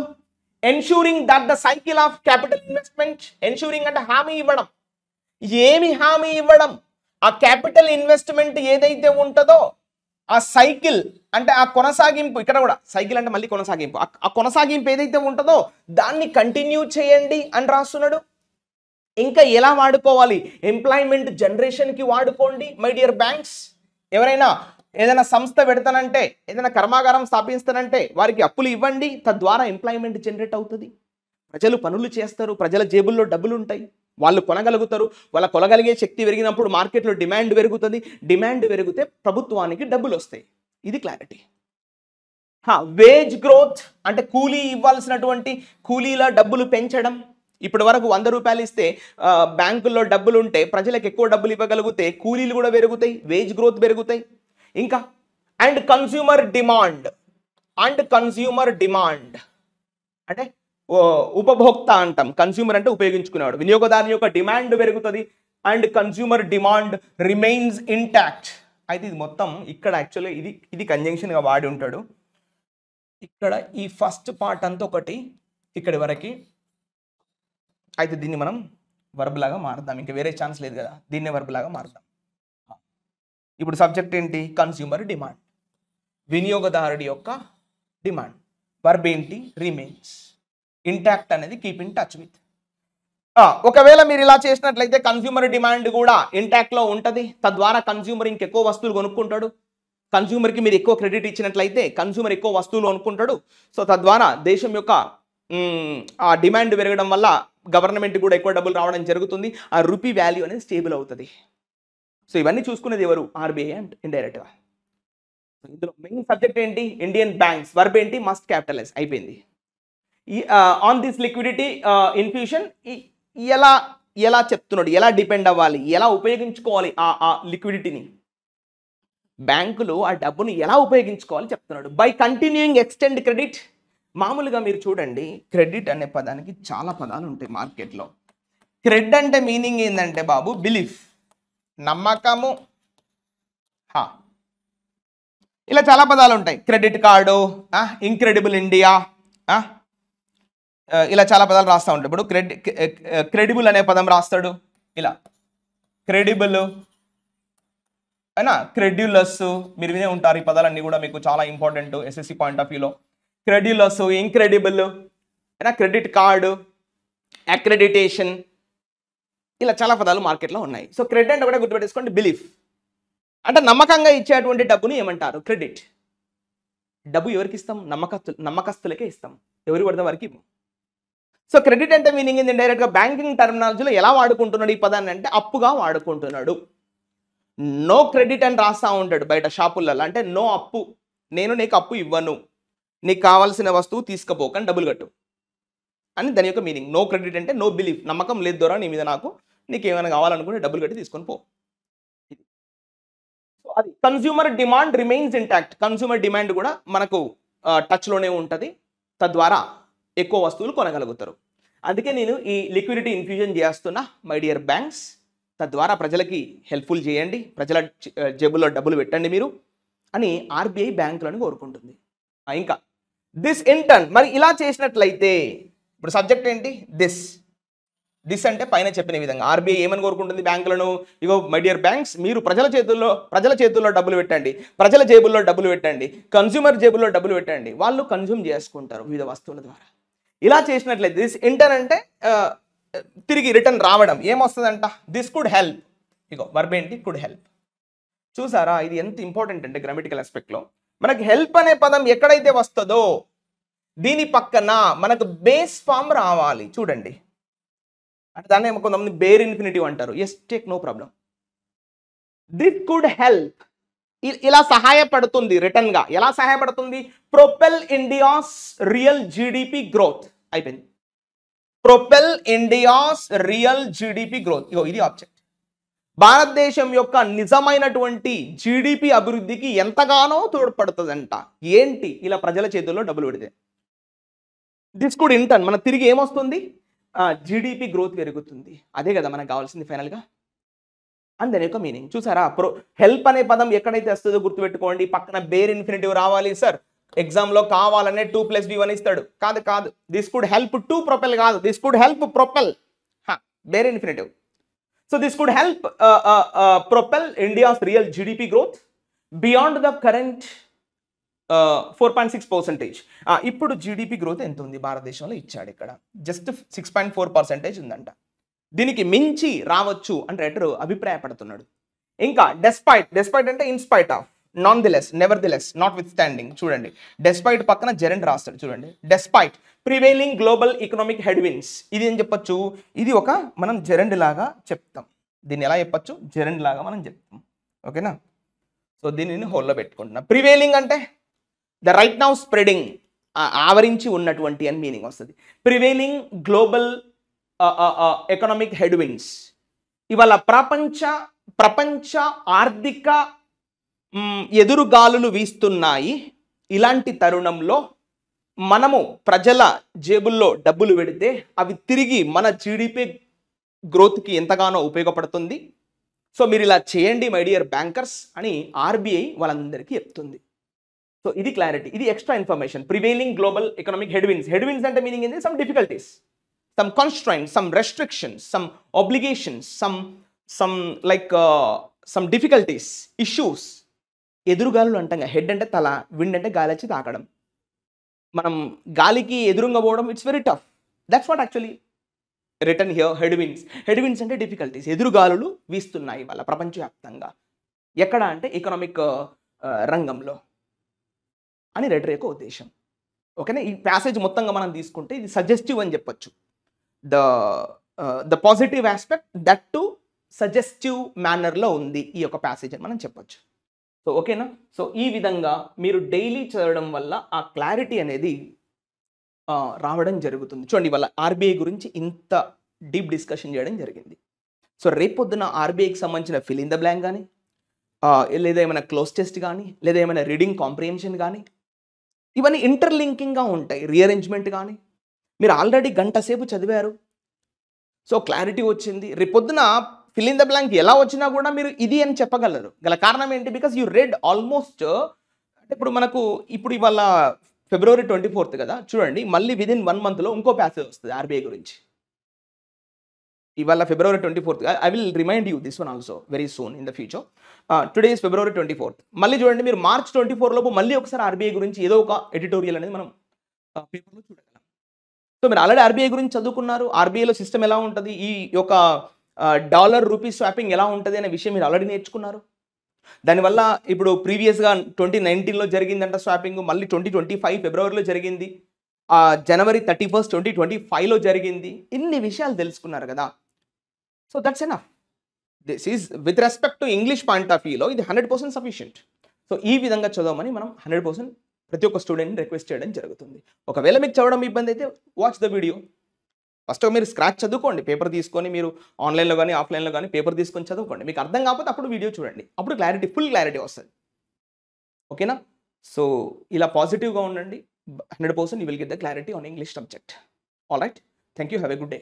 Speaker 1: Ensuring that the cycle of capital investment. Ensuring అంటే హామీ ఇవ్వడం. ఏమి హామీ ఇవ్వడం? ఆ క్యాపిటల్ ఇన్వెస్ట్మెంట్ ఏదైతే ఉంటుందో ఆ సైకిల్ అంటే ఆ కొనసాగింపు, ఇక్కడ కూడా సైకిల్ అంటే మళ్ళీ కొనసాగింపు, ఆ కొనసాగింపు ఏదైతే ఉంటుందో దాన్ని కంటిన్యూ చేయండి అని రాస్తున్నాడు. ఇంకా ఎలా వాడుకోవాలి? ఎంప్లాయ్మెంట్ జనరేషన్కి వాడుకోండి మై డియర్ బ్యాంక్స్. ఎవరైనా ఏదైనా సంస్థ పెడతానంటే, ఏదైనా కర్మాగారం స్థాపిస్తానంటే వారికి అప్పులు ఇవ్వండి, తద్వారా ఎంప్లాయ్మెంట్ జనరేట్ అవుతుంది. ప్రజలు పనులు చేస్తారు, ప్రజల జేబుల్లో డబ్బులు ఉంటాయి, వాళ్ళు కొనగలుగుతారు. వాళ్ళ కొనగలిగే శక్తి పెరిగినప్పుడు మార్కెట్లో డిమాండ్ పెరుగుతుంది, డిమాండ్ పెరిగితే ప్రభుత్వానికి డబ్బులు వస్తాయి. ఇది క్లారిటీ. వేజ్ గ్రోత్ అంటే కూలీ ఇవ్వాల్సినటువంటి కూలీల డబ్బులు పెంచడం. ఇప్పటి వరకు 100 రూపాయలు ఇస్తే బ్యాంకుల్లో డబ్బులు ఉంటే ప్రజలకు ఎక్కువ డబ్బులు ఇవ్వగలిగితే కూలీలు కూడా పెరుగుతాయి, వేజ్ గ్రోత్ పెరుగుతాయి. ఇంకా అండ్ కన్స్యూమర్ డిమాండ్. అంటే ఉపభోక్త అంటాం, కన్స్యూమర్ అంటే ఉపయోగించుకునేవాడు, వినియోగదారుని యొక్క డిమాండ్ పెరుగుతుంది. And consumer demand remains intact. అయితే ఇది మొత్తం ఇక్కడ యాక్చువల్లీ ఇది కంజంక్షన్గా వాడి ఉంటాడు. ఇక్కడ ఈ ఫస్ట్ పార్ట్ అంతా ఒకటి ఇక్కడి వరకు. అయితే దీన్ని మనం వర్బ్ లాగా మారుద్దాం, ఇంకా వేరే ఛాన్స్ లేదు కదా, దీన్నే వర్బ్ లాగా మారుద్దాం. ఇప్పుడు సబ్జెక్ట్ ఏంటి? Consumer demand. వినియోగదారుడి యొక్క డిమాండ్. వర్బ్ ఏంటి? రిమైన్స్. ఇంటాక్ట్ అనేది కీప్ ఇన్ టచ్ విత్. ఒకవేళ మీరు ఇలా చేసినట్లయితే కన్స్యూమర్ డిమాండ్ కూడా ఇంటాక్ట్లో ఉంటుంది. తద్వారా కన్స్యూమర్ ఇంకెక్కువ వస్తువులు కొనుక్కుంటాడు. కన్స్యూమర్కి మీరు ఎక్కువ క్రెడిట్ ఇచ్చినట్లయితే కన్స్యూమర్ ఎక్కువ వస్తువులు కొనుక్కుంటాడు. సో తద్వారా దేశం యొక్క ఆ డిమాండ్ పెరగడం వల్ల గవర్నమెంట్ కూడా ఎక్కువ డబ్బులు రావడం జరుగుతుంది. ఆ రూపీ వాల్యూ అనేది స్టేబుల్ అవుతుంది. సో ఇవన్నీ చూసుకునేది ఎవరు? ఆర్బీఐ అండ్ ఇండైరెక్ట్గా. ఇందులో మెయిన్ సబ్జెక్ట్ ఏంటి? Indian banks. వర్బ్ ఏంటి? Must capitalise. అయిపోయింది. ఆన్ దిస్ లిక్విడిటీ ఇన్ఫ్యూషన్ ఎలా చెప్తున్నాడు? ఎలా డిపెండ్ అవ్వాలి? ఎలా ఉపయోగించుకోవాలి ఆ లిక్విడిటీని? బ్యాంకులు ఆ డబ్బును ఎలా ఉపయోగించుకోవాలి చెప్తున్నాడు. By continuing extend credit. మామూలుగా మీరు చూడండి, క్రెడిట్ అనే పదానికి చాలా పదాలు ఉంటాయి మార్కెట్లో. క్రెడ్ అంటే మీనింగ్ ఏంటంటే బాబు, బిలీఫ్, నమ్మకము. ఇలా చాలా పదాలు ఉంటాయి. క్రెడిట్ కార్డు, ఇంక్రెడిబుల్ ఇండియా, ఇలా చాలా పదాలు రాస్తూ ఉంటాయి. ఇప్పుడు క్రెడిబుల్ అనే పదం రాస్తాడు ఇలా. క్రెడిబుల్ అయినా క్రెడ్యులస్, మీరు వినే ఉంటారు. ఈ పదాలన్నీ కూడా మీకు చాలా ఇంపార్టెంట్ ఎస్ఎస్సి పాయింట్ ఆఫ్ వ్యూలో. క్రెడ్యులస్, ఇంక్రెడిబుల్ అయినా, క్రెడిట్ కార్డు, అక్రెడిటేషన్, ఇలా చాలా పదాలు మార్కెట్లో ఉన్నాయి. సో క్రెడిట్ అంటే కూడా గుర్తుపెట్టేసుకోండి, బిలీఫ్. అంటే నమ్మకంగా ఇచ్చేటువంటి డబ్బుని ఏమంటారు? క్రెడిట్. డబ్బు ఎవరికి ఇస్తాం? నమ్మకస్తులకే ఇస్తాం. ఎవరి పడితే వారికి ఇవ్వం. సో క్రెడిట్ అంటే మీనింగ్ ఏంది? డైరెక్ట్గా బ్యాంకింగ్ టర్మినాలజీలో ఎలా వాడుకుంటున్నాడు ఈ పదాన్ని అంటే అప్పుగా వాడుకుంటున్నాడు. నో క్రెడిట్ అని రాస్తా ఉంటాడు బయట షాపులలో. అంటే నో అప్పు, నేను నీకు అప్పు ఇవ్వను, నీకు కావాల్సిన వస్తువు తీసుకుపోకని డబ్బులు కట్టు అని దాని యొక్క మీనింగ్. నో క్రెడిట్ అంటే నో బిలీఫ్, నమ్మకం లేదు ద్వారా నీ మీద నాకు, నీకు ఏమైనా కావాలనుకుంటే డబ్బులు కట్టి తీసుకొని పో. సో అది consumer demand remains intact. Consumer demand కూడా మనకు టచ్లోనే ఉంటుంది. తద్వారా ఎక్కువ వస్తువులు కొనగలుగుతారు. అందుకే నేను ఈ లిక్విడిటీ ఇన్ఫ్యూజన్ చేస్తున్నా మై డియర్ బ్యాంక్స్. తద్వారా ప్రజలకి హెల్ప్ఫుల్ చేయండి, ప్రజల జేబుల్లో డబ్బులు పెట్టండి మీరు అని ఆర్బీఐ బ్యాంకులను కోరుకుంటుంది. ఇంకా దిస్ ఇంటర్న్, మరి ఇలా చేసినట్లయితే ఇప్పుడు సబ్జెక్ట్ ఏంటి? దిస్ అంటే పైన చెప్పిన విధంగా ఆర్బీఐ ఏమని కోరుకుంటుంది బ్యాంకులను? ఇగో మై డియర్ బ్యాంక్స్, మీరు ప్రజల చేతుల్లో డబ్బులు పెట్టండి, ప్రజల జేబుల్లో డబ్బులు పెట్టండి, కన్స్యూమర్ జేబుల్లో డబ్బులు పెట్టండి, వాళ్ళు కన్స్యూమ్ చేసుకుంటారు వివిధ వస్తువుల ద్వారా. ఇలా చేసినట్లయితే దిస్ ఇంటర్న్ అంటే తిరిగి రిటర్న్ రావడం. ఏమొస్తుందంట? This could help. ఇగో వర్బ్ ఏంటి? Could help. చూసారా ఇది ఎంత ఇంపార్టెంట్ అంటే గ్రామటికల్ ఆస్పెక్ట్లో మనకి హెల్ప్ అనే పదం ఎక్కడైతే వస్తుందో దీని పక్కన మనకు బేస్ ఫామ్ రావాలి. చూడండి, అంటే దాన్ని కొంతమంది బేర్ ఇన్ఫినిటివ్ అంటారు. Yes, take no problem. This could help, ఇలా సహాయపడుతుంది రిటర్న్ గా. ఎలా సహాయపడుతుంది? Propel India's real GDP growth. అయిపోయింది. Propel India's real GDP growth. ఇగో ఇది ఆబ్జెక్ట్. భారతదేశం యొక్క నిజమైనటువంటి జీడిపి అభివృద్ధికి ఎంతగానో తోడ్పడుతుందంట. ఏంటి? ఇలా ప్రజల చేతుల్లో డబ్బులు పెడితే. దిస్ కుడ్ ఇంటర్న్, మన తిరిగి ఏమొస్తుంది? జీడిపి గ్రోత్ పెరుగుతుంది. అదే కదా మనకు కావాల్సింది ఫైనల్గా. దాని యొక్క మీనింగ్ చూసారా? హెల్ప్ అనే పదం ఎక్కడైతే వస్తుందో గుర్తుపెట్టుకోండి. పక్కన బేర్ ఇన్ఫినిటివ్ రావాలి. సార్ ఎగ్జామ్లో కావాలనే 2+B1 ఇస్తాడు. కాదు, this could help to propel కాదు, this could help propel. Bare infinitive. So this could help propel India's real GDP growth beyond the current 4.6%. ఇప్పుడు జీడిపి గ్రోత్ ఎంత ఉంది భారతదేశంలో ఇచ్చాడు. ఇక్కడ జస్ట్ 6.4% ఉందంట. దీనికి మించి రావచ్చు అని రైటర్ అభిప్రాయపడుతున్నాడు. ఇంకా డెస్పైట్ అంటే in spite of, non the less, never the less, not with standing. చూడండి, డెస్పైట్ పక్కన జెరెండ్ రాస్తాడు. చూడండి, despite prevailing global economic headwinds. ఇది ఏం చెప్పొచ్చు? ఇది ఒక మనం జెరెండ్ లాగా చెప్తాం. దీన్ని ఎలా చెప్పచ్చు? జెరెండ్ లాగా మనం చెప్తాం. ఓకేనా? సో దీనిని హోల్లో పెట్టుకుంటున్నా. ప్రివైలింగ్ అంటే ద రైట్ నౌ స్ప్రెడింగ్, ఆవరించి ఉన్నటువంటి అని మీనింగ్ వస్తుంది. Prevailing global economic headwinds. ఇవాళ ప్రపంచ ఆర్థిక ఎదురుగాలులు వీస్తున్నాయి. ఇలాంటి తరుణంలో మనము ప్రజల జేబుల్లో డబ్బులు పెడితే అవి తిరిగి మన జీడిపి గ్రోత్కి ఎంతగానో ఉపయోగపడుతుంది. సో మీరు ఇలా చేయండి మై డియర్ బ్యాంకర్స్ అని ఆర్బీఐ వాళ్ళందరికీ చెప్తుంది. సో ఇది క్లారిటీ, ఇది extra information. Prevailing global economic headwinds అంటే మీనింగ్ ఏంటి? Some difficulties, some constraints, some restrictions, some obligations, some difficulties, issues. ఎదురుగాలులు అంటాం. హెడ్ అంటే తల, విండ్ అంటే గాలి వచ్చి తాకడం. మనం గాలికి ఎదురుంగా పోవడం it's very tough. That's what actually return here head winds. Head winds అంటే డిఫికల్టీస్, ఎదురుగాలులు వీస్తున్నాయి వాళ్ళ ప్రపంచవ్యాప్తంగా. ఎక్కడ అంటే ఎకనామిక్ రంగంలో అని రెడర్ యొక్క ఉద్దేశం. ఓకేనా. ఈ ప్యాసేజ్ మొత్తంగా మనం తీసుకుంటే ఇది సజెస్టివ్ అని చెప్పొచ్చు. The positive aspect that to suggestive మేనర్లో ఉంది ఈ యొక్క ప్యాసేజ్ అని మనం చెప్పొచ్చు. సో ఓకేనా. సో ఈ విధంగా మీరు డైలీ చదవడం వల్ల ఆ క్లారిటీ అనేది రావడం జరుగుతుంది. చూడండి, వాళ్ళ ఆర్బీఐ గురించి ఇంత డీప్ డిస్కషన్ చేయడం జరిగింది. సో రేపొద్దున ఆర్బీఐకి సంబంధించిన ఫిల్ ఇన్ ద బ్లాంక్ కానీ, లేదా ఏమైనా క్లోజ్ టెస్ట్ కానీ, లేదా ఏమైనా రీడింగ్ కాంప్రిహెన్షన్ కానీ, ఇవన్నీ ఇంటర్లింకింగ్గా ఉంటాయి. రీఅరేంజ్మెంట్ కానీ మీరు ఆల్రెడీ గంట సేపు చదివారు, సో క్లారిటీ వచ్చింది. రేపొద్దున ఫిల్ ఇన్ ద బ్లాంక్ ఎలా వచ్చినా కూడా మీరు ఇది అని చెప్పగలరు. గల కారణం ఏంటి? Because you red almost. అంటే ఇప్పుడు ఇవాళ February 24th కదా, చూడండి మళ్ళీ విదిన్ 1 monthలో ఇంకో ప్యాసేజ్ వస్తుంది ఆర్బీఐ గురించి. ఇవాళ February 24th. I will remind you this one also very soon in the future. Today is February 24th. మళ్ళీ చూడండి, మీరు March 24 లోపు మళ్ళీ ఒకసారి ఆర్బీఐ గురించి ఏదో ఒక ఎడిటోరియల్ అనేది మనం పేపర్లో చూడగలం. సో మీరు ఆల్రెడీ ఆర్బీఐ గురించి చదువుకున్నారు. ఆర్బీఐలో సిస్టమ్ ఎలా ఉంటుంది, ఈ యొక్క డాలర్ రూపీ స్వాపింగ్ ఎలా ఉంటుంది అనే విషయం మీరు ఆల్రెడీ నేర్చుకున్నారు. దానివల్ల ఇప్పుడు ప్రీవియస్గా 2019లో జరిగిందంట స్వాపింగ్, మళ్ళీ 2025 ఫిబ్రవరిలో జరిగింది, January 31st 2025లో జరిగింది. ఇన్ని విషయాలు తెలుసుకున్నారు కదా. So that's enough. This is with respect to English point of వ్యూలో ఇది 100% సఫిషియంట్. సో ఈ విధంగా చదవమని మనం 100% ప్రతి ఒక్క స్టూడెంట్ని రిక్వెస్ట్ చేయడం జరుగుతుంది. ఒకవేళ మీకు చదవడం ఇబ్బంది అయితే వాచ్ ద వీడియో. ఫస్ట్ మీరు స్క్రాచ్ చదువుకోండి, పేపర్ తీసుకొని మీరు ఆన్లైన్లో కానీ ఆఫ్లైన్లో కానీ పేపర్ తీసుకొని చదువుకోండి. మీకు అర్థం కాకపోతే అప్పుడు వీడియో చూడండి, అప్పుడు ఫుల్ క్లారిటీ వస్తుంది. ఓకేనా. సో ఇలా పాజిటివ్గా ఉండండి. 100% you will get the clarity on English subject. All right, thank you, have a good day.